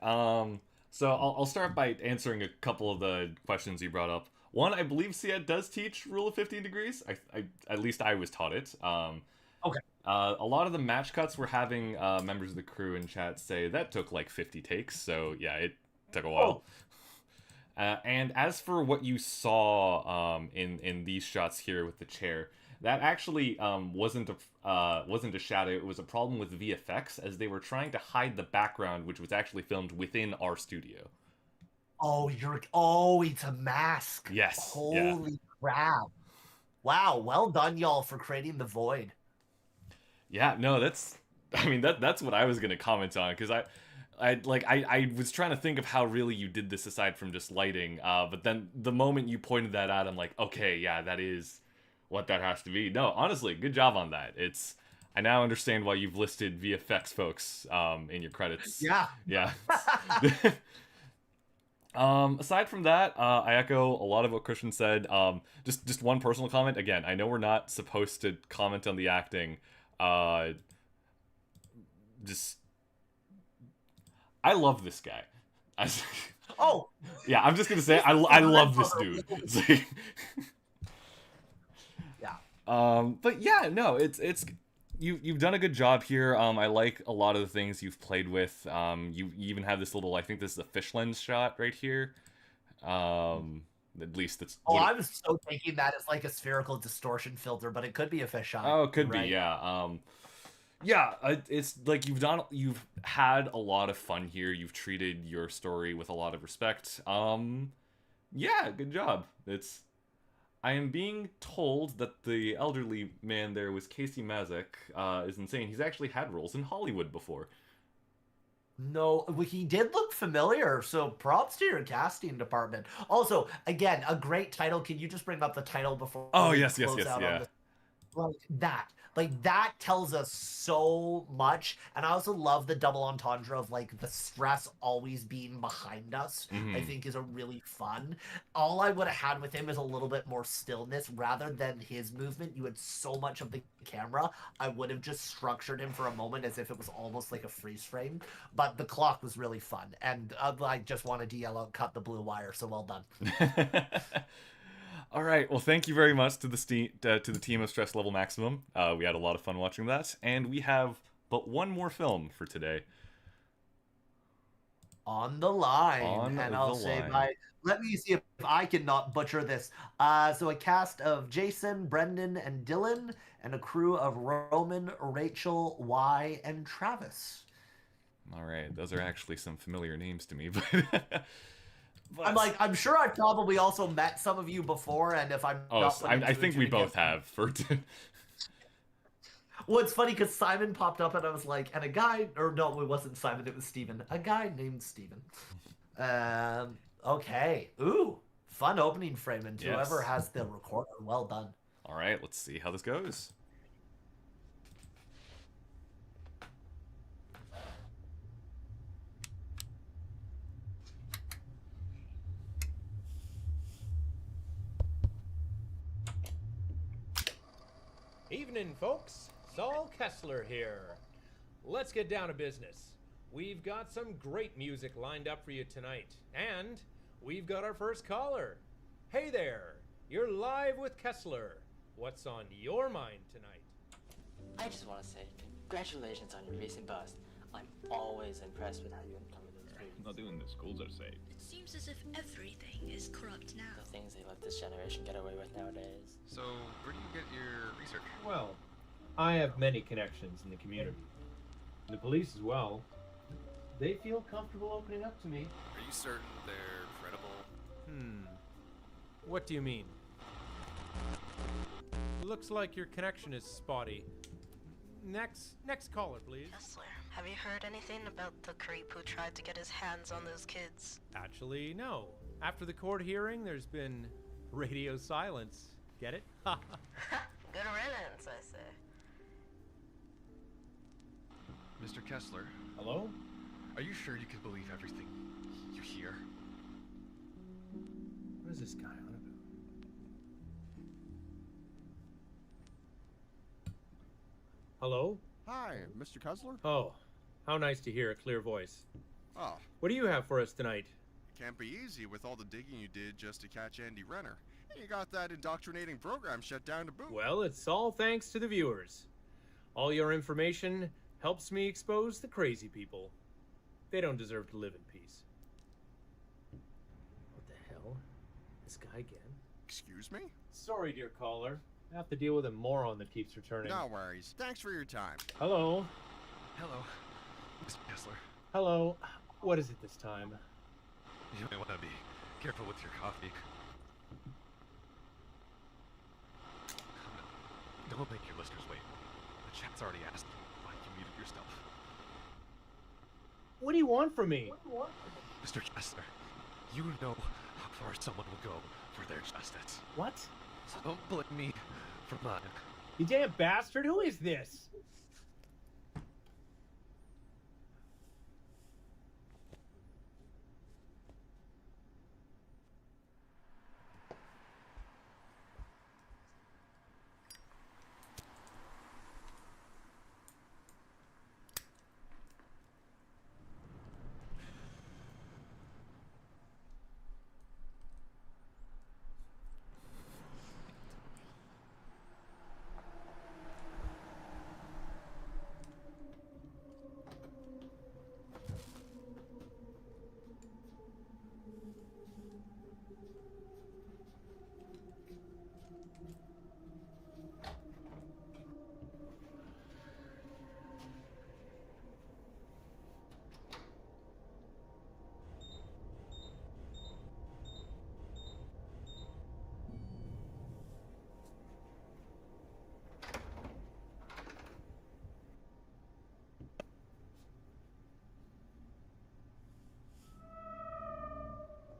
So I'll start by answering a couple of the questions you brought up. One, I believe Siet does teach Rule of 15 Degrees. I at least I was taught it. Okay. A lot of the match cuts were having members of the crew in chat say that took like 50 takes. So yeah, it took a while. And as for what you saw in these shots here with the chair, that actually wasn't a shadow. It was a problem with VFX, as they were trying to hide the background, which was actually filmed within our studio. Oh, it's a mask. Yes. Holy crap! Wow, well done, y'all, for creating the void. Yeah, no, that's what I was gonna comment on, because I was trying to think of how really you did this aside from just lighting, but then the moment you pointed that out, I'm like, okay, yeah, that is what that has to be. No, honestly, good job on that. I now understand why you've listed VFX folks in your credits. Yeah. Yeah. Aside from that, I echo a lot of what Christian said. Just one personal comment. Again, I know we're not supposed to comment on the acting. I love this guy. Oh. Yeah, I'm just gonna say I love this dude. It's like, yeah. But yeah, no, it's you've done a good job here. I like a lot of the things you've played with. You even have this little, I think this is a fish lens shot right here. At least it's. Oh, I was so thinking that it's like a spherical distortion filter, but it could be a fish shot. Oh, it could be, yeah. Yeah, it's like you've had a lot of fun here. You've treated your story with a lot of respect. Yeah, good job. I am being told that the elderly man there was Casey Mazek is insane. He's actually had roles in Hollywood before. No, he did look familiar, so props to your casting department. Also, again, a great title. Can you just bring up the title before? Oh, we yes, close out on yeah. this? Like that tells us so much. And I also love the double entendre of like the stress always being behind us. I think is a really fun. All I would have had with him is a little bit more stillness rather than his movement. You had so much of the camera. I would have just structured him for a moment as if it was almost like a freeze frame. But the clock was really fun. And I just wanted to yell out, cut the blue wire. So well done. All right, well, thank you very much to the team of Stress Level Maximum. We had a lot of fun watching that, and we have but one more film for today. On the line, let me see if I can not butcher this. So a cast of Jason, Brendan, and Dylan, and a crew of Roman, Rachel, Y, and Travis. All right, those are actually some familiar names to me, but... I'm sure I've probably also met some of you before, and if I'm not I think we both have. Well, it's funny because Simon popped up, and I was like, and a guy, or no, it wasn't Simon, it was Steven. A guy named Steven. Okay. Ooh, fun opening frame, and whoever has the recorder, well done. All right, let's see how this goes. Evening, folks. Saul Kessler here. Let's get down to business. We've got some great music lined up for you tonight, and we've got our first caller. Hey there, you're live with Kessler. What's on your mind tonight? I just want to say congratulations on your recent bust. I'm always impressed with how you uncover those truths. Not even the schools are safe. It seems as if everything is corrupt now. The things they let this generation get away with nowadays. So, where do you get your research? Well, I have many connections in the community. The police as well. They feel comfortable opening up to me. Are you certain they're credible? What do you mean? Looks like your connection is spotty. Next caller, please. Kessler, have you heard anything about the creep who tried to get his hands on those kids? Actually, no. After the court hearing, there's been radio silence. Get it? Good riddance, I say. Mr. Kessler. Hello? Are you sure you can believe everything you hear? What is this guy on about? Hello? Hi, Mr. Kessler? Oh, How nice to hear a clear voice. Oh. What do you have for us tonight? Can't be easy with all the digging you did just to catch Andy Renner. And you got that indoctrinating program shut down to boot. Well, it's all thanks to the viewers. All your information helps me expose the crazy people. They don't deserve to live in peace. What the hell? This guy again? Excuse me? Sorry, dear caller. I have to deal with a moron that keeps returning. No worries. Thanks for your time. Hello? Hello, Mr. Kessler. Hello? What is it this time? You may want to be careful with your coffee. Don't make your listeners wait. The chat's already asked why you muted yourself. What do you want from me? Mr. Kessler, you know how far someone will go for their justice. What? So don't blame me for mine. You damn bastard, who is this?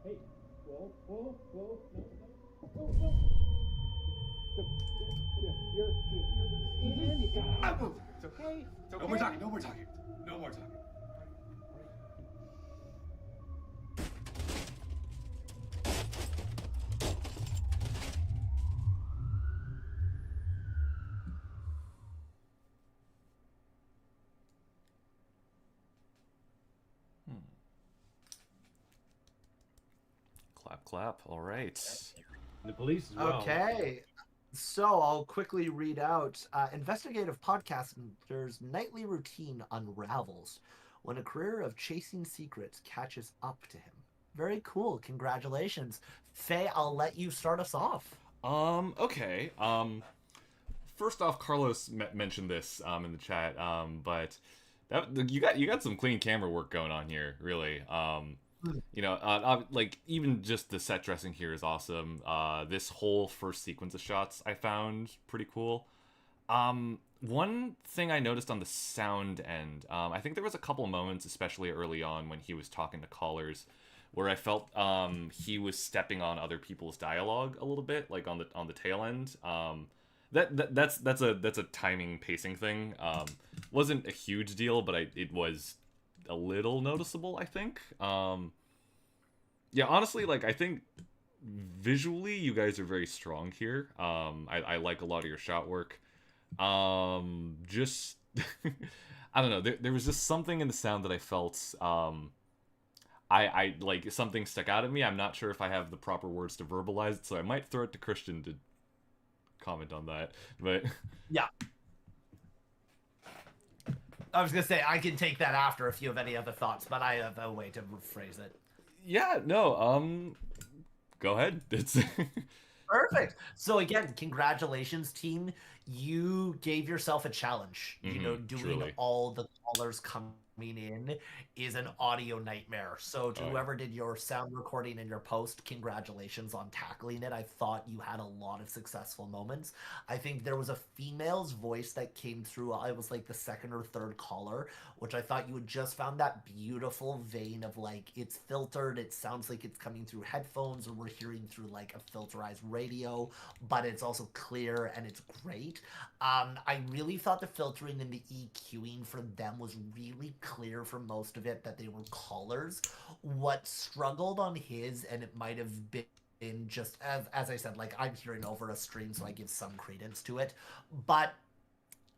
Hey, whoa, whoa, whoa, whoa, whoa. You're Andy. It's okay. It's okay. No more talking, no more talking. No more talking. Clap, clap. All right. The police as well. Okay. So I'll quickly read out. Investigative podcaster's nightly routine unravels when a career of chasing secrets catches up to him. Very cool. Congratulations. Faye, I'll let you start us off. Okay. First off, Carlos mentioned this in the chat, but you got some clean camera work going on here, really. You know, like, even just the set dressing here is awesome. This whole first sequence of shots I found pretty cool. One thing I noticed on the sound end, I think there was a couple moments, especially early on when he was talking to callers, where I felt he was stepping on other people's dialogue a little bit, like on the tail end. That's a timing pacing thing. Wasn't a huge deal, but it was a little noticeable, I think. Yeah, honestly, like, I think visually you guys are very strong here. I like a lot of your shot work. Just I don't know, there was just something in the sound that I felt I like, something stuck out at me. I'm not sure if I have the proper words to verbalize it, so I might throw it to Christian to comment on that. But yeah, I was gonna say I can take that after if you have any other thoughts, but I have a way to rephrase it. Yeah, no, go ahead. It's perfect. So again, congratulations, team. You gave yourself a challenge. You know, doing truly. all the callers coming in is an audio nightmare. So to whoever did your sound recording and your post, congratulations on tackling it. I thought you had a lot of successful moments. I think there was a female's voice that came through. I was like the second or third caller, which I thought you had just found that beautiful vein of, like, it's filtered. It sounds like it's coming through headphones, or we're hearing through like a filterized radio, but it's also clear and it's great. I really thought the filtering and the EQing for them was really clear for most of it, that they were callers. What struggled on his, and it might have been just as I said, like, I'm hearing over a stream, so I give some credence to it, but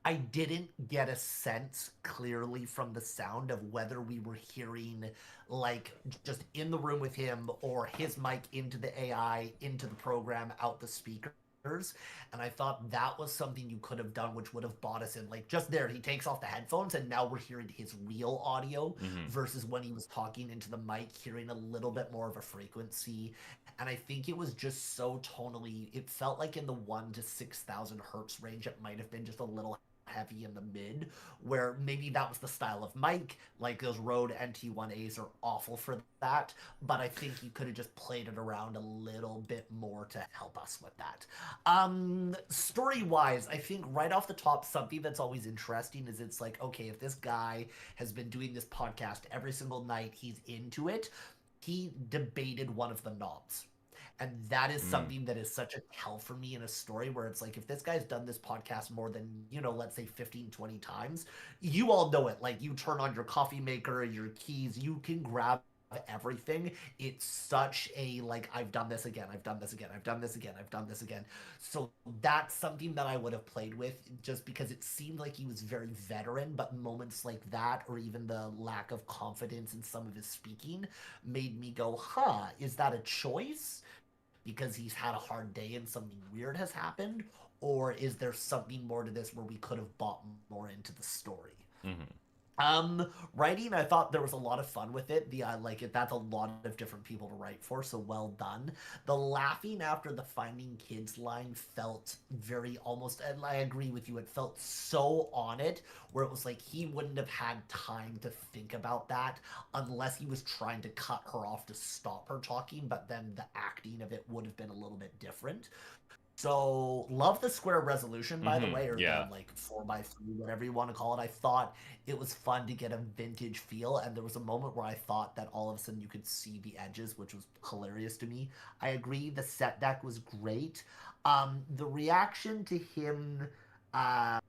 I didn't get a sense clearly from the sound of whether we were hearing like just in the room with him or his mic into the AI, into the program, out the speakers. And I thought that was something you could have done, which would have bought us in. Like just there, he takes off the headphones and now we're hearing his real audio versus when he was talking into the mic, hearing a little bit more of a frequency. And I think it was just so tonally, it felt like in the 1 to 6,000 hertz range, it might have been just a little heavy in the mid, where maybe that was the style of mic, like those Rode NT1As are awful for that, but I think you could have just played it around a little bit more to help us with that. Story-wise, I think right off the top, something that's always interesting is it's like, okay, if this guy has been doing this podcast every single night, he's into it, he debated one of the knobs. And that is something that is such a tell for me in a story where it's like, if this guy's done this podcast more than, you know, let's say 15, 20 times, you all know it. Like, you turn on your coffee maker, your keys, you can grab everything. It's such a, like, I've done this again, I've done this again, I've done this again, I've done this again. So that's something that I would have played with just because it seemed like he was very veteran, but moments like that, or even the lack of confidence in some of his speaking, made me go, huh, is that a choice? Because he's had a hard day and something weird has happened, or is there something more to this where we could have bought more into the story? Writing, I thought there was a lot of fun with it. That's a lot of different people to write for, so well done. The laughing after the finding kids line felt very almost, and I agree with you, it felt so on it, where it was like he wouldn't have had time to think about that unless he was trying to cut her off to stop her talking, but then the acting of it would have been a little bit different. So, love the square resolution, by the way, or the 4x3, whatever you want to call it. I thought it was fun to get a vintage feel, and there was a moment where I thought that all of a sudden you could see the edges, which was hilarious to me. I agree, the set deck was great. The reaction to him...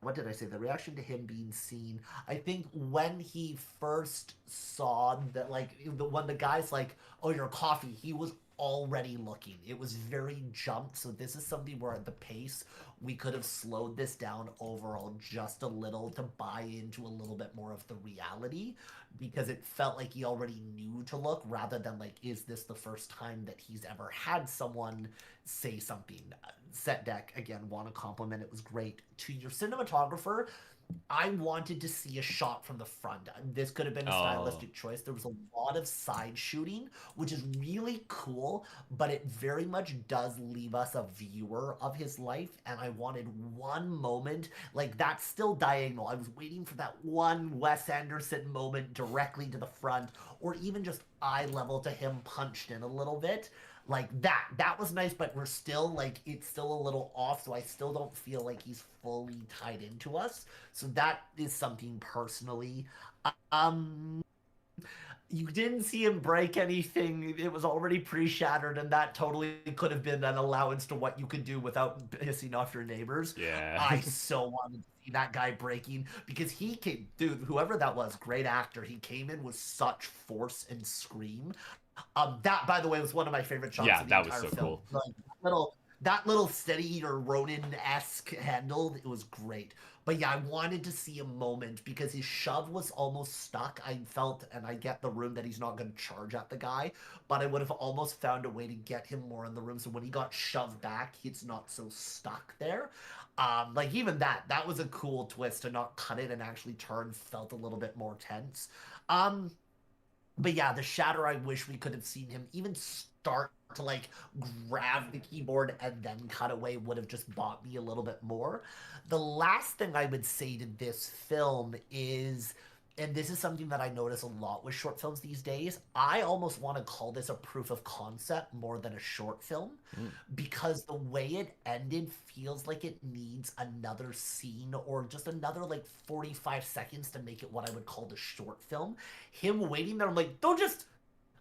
what did I say? The reaction to him being seen. I think when he first saw that, like, when the guy's like, oh, your coffee, he was already looking. It was very jumped, so this is something where at the pace we could have slowed this down overall just a little to buy into a little bit more of the reality, because it felt like he already knew to look rather than like, is this the first time that he's ever had someone say something. Set deck, again, want to compliment, it was great. To your cinematographer, I wanted to see a shot from the front. This could have been a stylistic choice. There was a lot of side shooting, which is really cool, but it very much does leave us a viewer of his life, and I wanted one moment, like that's still diagonal. I was waiting for that one Wes Anderson moment directly to the front, or even just eye level to him punched in a little bit. Like that was nice, but we're still like, it's still a little off, so I still don't feel like he's fully tied into us. So that is something personally. You didn't see him break anything. It was already pre-shattered, and that totally could have been an allowance to what you could do without pissing off your neighbors. Yeah. I so wanted to see that guy breaking, because he came, dude, whoever that was, great actor. He came in with such force and scream. That, by the way, was one of my favorite shots of the entire film. Cool. Like, that little steady or Ronin-esque handle, it was great. But yeah, I wanted to see a moment because his shove was almost stuck. I felt, and I get the room that he's not going to charge at the guy, but I would have almost found a way to get him more in the room. So when he got shoved back, he's not so stuck there. Like even that was a cool twist to not cut it and actually turn, felt a little bit more tense. But yeah, the shatter, I wish we could have seen him even start to like grab the keyboard and then cut away, would have just bought me a little bit more. The last thing I would say to this film is, and this is something that I notice a lot with short films these days, I almost want to call this a proof of concept more than a short film, because the way it ended feels like it needs another scene or just another like 45 seconds to make it what I would call the short film. Him waiting there, I'm like, don't just...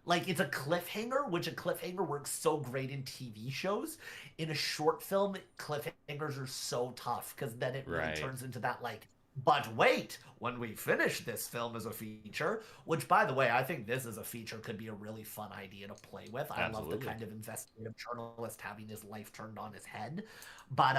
Like, it's a cliffhanger, which a cliffhanger works so great in TV shows. In a short film, cliffhangers are so tough, because then it really turns into that, like, But wait, when we finish this film as a feature, which, by the way, I think this as a feature could be a really fun idea to play with. I love the kind of investigative journalist having his life turned on his head. But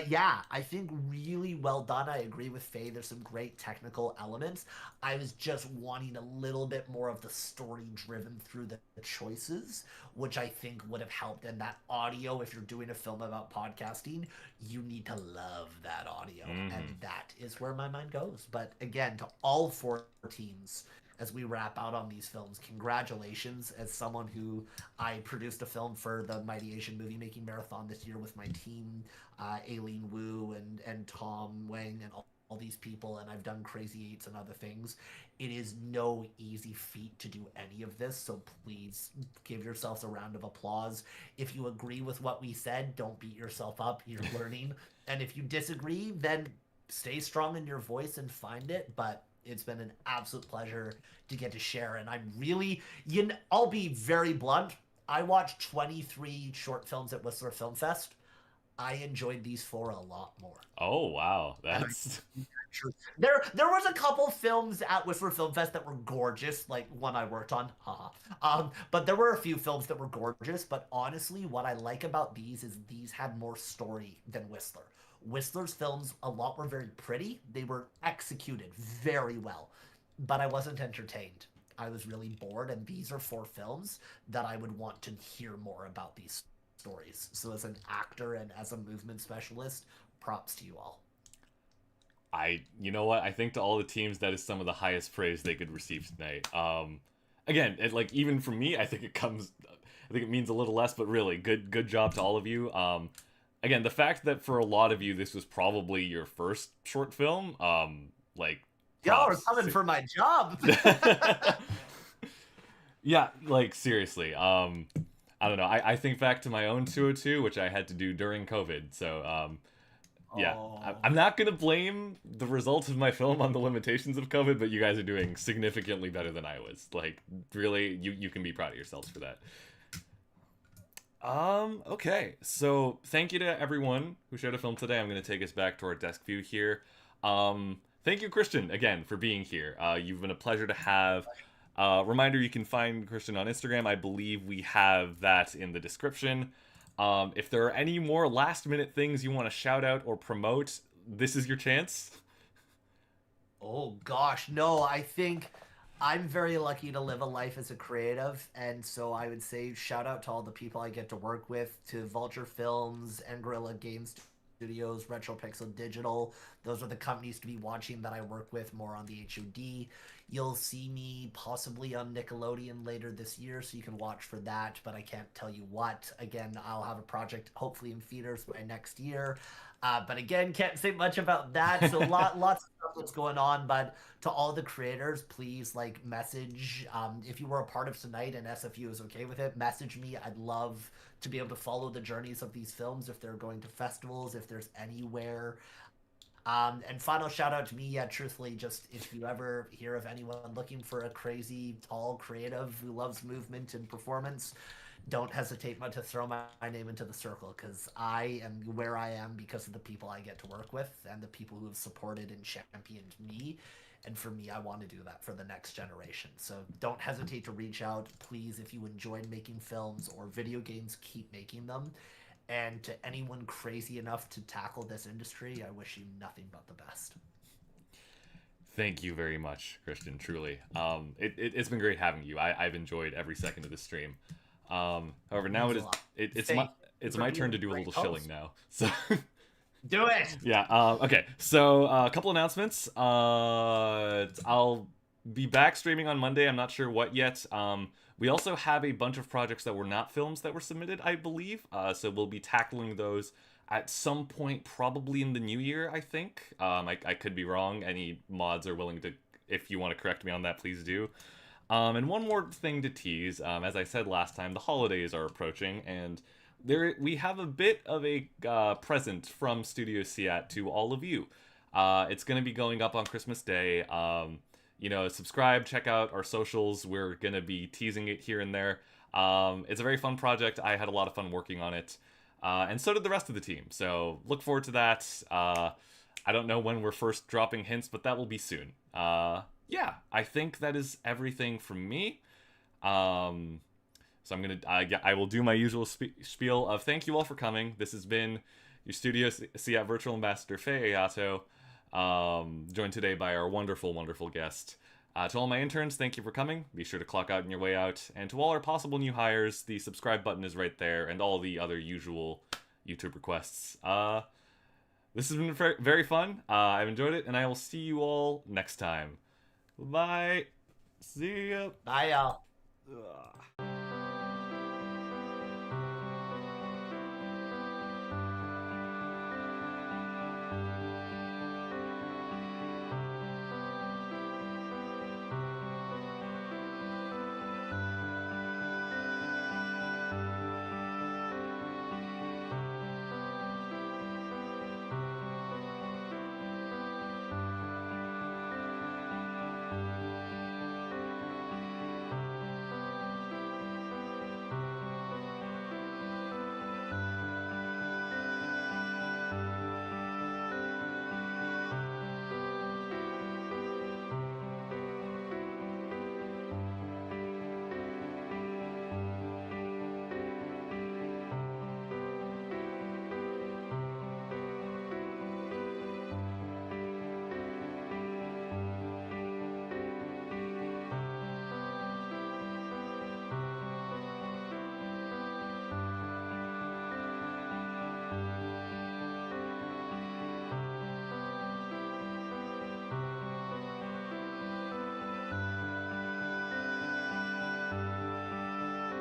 yeah, I think really well done. I agree with Faye. There's some great technical elements. I was just wanting a little bit more of the story driven through the choices, which I think would have helped. And that audio, if you're doing a film about podcasting, you need to love that audio. And that is where my mind goes. But again, to all 4 teams, as we wrap out on these films, congratulations. As someone who I produced a film for the Mighty Asian Movie Making Marathon this year with my team, Aileen Wu and Tom Wang and all these people, and I've done Crazy Eights and other things. It is no easy feat to do any of this, so please give yourselves a round of applause. If you agree with what we said, don't beat yourself up. You're learning. And if you disagree, then stay strong in your voice and find it. But it's been an absolute pleasure to get to share. And I'm really, I'll be very blunt. I watched 23 short films at Whistler Film Fest. I enjoyed these 4 a lot more. Oh, wow. That's... There was a couple films at Whistler Film Fest that were gorgeous, like one I worked on. But there were a few films that were gorgeous. But honestly, what I like about these is these had more story than Whistler. Whistler's films, a lot were very pretty. They were executed very well. But I wasn't entertained. I was really bored. And these are 4 films that I would want to hear more about these stories. So as an actor and as a movement specialist, props to you all. You know what? I think to all the teams, that is some of the highest praise they could receive tonight. Again, even from me, I think it means a little less, but really, good job to all of you. Again, the fact that for a lot of you, this was probably your first short film, y'all are coming for my job. Yeah, seriously. I don't know. I think back to my own 202, which I had to do during COVID. So, yeah, I'm not going to blame the results of my film on the limitations of COVID, but you guys are doing significantly better than I was. Really, you can be proud of yourselves for that. Okay. So, thank you to everyone who shared a film today. I'm going to take us back to our desk view here. Thank you, Christian, again, for being here. You've been a pleasure to have. Reminder, you can find Christian on Instagram. I believe we have that in the description. If there are any more last-minute things you want to shout out or promote, this is your chance. Oh, gosh. No, I think I'm very lucky to live a life as a creative, and so I would say shout out to all the people I get to work with, to Vulture Films and Guerrilla Games Studios, Retropixel Digital. Those are the companies to be watching that I work with more on the HOD. You'll see me possibly on Nickelodeon later this year, so you can watch for that, but I can't tell you what. Again, I'll have a project hopefully in theaters by next year. But again, can't say much about that. So lots of stuff that's going on. But to all the creators, please message. If you were a part of tonight and SFU is okay with it, message me. I'd love to be able to follow the journeys of these films, if they're going to festivals, if there's anywhere. And final shout out to me, yeah, truthfully, just if you ever hear of anyone looking for a crazy, tall creative who loves movement and performance, don't hesitate to throw my name into the circle, because I am where I am because of the people I get to work with and the people who have supported and championed me. And for me, I want to do that for the next generation. So don't hesitate to reach out. Please, if you enjoyed making films or video games, keep making them. And to anyone crazy enough to tackle this industry, I wish you nothing but the best. Thank you very much, Christian, truly. It's been great having you. I've enjoyed every second of the stream. However, now it's my turn to do a little shilling now. So do it! Yeah, okay. So, a couple announcements. I'll be back streaming on Monday. I'm not sure what yet. We also have a bunch of projects that were not films that were submitted, I believe. So we'll be tackling those at some point, probably in the new year, I think. I could be wrong. Any mods are willing to, if you want to correct me on that, please do. And one more thing to tease. As I said last time, the holidays are approaching, and we have a bit of a present from Studio Seat to all of you. It's going to be going up on Christmas Day. Subscribe, check out our socials. We're going to be teasing it here and there. It's a very fun project. I had a lot of fun working on it. And so did the rest of the team. So look forward to that. I don't know when we're first dropping hints, but that will be soon. Yeah, I think that is everything from me. So I'm gonna, I will do my usual spiel of thank you all for coming. This has been your Studio C Virtual Ambassador Faye Ayato, joined today by our wonderful, wonderful guest. To all my interns, thank you for coming. Be sure to clock out on your way out. And to all our possible new hires, the subscribe button is right there, and all the other usual YouTube requests. This has been very fun. I've enjoyed it, and I will see you all next time. Bye. See ya. Bye, y'all.